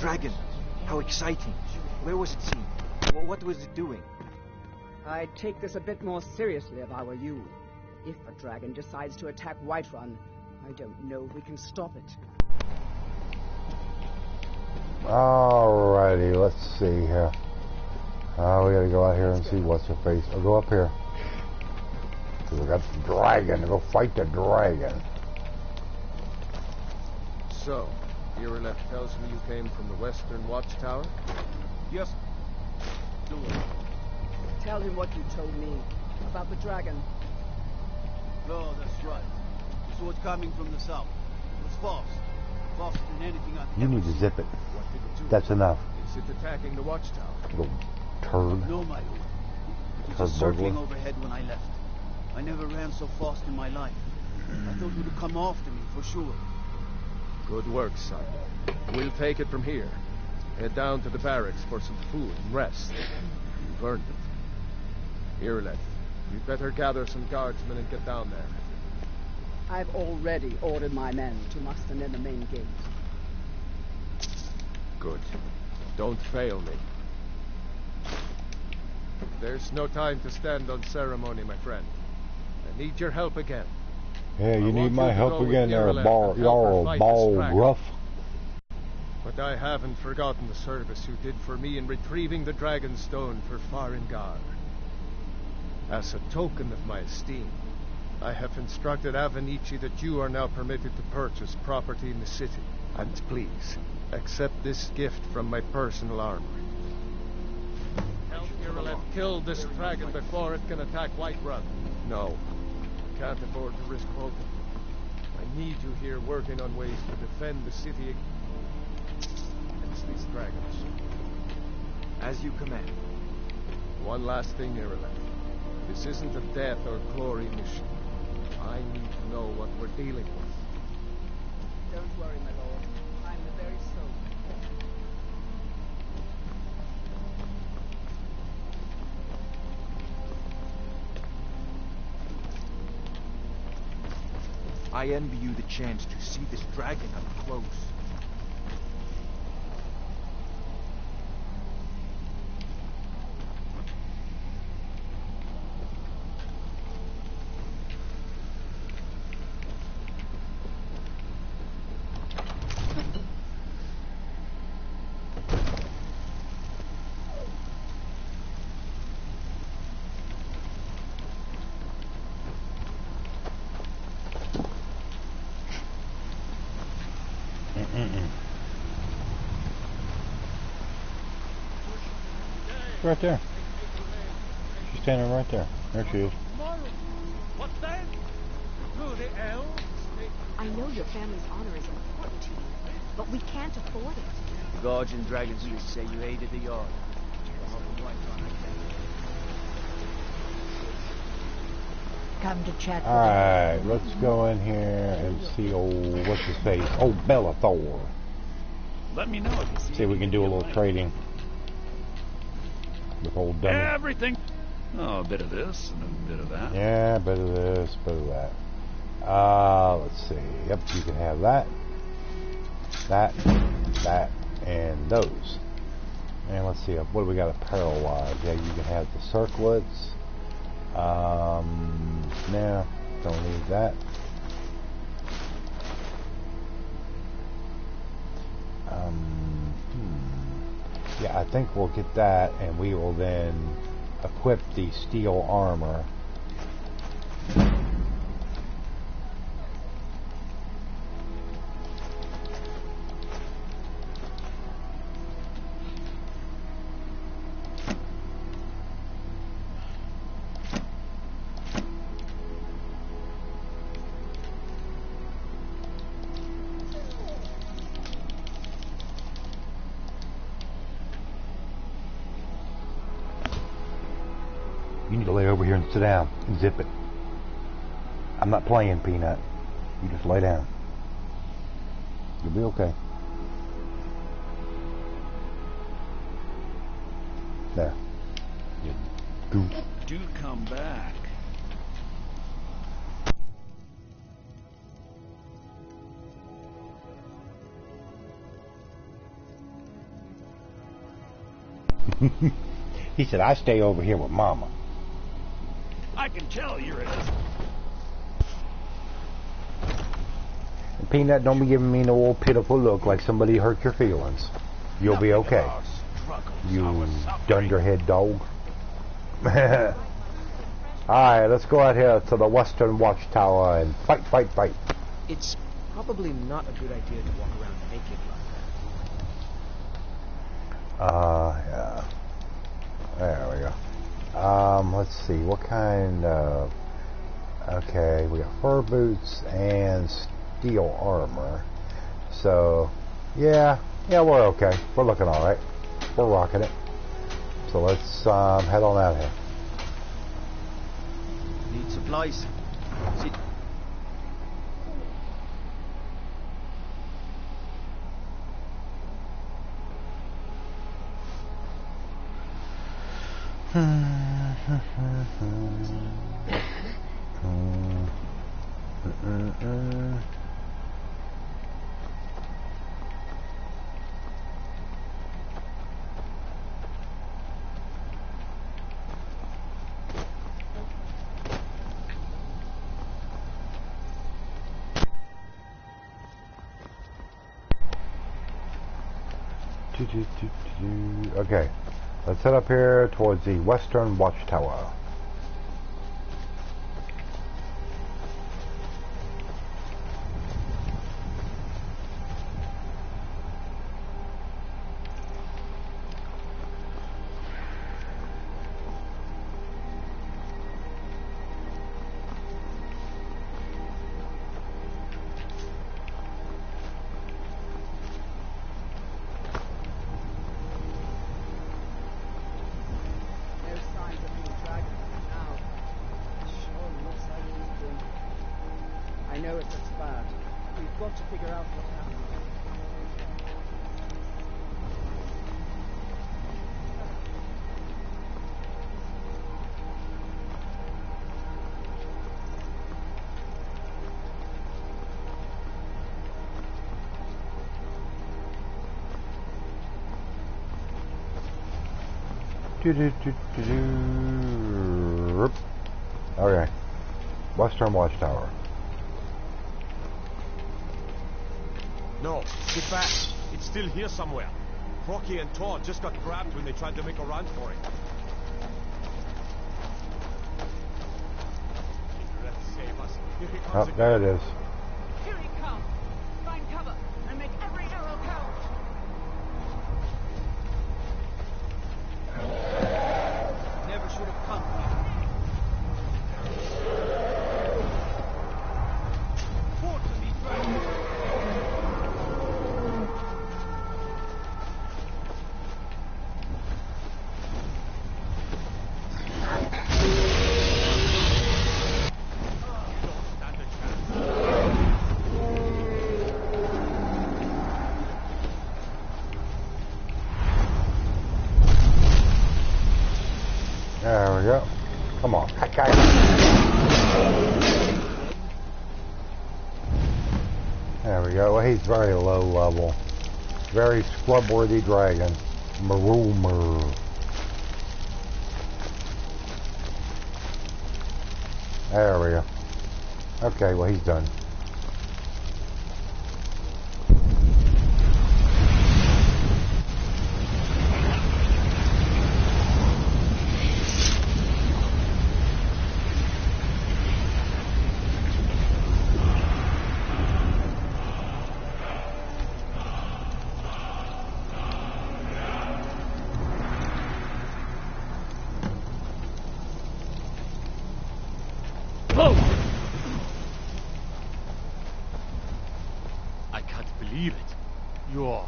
dragon. How exciting. Where was it seen? What was it doing? I'd take this a bit more seriously if I were you. If a dragon decides to attack Whiterun, I don't know if we can stop it. Alrighty, let's see here. We gotta go out here and see what's her face. I'll go up here. Cause we got the dragon to go fight the dragon. So, Irileth tells me you came from the Western Watchtower? Yes. Do it. Tell him what you told me about the dragon. Oh, that's right. The sword coming from the south. It was false. Faster than anything I've You ever need to seen. zip it. What did it do? That's enough. Is it attacking the Watchtower? Little turd. No, my lord. It was Turd just circling burglar. overhead when I left. I never ran so fast in my life. I thought it would come after me, for sure. Good work, son. We'll take it from here. Head down to the barracks for some food and rest. You've earned it. Irileth, you'd better gather some guardsmen and get down there. I've already ordered my men to muster near the main gate. Good. Don't fail me. There's no time to stand on ceremony, my friend. I need your help again. Yeah, you I need want my you to help go with again there, Irileth ball, and help her y'all fight ball this dragon. gruff. But I haven't forgotten the service you did for me in retrieving the Dragon Stone for Farengar. As a token of my esteem, I have instructed Avenici that you are now permitted to purchase property in the city. And please, accept this gift from my personal armor. Help Irileth kill this dragon before it can attack Whiterun. No, can't afford to risk both of you. I need you here working on ways to defend the city against these dragons. As you command. One last thing, Irileth. This isn't a death or glory mission. I need to know what we're dealing with. Don't worry, my lord. I'm the very soul. I envy you the chance to see this dragon up close. Right there. She's standing right there. There she is. What then? Through the elves? I know your family's honor is important to you, but we can't afford it. The Guardian Dragons used to say you aided the yard. Come to chat with Alright, let's go in here and see old, what's his face? Old Bellathor. Let me know if you see See if we can do a little trading with old dummy. everything. Oh, a bit of this and a bit of that. Yeah, bit of this, bit of that. Let's see. Yep, you can have that, that, and those. And let's see, what do we got apparel-wise? Yeah, you can have the circlets. No, don't need that. Yeah, I think we'll get that, and we will then equip the steel armor. You need to lay over here and sit down and zip it. I'm not playing, Peanut. You just lay down. You'll be okay. There. You goof. Do come back. He said, I stay over here with Mama. I can tell you're in it. And Peanut, don't be giving me no old pitiful look like somebody hurt your feelings. You'll be okay. You dunderhead dog. Alright, let's go out here to the Western Watchtower and fight, fight, fight. It's probably not a good idea to walk around naked like that. Yeah. There we go. Let's see, what kind of... Okay, we got fur boots and steel armor. So, yeah, we're okay. We're looking alright. We're rocking it. So let's head on out here. Need supplies. See. Okay, let's head up here towards the Western Watchtower. I know it looks bad. We've got to figure out what happened. Okay, Western Watchtower. No, get back. It's still here somewhere. Crocky and Tor just got grabbed when they tried to make a run for it. Save us. Here he comes again. There it is. Here he comes. Find cover and make every arrow count. Never should have come. Fought to these dragons. There we go. Come on. There we go. Well, he's very low level. Very scrub-worthy dragon. Maroomer. There we go. Okay, well, he's done. I can't believe it. You're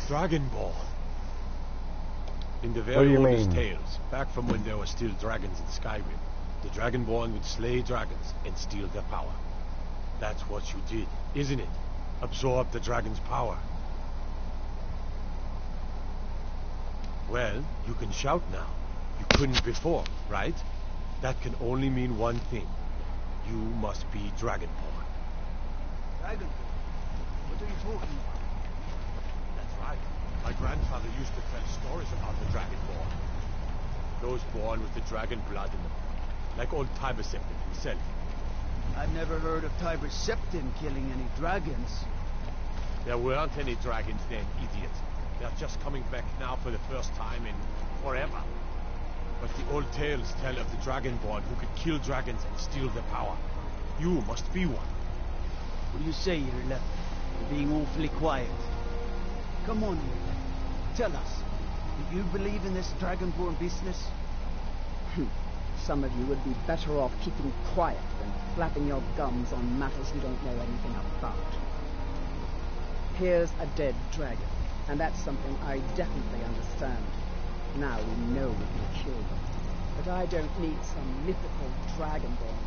Dragonborn. In the What do very you oldest mean? tales, back from when there were still dragons in Skyrim, the Dragonborn would slay dragons and steal their power. That's what you did, isn't it? Absorb the dragon's power. Well, you can shout now. You couldn't before, right? That can only mean one thing. You must be Dragonborn. Dragon? What are you talking about? That's right. My grandfather used to tell stories about the Dragonborn. Those born with the dragon blood in them. Like old Tiber Septim himself. I've never heard of Tiber Septim killing any dragons. There weren't any dragons then, idiot. They're just coming back now for the first time in forever. But the old tales tell of the Dragonborn who could kill dragons and steal their power. You must be one. What do you say here, Left? You're being awfully quiet. Come on, tell us. Do you believe in this Dragonborn business? Some of you would be better off keeping quiet than flapping your gums on matters you don't know anything about. Here's a dead dragon, and that's something I definitely understand. Now we know we can kill them. But I don't need some mythical Dragonborn.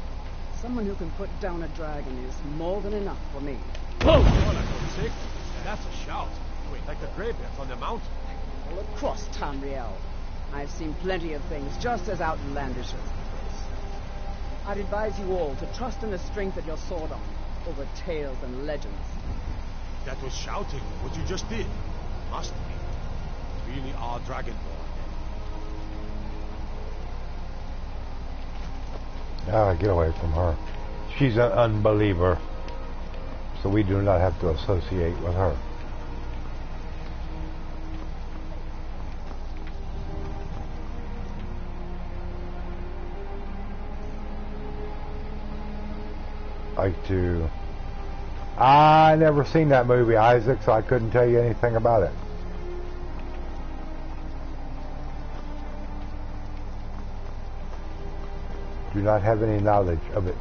Someone who can put down a dragon is more than enough for me. Whoa! For God's sake, that's a shout. Wait, like the greybeards on the mountain. All across Tamriel. I've seen plenty of things just as outlandish as this. I'd advise you all to trust in the strength of your sword arm over tales and legends. That was shouting, what you just did. Must be. Really are Dragonborn. Ah, get away from her. She's an unbeliever. So we do not have to associate with her. I never seen that movie, Isaac, so I couldn't tell you anything about it. Do not have any knowledge of it.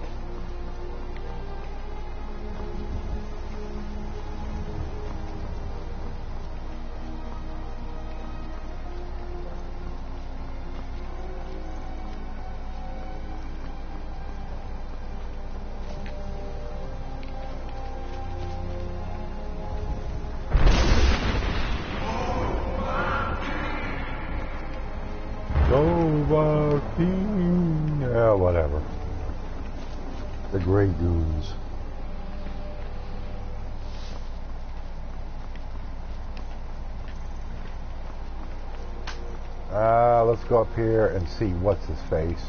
Yeah, whatever. The Grey Goons. Let's go up here and see what's his face,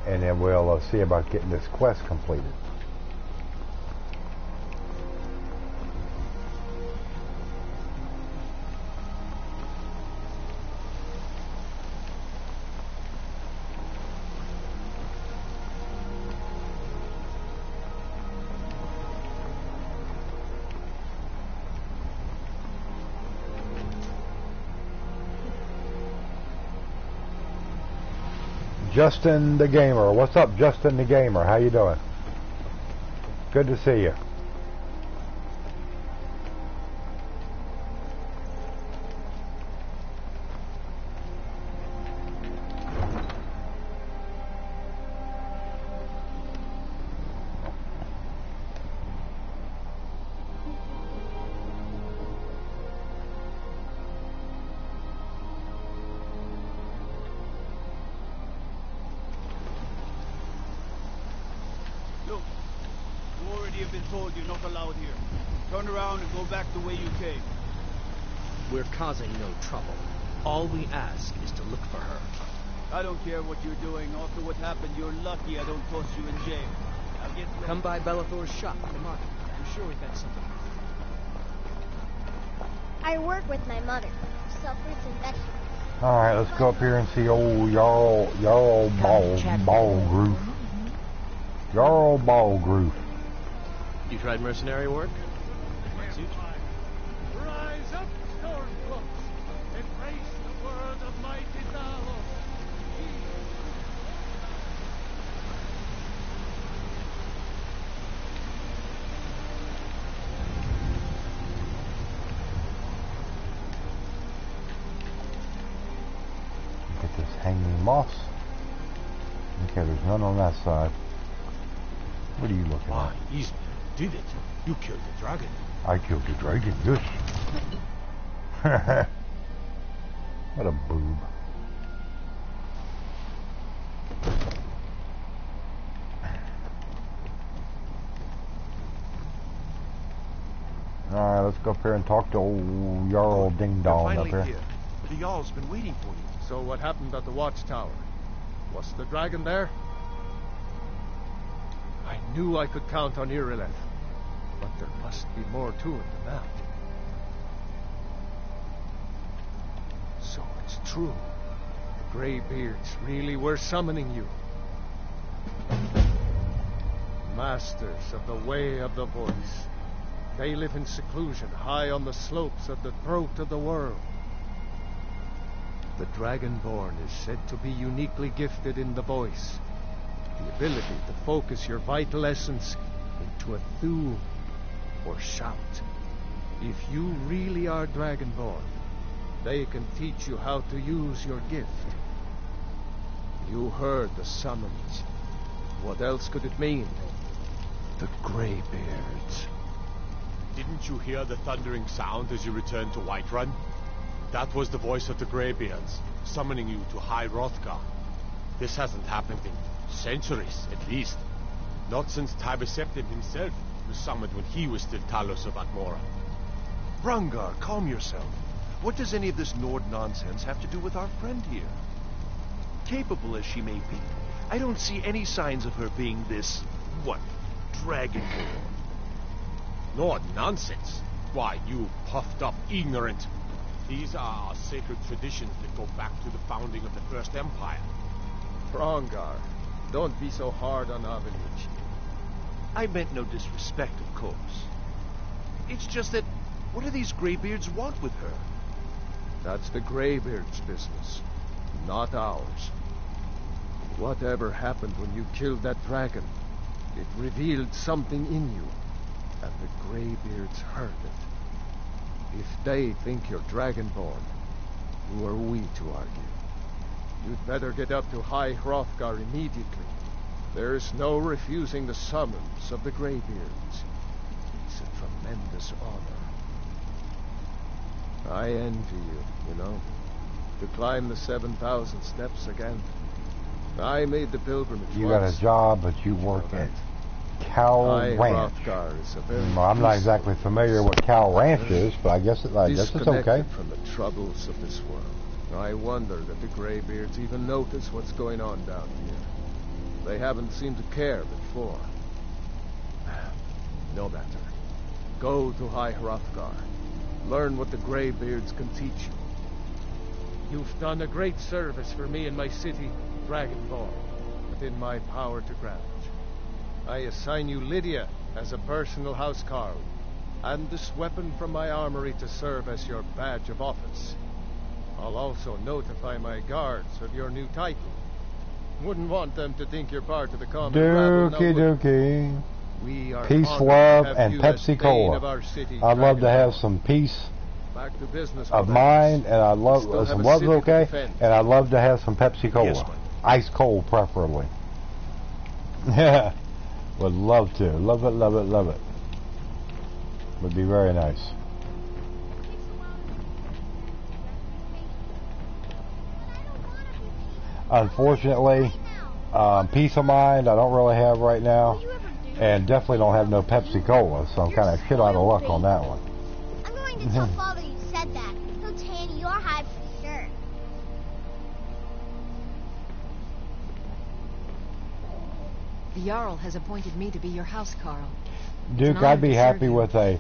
and then we'll see about getting this quest completed. Justin the Gamer. What's up, Justin the Gamer? How you doing? Good to see you. We're causing no trouble. All we ask is to look for her. I don't care what you're doing. After what happened, you're lucky I don't toss you in jail. Now get ready. Come by Bellathor's shop at the market. I'm sure we've got something. I work with my mother. We sell fruits and vegetables. Alright, let's go up here and see old Jarl Ballgroof. Jarl Ballgroof. You tried mercenary work? Rise up, Stormcloaks! Embrace the word of mighty Talos! Get this hanging moss. Okay, there's none on that side. What are you looking at? Easy. Did it? You killed the dragon. I killed the dragon, yes. What a boob. Alright, let's go up here and talk to old Jarl Ding Dong up here. Here. The Jarl's been waiting for you. So what happened at the watchtower? Was the dragon there? I knew I could count on Irileth, but there must be more to it than that. So it's true. The Greybeards really were summoning you. Masters of the Way of the Voice. They live in seclusion, high on the slopes of the throat of the world. The Dragonborn is said to be uniquely gifted in the voice. The ability to focus your vital essence into a thu, or shout. If you really are Dragonborn, they can teach you how to use your gift. You heard the summons. What else could it mean? The Greybeards. Didn't you hear the thundering sound as you returned to Whiterun? That was the voice of the Greybeards, summoning you to High Hrothgar. This hasn't happened in centuries, at least. Not since Tiber Septim himself was summoned when he was still Talos of Atmora. Brungar, calm yourself. What does any of this Nord nonsense have to do with our friend here? Capable as she may be, I don't see any signs of her being this, Dragonborn. Nord nonsense? Why, you puffed up ignorant. These are our sacred traditions that go back to the founding of the First Empire. Brungar, don't be so hard on Avelich. I meant no disrespect, of course. It's just that, what do these Greybeards want with her? That's the Greybeards' business, not ours. Whatever happened when you killed that dragon, it revealed something in you, and the Greybeards heard it. If they think you're Dragonborn, who are we to argue? You'd better get up to High Hrothgar immediately. There's no refusing the summons of the Greybeards. It's a tremendous honor. I envy you, to climb the 7,000 steps again. I made the pilgrimage You once. got a job, but you work at Cow Ranch. Well, I'm not exactly familiar what Cow Ranch is, but I guess it's okay. From the troubles of this world. I wonder that the Greybeards even notice what's going on down here. They haven't seemed to care before. No matter. Go to High Hrothgar. Learn what the Greybeards can teach you. You've done a great service for me and my city, Dragonborn, within my power to grant. I assign you Lydia as a personal housecarl, and this weapon from my armory to serve as your badge of office. I'll also notify my guards of your new title. Wouldn't want them to think you're part of the common rabble. Dookie. We are peace, love, and Pepsi Cola. I'd love to have some peace of mind, and I'd love some love's okay, and I'd love to have some Pepsi Cola, ice cold preferably. Yeah, would love to, love it, love it, love it. Would be very nice. Unfortunately, peace of mind I don't really have right now, and definitely don't have no Pepsi Cola, so I'm kind of shit out of luck on that one. I'm going to tell Father you said that. He'll tan your hide for sure. The Jarl has appointed me to be your housecarl. Duke, I'd be happy with a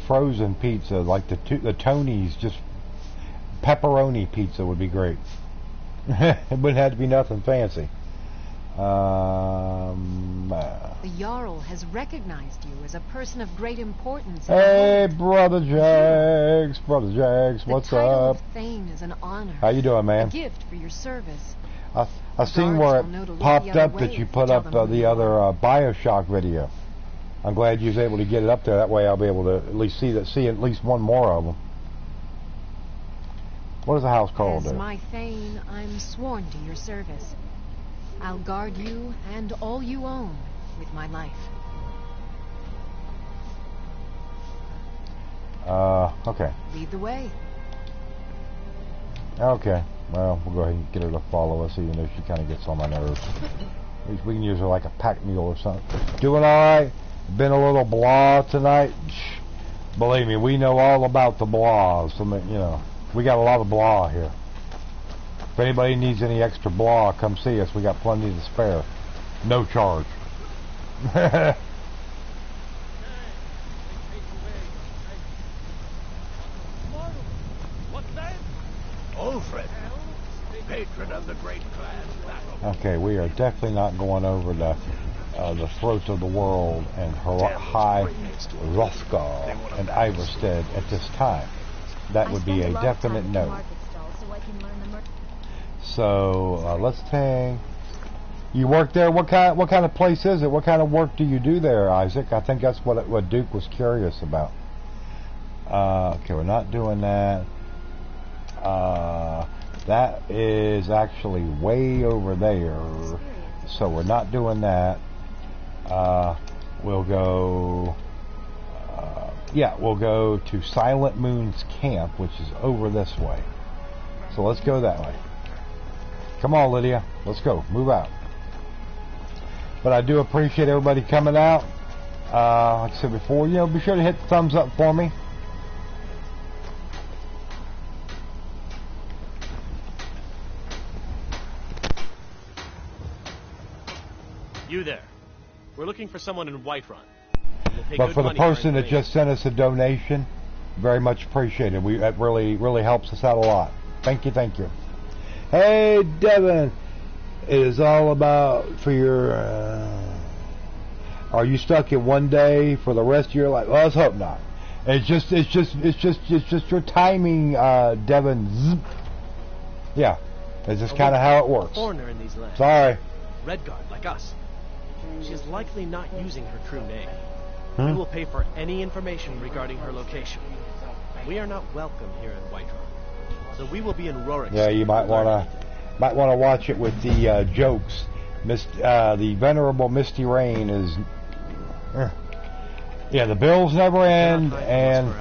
frozen pizza, like the Tony's, just pepperoni pizza would be great. It wouldn't have to be nothing fancy. The Jarl has recognized you as a person of great importance. Hey, Brother Jags, what's the title up? Of Thane is an honor. How you doing, man? A gift for your service. I seen where it popped up that you put up the other BioShock video. I'm glad you was able to get it up there. That way I'll be able to at least see at least one more of them. What is the house called? As my Thane, I'm sworn to your service. I'll guard you and all you own with my life. Okay. Lead the way. Okay. Well, we'll go ahead and get her to follow us, even though she kind of gets on my nerves. At least we can use her like a pack mule or something. Doing alright. Been a little blah tonight. Believe me, we know all about the blahs. I mean, you know, we got a lot of blah here. If anybody needs any extra blah, come see us. We got plenty to spare. No charge. Ulfred, patron of the great clan. Okay, we are definitely not going over the throats of the world and High Hrothgar and Iverstead at this time. That would be a definite no. So let's take. You work there. What kind of place is it? What kind of work do you do there, Isaac? I think that's what Duke was curious about. Okay, we're not doing that. That is actually way over there, so we're not doing that. We'll go. Yeah, we'll go to Silent Moon's camp, which is over this way. So let's go that way. Come on, Lydia. Let's go. Move out. But I do appreciate everybody coming out. Like I said before, you know, be sure to hit the thumbs up for me. You there. We're looking for someone in Whiterun. But for the person that just sent us a donation, very much appreciated. That really helps us out a lot. Thank you, thank you. Hey, Devin, it is all about for your. Are you stuck in one day for the rest of your life? Well, let's hope not. It's just your timing, Devin. Yeah, it's just kind of how it works. Foreigner in these lands. Sorry. Redguard, like us. She's likely not using her true name. Hmm? We will pay for any information regarding her location. We are not welcome here in Whiterun, so we will be in Rorik's. Yeah, you might wanna watch it with the jokes. The venerable Misty Rain is. Yeah, the bills never end, and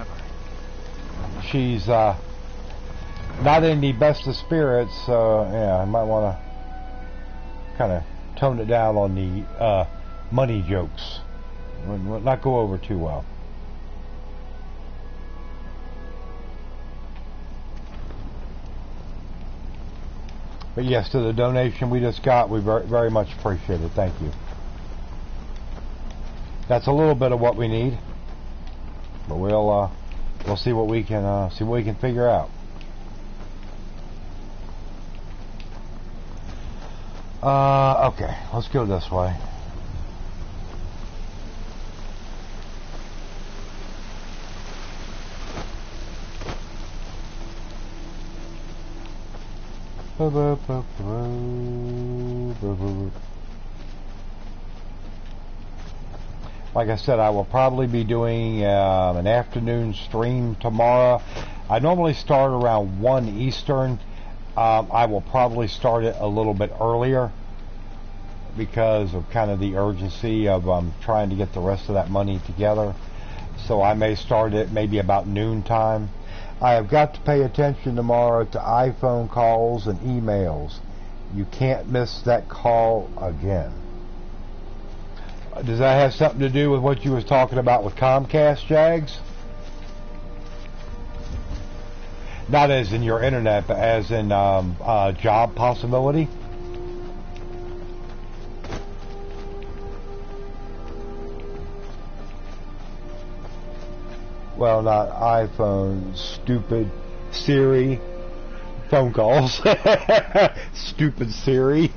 she's not in the best of spirits. So yeah, I might want to kind of tone it down on the money jokes. Will not go over too well. But yes, to the donation we just got, we very much appreciate it. Thank you. That's a little bit of what we need, but we'll see what we can figure out. Okay, let's go this way. Like I said, I will probably be doing an afternoon stream tomorrow. I normally start around 1 Eastern. I will probably start it a little bit earlier because of kind of the urgency of trying to get the rest of that money together. So I may start it maybe about noontime. I have got to pay attention tomorrow to iPhone calls and emails. You can't miss that call again. Does that have something to do with what you was talking about with Comcast, Jags? Not as in your internet, but as in job possibility? Well, not iPhone, stupid Siri, phone calls. Stupid Siri.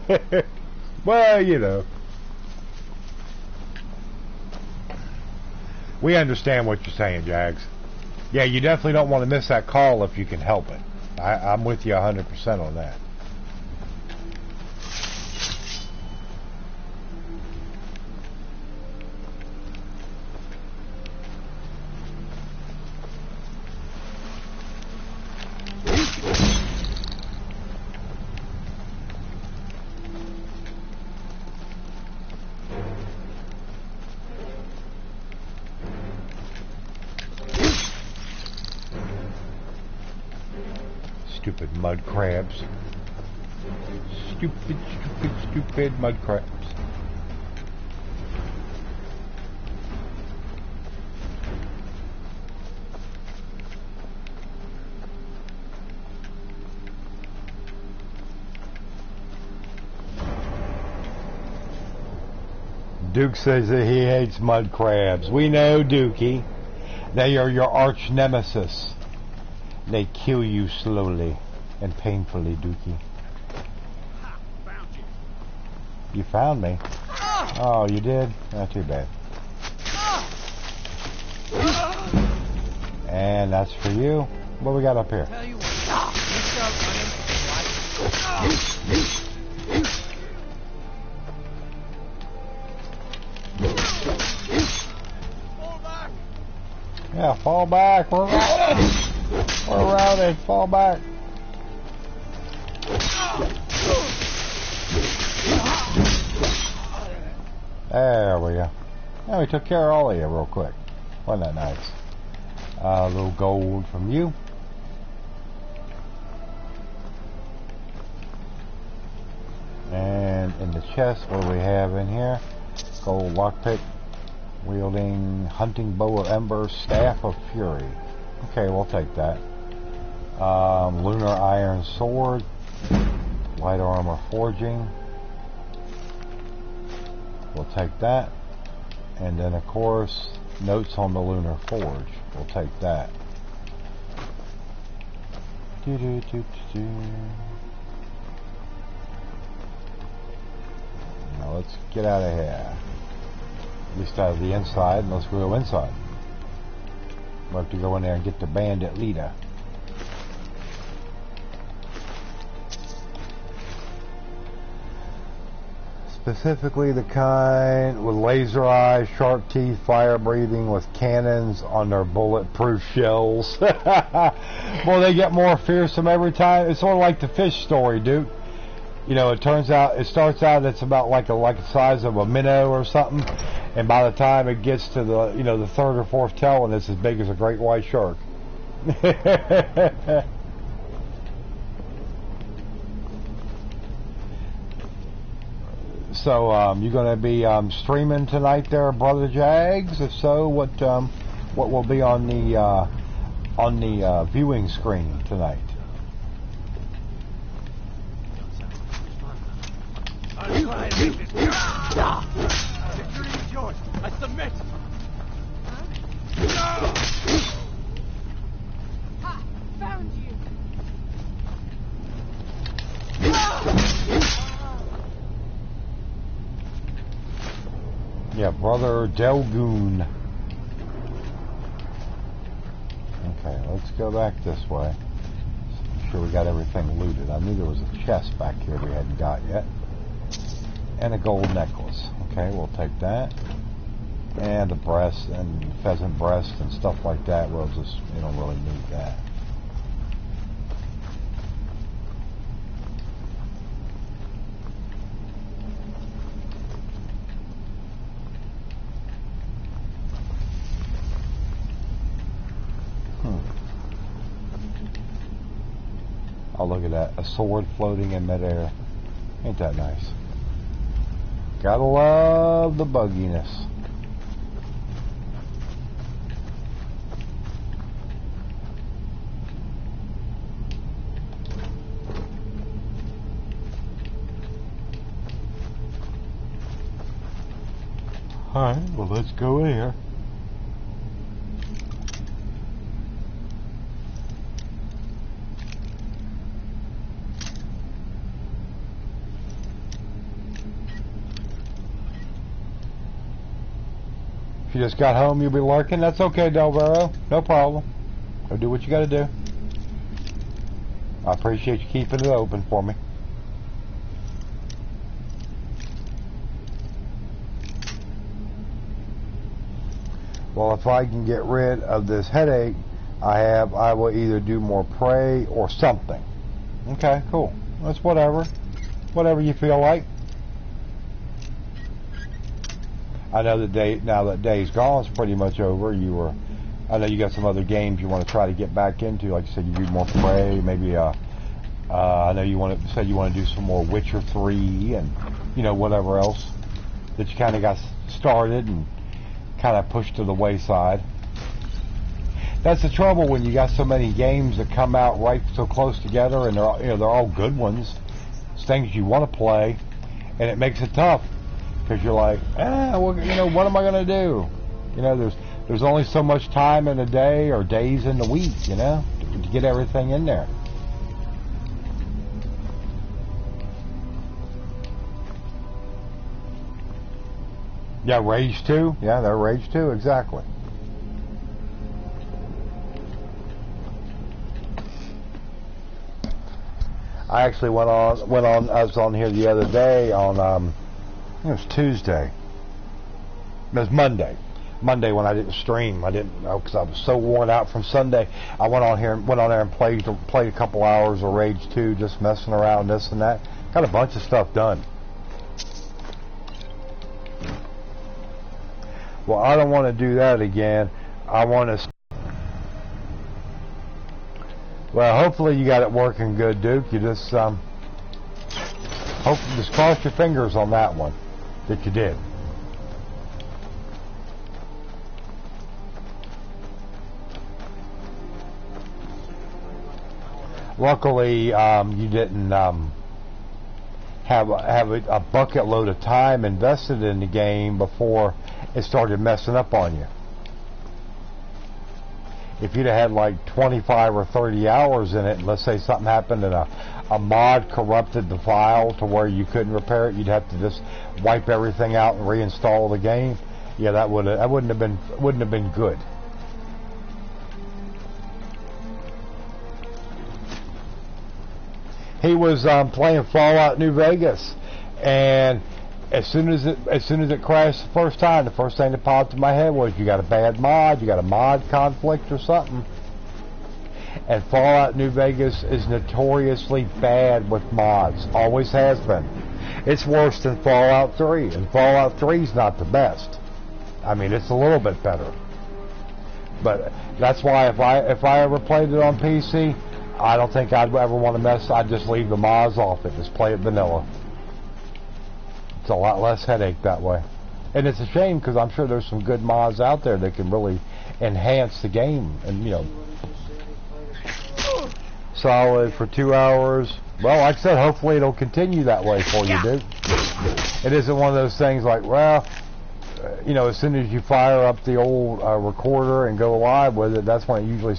Well, you know. We understand what you're saying, Jags. Yeah, you definitely don't want to miss that call if you can help it. I'm with you 100% on that. Stupid mud crabs. Stupid mud crabs. Duke says that he hates mud crabs. We know, Dookie. They are your arch nemesis. They kill you slowly and painfully, Dookie. Found you. You found me? Oh, you did? Not too bad. And that's for you. What we got up here? Tell you what, you start Yeah, fall back. We're routed. We're routed. Fall back. There we go. Yeah, we took care of all of you real quick. Wasn't that nice? A little gold from you. And in the chest, what do we have in here? Gold lockpick. Wielding hunting bow of ember, staff of fury. Okay, we'll take that. Lunar iron sword, light armor forging. We'll take that. And then of course, notes on the lunar forge. We'll take that. Now let's get out of here. At least out of the inside, and let's go inside. We'll have to go in there and get the bandit leader. Specifically the kind with laser eyes, sharp teeth, fire breathing, with cannons on their bulletproof shells. Well, they get more fearsome every time. It's sort of like the fish story, dude. You know, it starts out it's about like the size of a minnow or something, and by the time it gets to the, you know, the third or fourth telling, it's as big as a great white shark. So, you gonna be streaming tonight, there, Brother Jags? If so, what will be on the viewing screen tonight? I'll try and make this. Victory is yours. I submit. Ha! Found you. Yeah, Brother Delgoon. Okay, let's go back this way. Make sure we got everything looted. I knew there was a chest back here we hadn't got yet. And a gold necklace. Okay, we'll take that. And the breast and pheasant breast and stuff like that. We'll just, you don't really need that. Oh, look at that. A sword floating in midair. Ain't that nice? Gotta love the bugginess. Alright, well, let's go in here. If you just got home, you'll be lurking. That's okay, Delvero. No problem. Go do what you gotta do. I appreciate you keeping it open for me. Well, if I can get rid of this headache I will either do more prey or something. Okay, cool. That's whatever. Whatever you feel like. I know now that day's gone, it's pretty much over. I know you got some other games you want to try to get back into. Like you said, you do more Prey. Maybe I know you said you want to do some more Witcher 3 and whatever else that you kind of got started and kind of pushed to the wayside. That's the trouble when you got so many games that come out right so close together, and they're all good ones. It's things you want to play, and it makes it tough. because you're like, well, you know, what am I going to do? You know, there's only so much time in a day or days in the week, you know, to get everything in there. Yeah, Rage 2. Yeah, they're Rage 2, exactly. I actually went on. I was on here the other day on. I think it was Tuesday. It was Monday. Monday when I didn't stream. I didn't know because I was so worn out from Sunday. I went on there and played a couple hours of Rage 2, just messing around, this and that. Got a bunch of stuff done. Well, I don't want to do that again. I want to. Well, hopefully you got it working good, Duke. You just just cross your fingers on that one that you did. Luckily, you didn't have a bucket load of time invested in the game before it started messing up on you. If you'd have had like 25 or 30 hours in it, and let's say something happened and a mod corrupted the file to where you couldn't repair it, you'd have to just wipe everything out and reinstall the game. Yeah, that wouldn't have been good. He was playing Fallout New Vegas, and as soon as it crashed the first time, the first thing that popped in my head was, you got a bad mod, you got a mod conflict or something. And Fallout New Vegas is notoriously bad with mods, always has been. It's worse than Fallout 3, and Fallout 3 is not the best. I mean, it's a little bit better, but that's why if I ever played it on PC, I don't think I'd ever want to mess. I'd just leave the mods off it, just play it vanilla. It's a lot less headache that way. And it's a shame because I'm sure there's some good mods out there that can really enhance the game. And, you know, solid for 2 hours. Well, like I said, hopefully it'll continue that way for you, dude. It isn't one of those things like, well, you know, as soon as you fire up the old recorder and go live with it, that's when it usually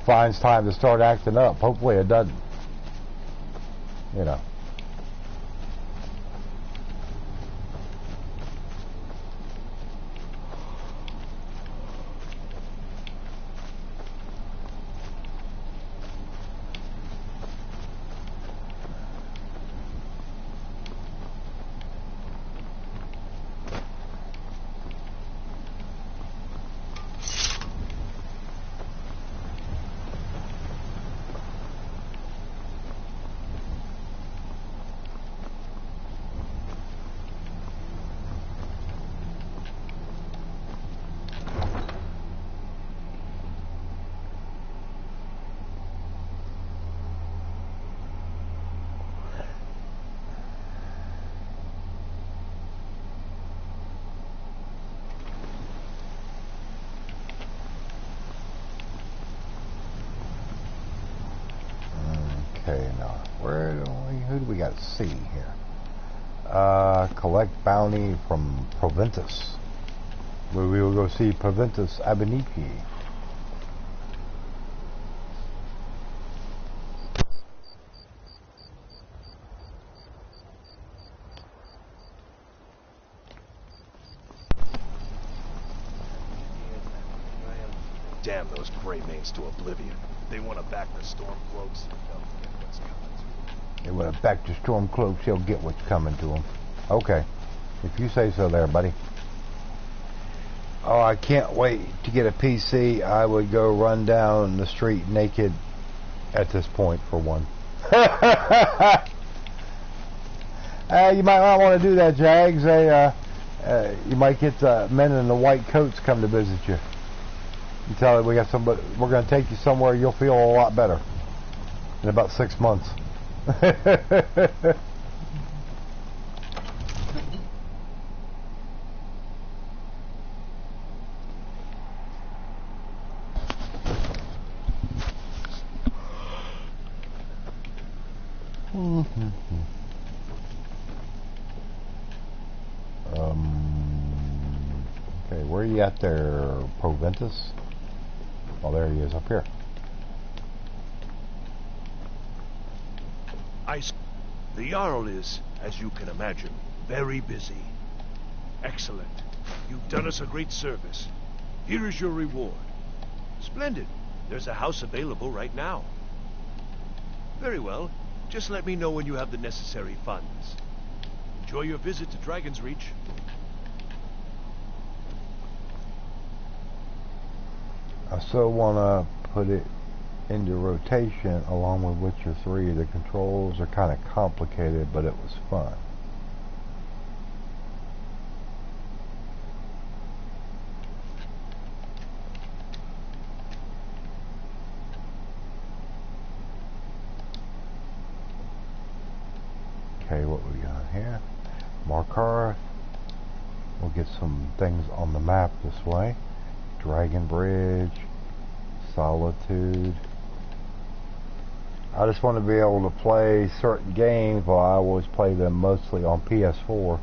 finds time to start acting up. Hopefully it doesn't. You know. Okay, now who do we got to see here? Collect bounty from Proventus. Where we will go see Proventus Abiniki. Damn those gray mains to oblivion. They want to back the storm cloaks. They want to back the storm cloaks. They'll get what's coming to them. Okay, if you say so, there, buddy. Oh, I can't wait to get a PC. I would go run down the street naked at this point for one. You might not want to do that, Jags. You might get men in the white coats come to visit you. You tell them we got somebody. We're going to take you somewhere you'll feel a lot better in about 6 months. Okay, where are you at there, Proventus? Oh, there he is up here. The Jarl is, as you can imagine, very busy. Excellent. You've done us a great service. Here is your reward. Splendid. There's a house available right now. Very well. Just let me know when you have the necessary funds. Enjoy your visit to Dragon's Reach. I still want to put it into rotation along with Witcher 3. The controls are kind of complicated, but it was fun. Okay, what we got here? Markarth. We'll get some things on the map this way. Dragon Bridge. Solitude. I just want to be able to play certain games. Well, I always play them mostly on PS4.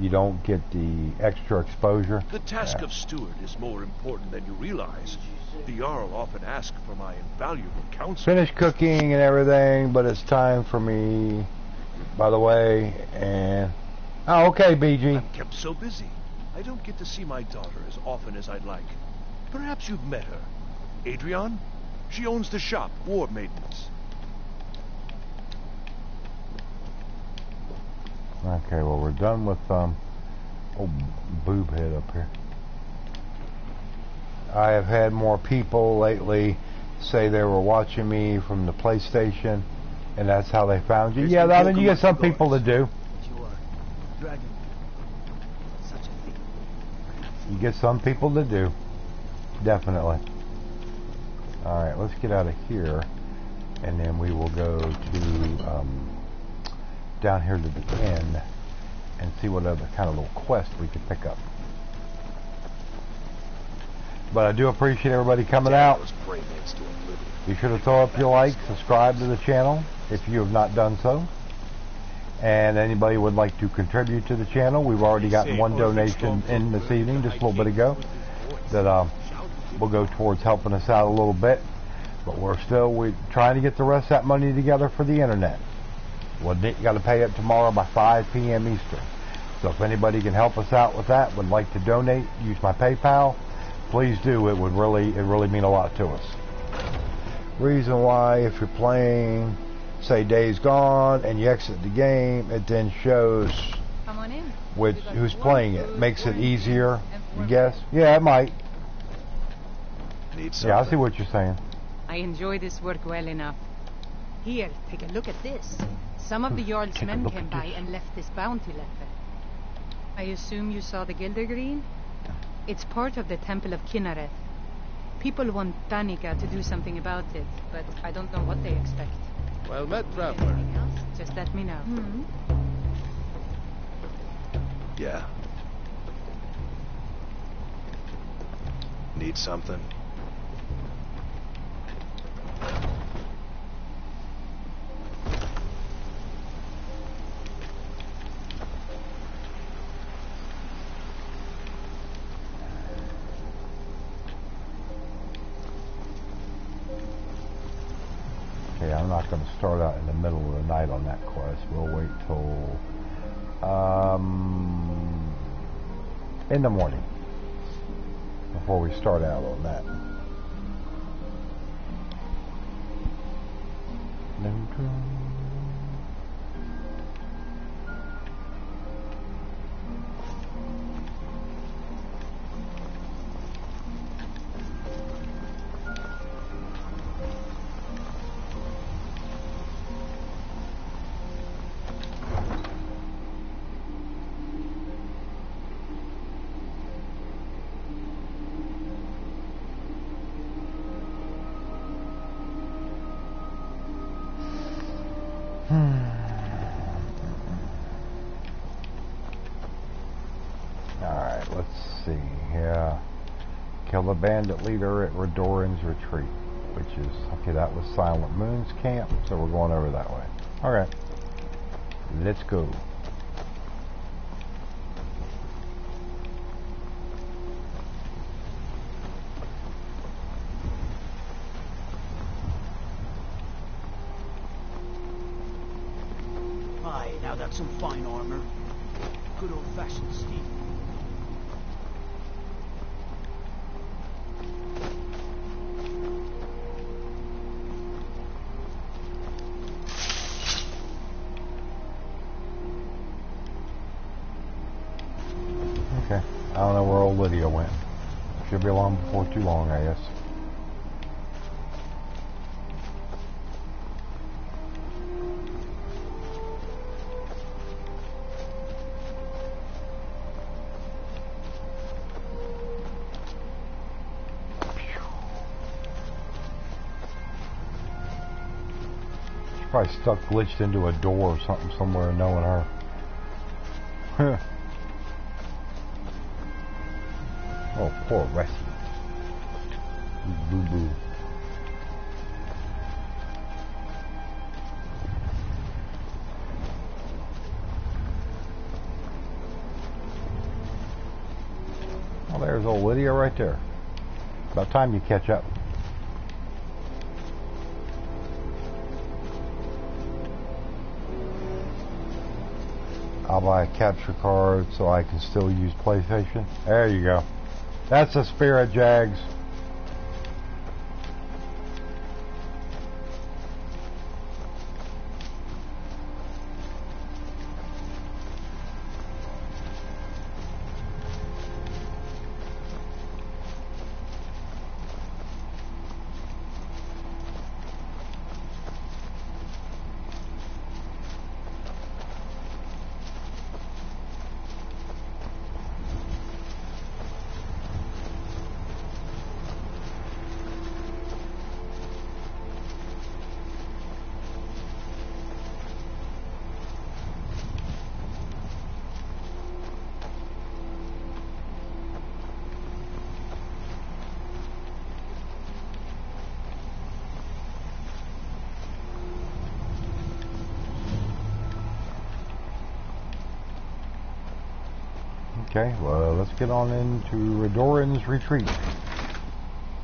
You don't get the extra exposure. The task of steward is more important than you realize. The Jarl often asks for my invaluable counsel. Finished cooking and everything, but it's time for me, by the way, and... Oh, okay, BG. I'm kept so busy. I don't get to see my daughter as often as I'd like. Perhaps you've met her. Adrian? She owns the shop, War Maidens. Okay, well, we're done with, old boob head up here. I have had more people lately say they were watching me from the PlayStation, and that's how they found you. Yeah, I mean, you get some people that do. Dragon. Such a thing. You get some people that do. Definitely. Alright, let's get out of here, and then we will go to, down here to the inn and see what other kind of little quest we could pick up. But I do appreciate everybody coming out. Be sure to throw up your like, subscribe to the channel if you have not done so. And anybody would like to contribute to the channel, we've already gotten one donation in this evening, just a little bit ago, that will go towards helping us out a little bit. But we're trying to get the rest of that money together for the internet. Well, you got to pay it tomorrow by 5 p.m. Eastern. So if anybody can help us out with that, would like to donate, use my PayPal, please do. It really mean a lot to us. Reason why, if you're playing, say, Days Gone, and you exit the game, it then shows who's playing it. Makes it easier, you guess? Yeah, it might. Yeah, I see what you're saying. I enjoy this work well enough. Here, take a look at this. Some of the Jarl's men came by and left this bounty letter. I assume you saw the Gildergreen? It's part of the Temple of Kinnareth. People want Danica to do something about it, but I don't know what they expect. Well met, traveler. Anything else? Just let me know. Yeah. Need something? Okay, I'm not going to start out in the middle of the night on that quest. We'll wait till in the morning before we start out on that. Alright, let's see here. Kill the bandit leader at Redoran's retreat, which is, okay, that was Silent Moon's camp, so we're going over that way. Alright, let's go. Now that's some fine armor. Good old-fashioned steel. Okay. I don't know where old Lydia went. She'll be along before too long, I guess. Probably stuck glitched into a door or something somewhere, knowing her. Oh, poor Ressie. Boo boo. Well, there's old Lydia right there. About time you catch up. I'll buy a capture card so I can still use PlayStation. There you go. That's the spirit, Jags. Okay, well, let's get on into Redoran's retreat.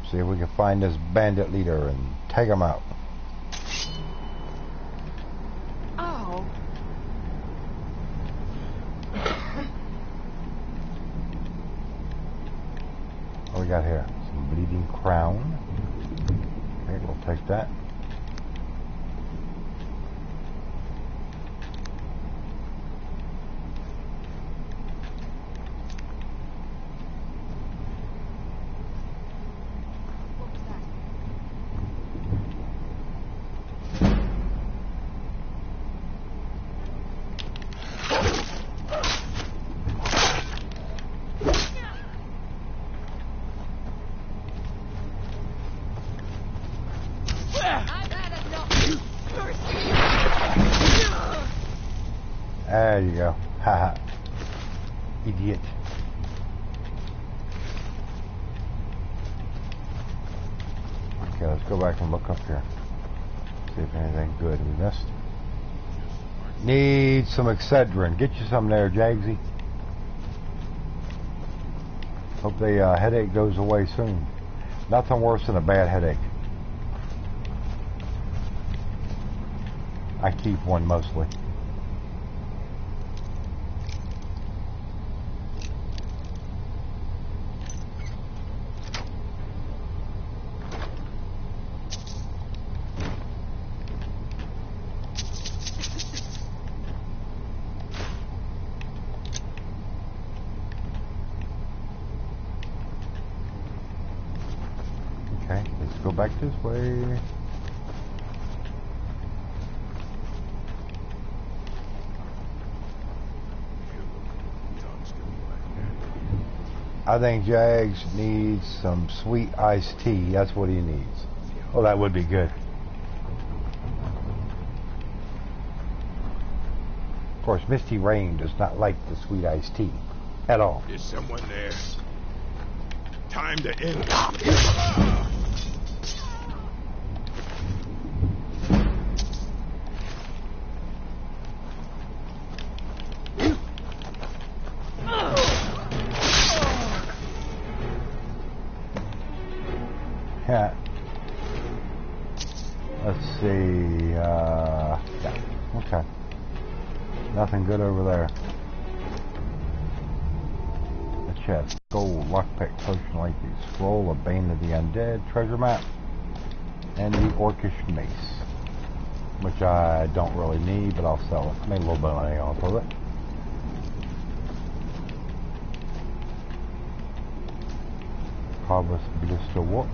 See if we can find this bandit leader and take him out. Oh. What we got here? Some bleeding crown. Okay, we'll take that. There you go. Haha. Idiot. Okay, let's go back and look up here. See if anything good we missed. Need some Excedrin. Get you some there, Jagsy. Hope the headache goes away soon. Nothing worse than a bad headache. I keep one mostly. Okay, let's go back this way. I think Jags needs some sweet iced tea. That's what he needs. Oh, that would be good. Of course, Misty Rain does not like the sweet iced tea at all. There's someone there. Time to end. Yeah. Let's see. Yeah. Okay. Nothing good over there. A chest, gold, lockpick, potion lengthy, scroll of Bane of the Undead, treasure map, and the Orcish mace, which I don't really need, but I'll sell it. Made a little bit of money off of it. Harvest blister wort.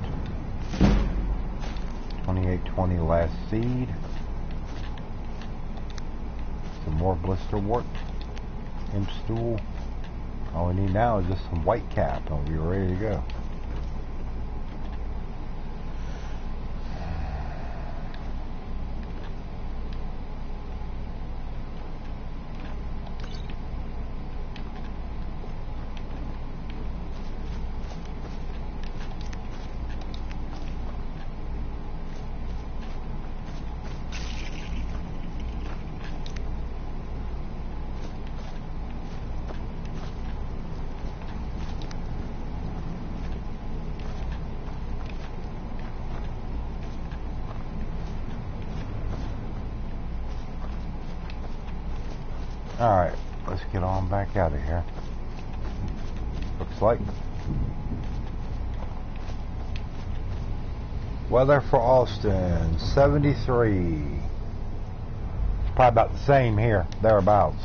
2820 last seed. Some more blister wort. Imp stool. All we need now is just some white cap and we'll be ready to go. Alright, let's get on back out of here. Looks like weather for Austin, 73. It's probably about the same here, thereabouts.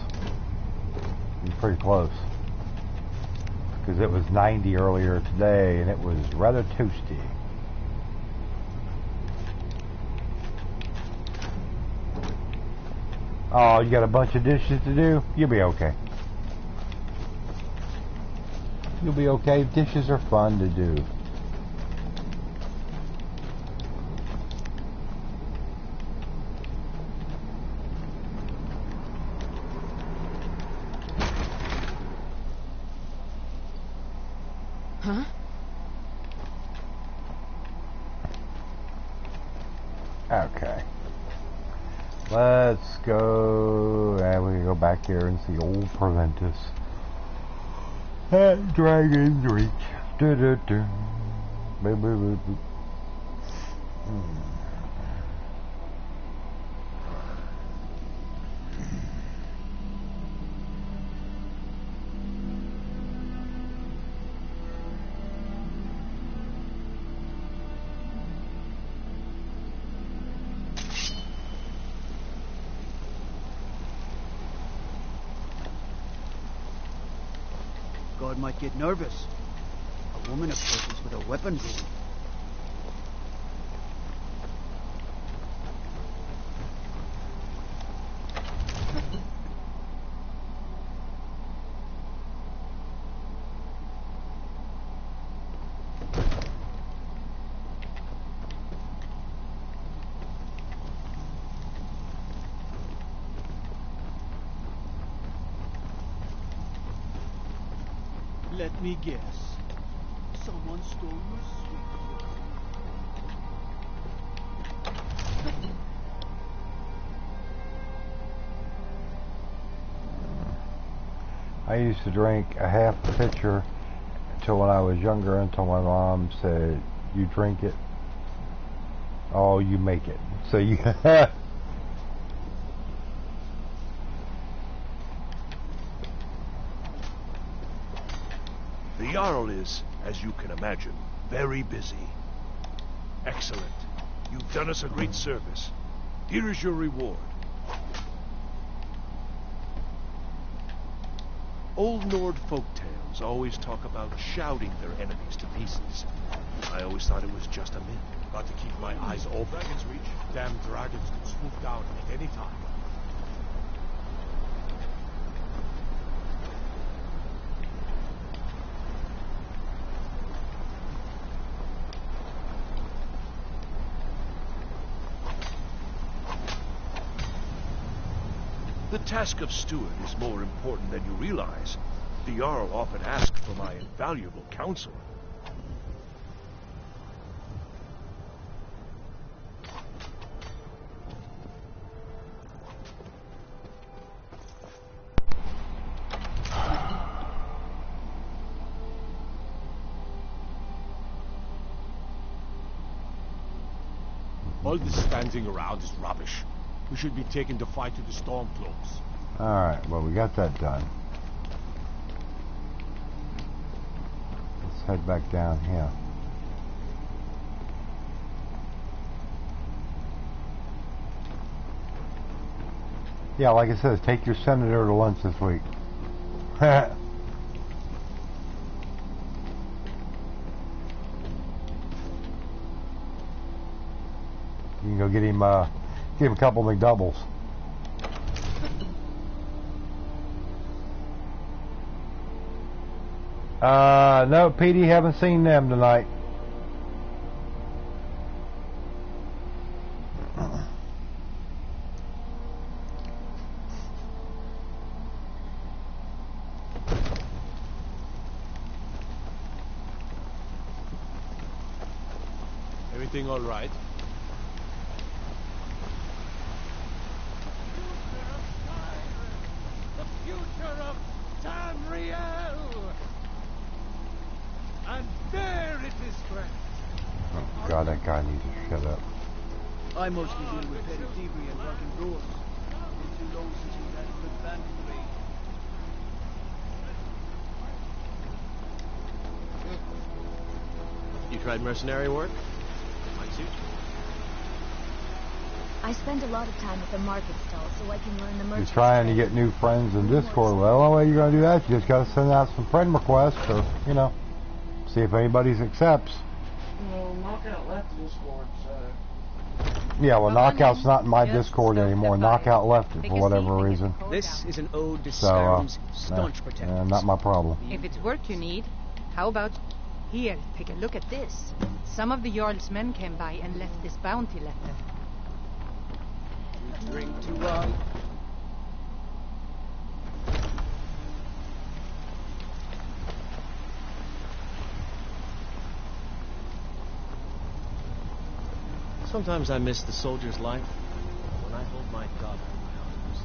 It's pretty close. Because it was 90 earlier today and it was rather toasty. Oh, you got a bunch of dishes to do? You'll be okay. You'll be okay. Dishes are fun to do. Huh? Okay. Let's go. We can go back here and see old Proventus. At Dragon's Reach. Do do do. Boo boo boo boo. God might get nervous. A woman approaches with a weapon drawn. Let me guess. Someone stole your sweet. I used to drink a half a pitcher until when I was younger, until my mom said, you drink it, oh, you make it. So you... The Jarl is, as you can imagine, very busy. Excellent. You've done us a great service. Here is your reward. Old Nord folktales always talk about shouting their enemies to pieces. I always thought it was just a myth. Got to keep my eyes open. Dragon's Reach. Damn dragons could swoop down at any time. The task of steward is more important than you realize. The Jarl often asks for my invaluable counsel. All this standing around is rubbish. We should be taking the fight to the Stormcloaks. Alright, well, we got that done. Let's head back down here. Yeah, like it says, take your senator to lunch this week. You can go get him a couple McDoubles. No, Petey, haven't seen them tonight. Everything all right? The future of Tamriel! And there it is, friends. Oh God, that guy needs to shut up. I mostly deal with petty thievery and rocking doors. Been too long since we've had a good bandit raid. You tried mercenary work? Might suit you. I spend a lot of time at the market stall so I can learn the You're merchant's trying to trade. get new friends in Discord. Well, the only way you're going to do that, you just got to send out some friend requests, or, you know, see if anybody accepts. Well, Knockout left Discord, so... Yeah, well, Knockout's not in my Discord anymore. Knockout left it for whatever reason. This is an ode to So, Skyrim's staunch protectors. not my problem. If it's work you need, how about... Here, take a look at this. Some of the Jarl's men came by and left this bounty letter. You drink too well. Sometimes I miss the soldier's life when I hold my daughter in my arms.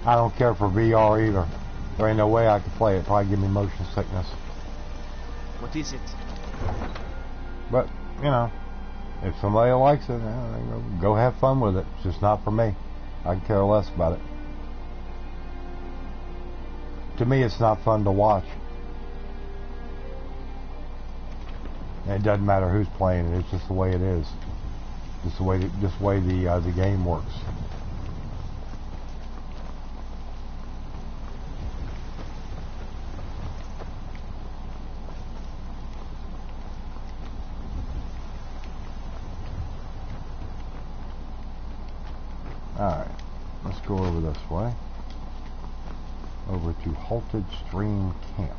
I don't care for VR either. There ain't no way I could play it. Probably give me motion sickness. What is it? But, you know, if somebody likes it, go have fun with it. It's just not for me. I can care less about it. To me, it's not fun to watch. And it doesn't matter who's playing it. It's just the way it is. Just the way the game works. Alright, let's go over this way. Over to Halted Stream Camp.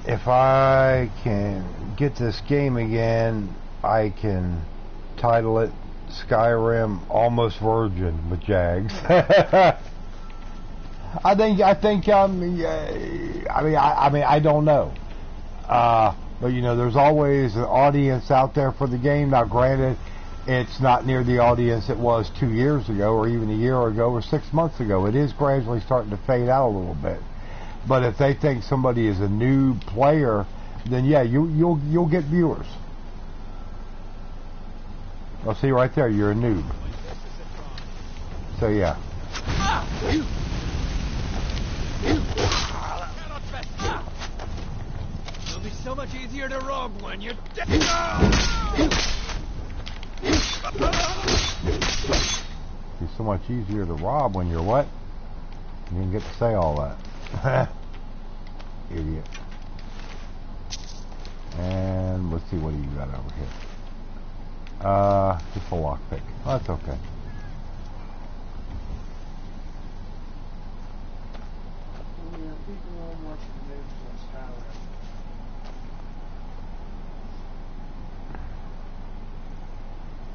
If I can get this game again, I can title it Skyrim Almost Virgin with Jags. I don't know. But you know, there's always an audience out there for the game. Now, granted, it's not near the audience it was 2 years ago, or even a year ago, or 6 months ago. It is gradually starting to fade out a little bit. But if they think somebody is a new player, then yeah, you'll get viewers. I'll see right there, you're a noob. So yeah. It'll be so much easier to rob when you're dead. It's so much easier to rob when you're what? You didn't get to say all that. Idiot. And let's see, what do you got over here? Just a lockpick. Oh, that's okay. Yeah, people won't watch the news on Skyrim.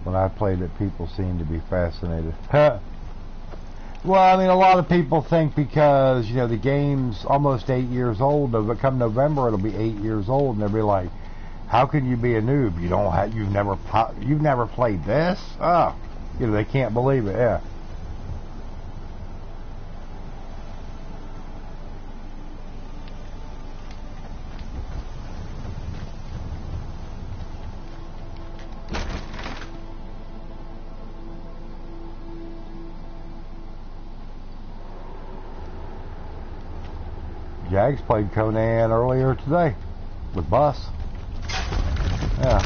When I played it, people seemed to be fascinated. Well, I mean, a lot of people think because, you know, the game's almost 8 years old. Come November, it'll be 8 years old, and they'll be like, "How can you be a noob? You don't have, you've never played this?" Oh, you know, they can't believe it. Yeah. Jags played Conan earlier today with Bus. Yeah.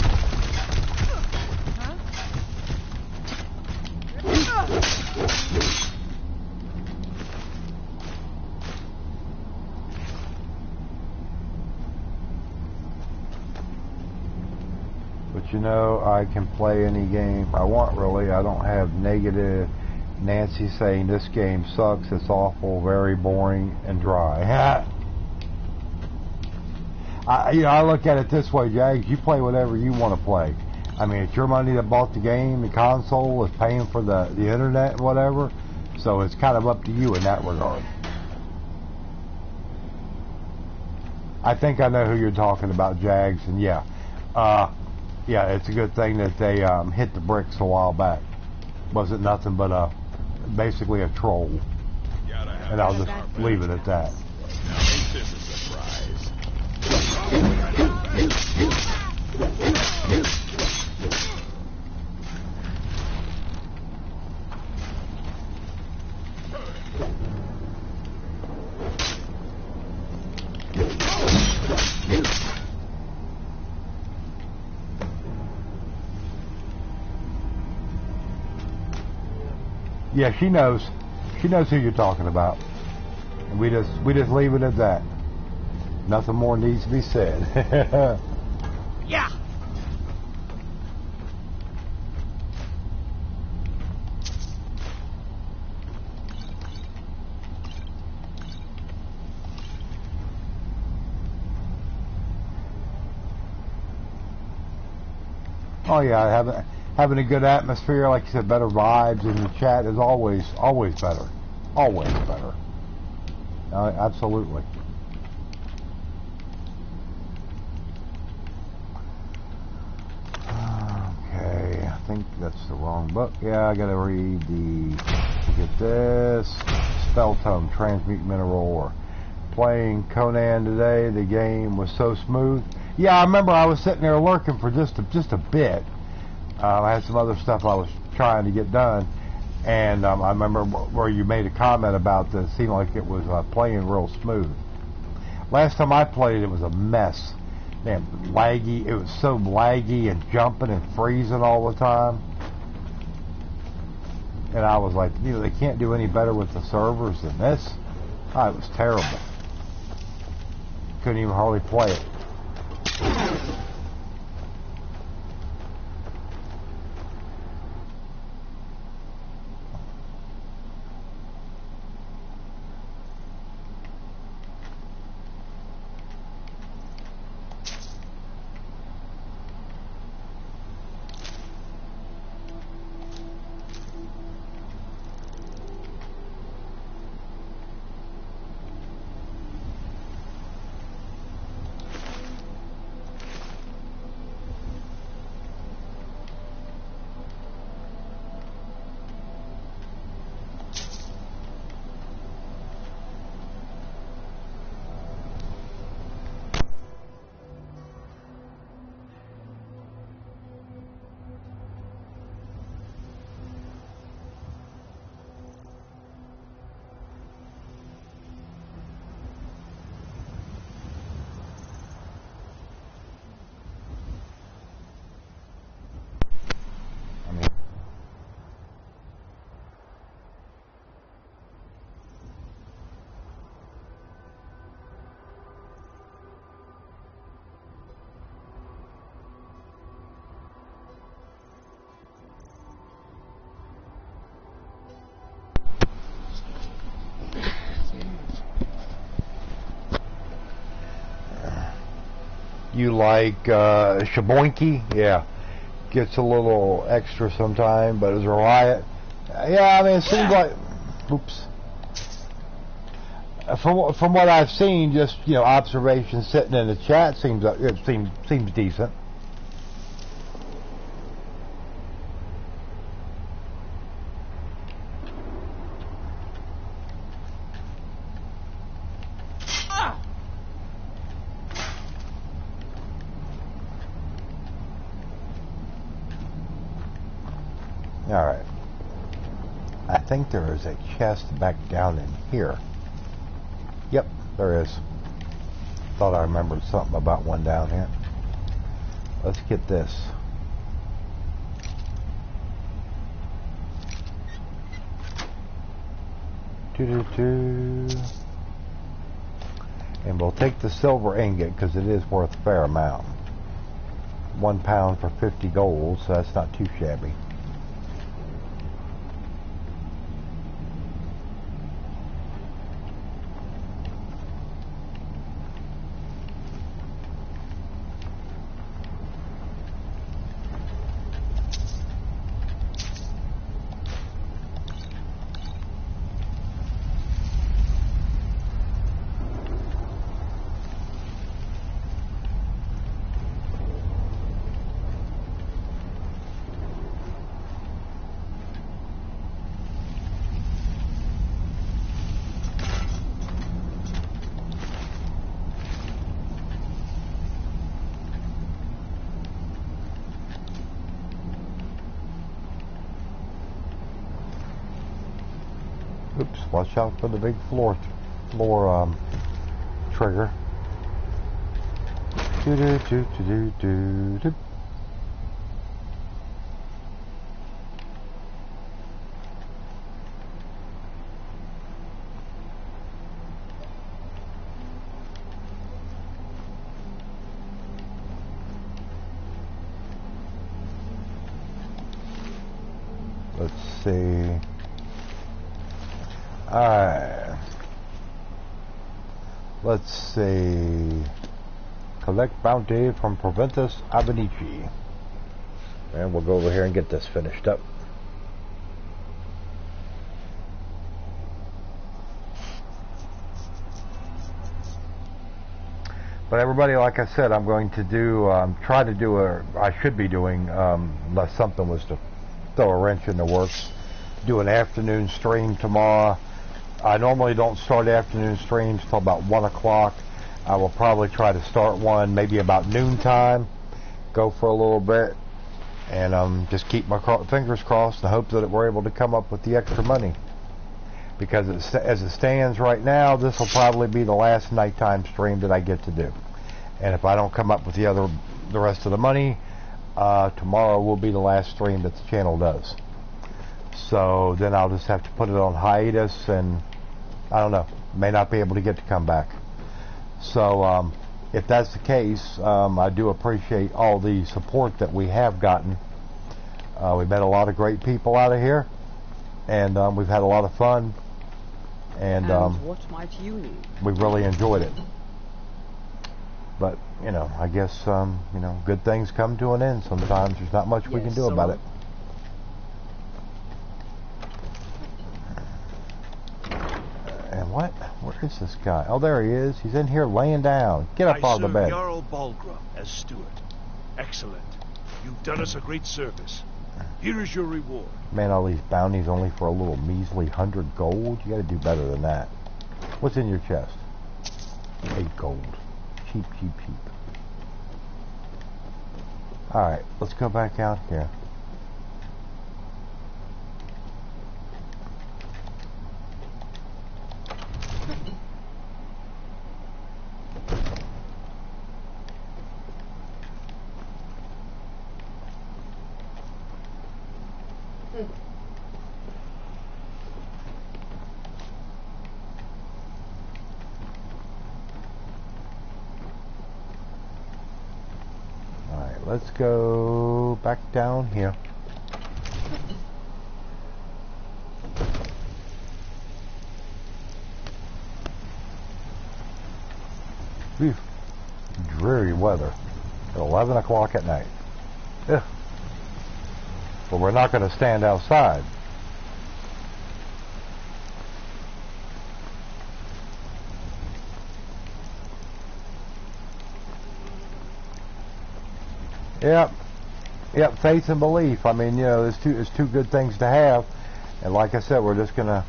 But you know, I can play any game I want, really. I don't have negative Nancy saying this game sucks, it's awful, very boring, and dry. I look at it this way, Jags. You play whatever you want to play. I mean, it's your money that bought the game. The console is paying for the internet and whatever. So it's kind of up to you in that regard. I think I know who you're talking about, Jags. And yeah, it's a good thing that they hit the bricks a while back. Wasn't nothing but basically a troll. And I'll just leave it at that. Now ain't this a surprise? Yeah, she knows. She knows who you're talking about. And we just leave it at that. Nothing more needs to be said. Yeah. Oh yeah, having a good atmosphere, like you said, better vibes in the chat is always better. Always better. Absolutely. Okay, I think that's the wrong book. Yeah, I gotta read get this. Spell Tome, Transmute Mineral Ore. Playing Conan today, the game was so smooth. Yeah, I remember I was sitting there lurking for just a bit. I had some other stuff I was trying to get done, and I remember where you made a comment about this. It seemed like it was playing real smooth. Last time I played it was a mess. Man, laggy. It was so laggy and jumping and freezing all the time. And I was like, you know, they can't do any better with the servers than this. Oh, it was terrible. Couldn't even hardly play it. you like Shaboinky, yeah, gets a little extra sometime, but as a riot, yeah, I mean, it seems like, oops. From what I've seen, just, you know, observations sitting in the chat, seems decent. Alright. I think there is a chest back down in here. Yep, there is. Thought I remembered something about one down here. Let's get this. And we'll take the silver ingot because it is worth a fair amount. 1 pound for 50 gold, so that's not too shabby. Oops, watch out for the big floor trigger. Let's see. Alright. Let's see. Collect bounty from Proventus Abenici. And we'll go over here and get this finished up. But everybody, like I said, I'm going to do, try to do I should be doing, unless something was to throw a wrench in the works, do an afternoon stream tomorrow. I normally don't start afternoon streams till about 1 o'clock. I will probably try to start one maybe about noontime, go for a little bit, and just keep my fingers crossed and hope that we're able to come up with the extra money. Because as it stands right now, this will probably be the last nighttime stream that I get to do. And if I don't come up with the rest of the money, tomorrow will be the last stream that the channel does. So then I'll just have to put it on hiatus, and I don't know, may not be able to get to come back. So if that's the case, I do appreciate all the support that we have gotten. We've met a lot of great people out of here, and we've had a lot of fun, and what might you need? We really enjoyed it. But you know, I guess you know, good things come to an end sometimes. There's not much we can do about it. And what? Where is this guy? Oh, there he is. He's in here laying down. Get up out of the bed. Jarl Balgruuf as steward. Excellent. You've done us a great service. Here is your reward. Man, all these bounties only for a little measly 100 gold. You got to do better than that. What's in your chest? 8 gold. Cheap, cheap, cheap. Alright, let's go back out here. Let's go back down here. Whew. Dreary weather. At 11 o'clock at night. Ugh. But we're not going to stand outside. Yep, faith and belief. I mean, you know, there's two good things to have. And like I said, we're just going to,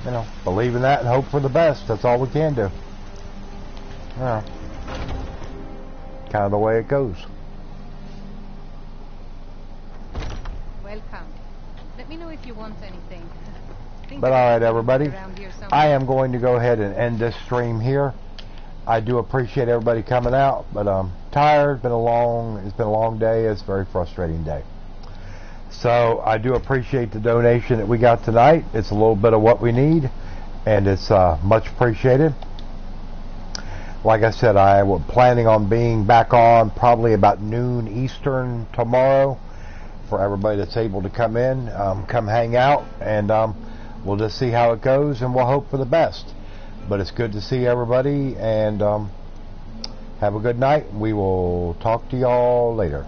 you know, believe in that and hope for the best. That's all we can do. Yeah. Kind of the way it goes. Welcome. Let me know if you want anything. But all right, everybody, I am going to go ahead and end this stream here. I do appreciate everybody coming out, but I'm tired. It's been a long day. It's a very frustrating day. So I do appreciate the donation that we got tonight. It's a little bit of what we need, and it's much appreciated. Like I said, I was planning on being back on probably about noon Eastern tomorrow for everybody that's able to come in, come hang out, and we'll just see how it goes, and we'll hope for the best. But it's good to see everybody, and have a good night. We will talk to y'all later.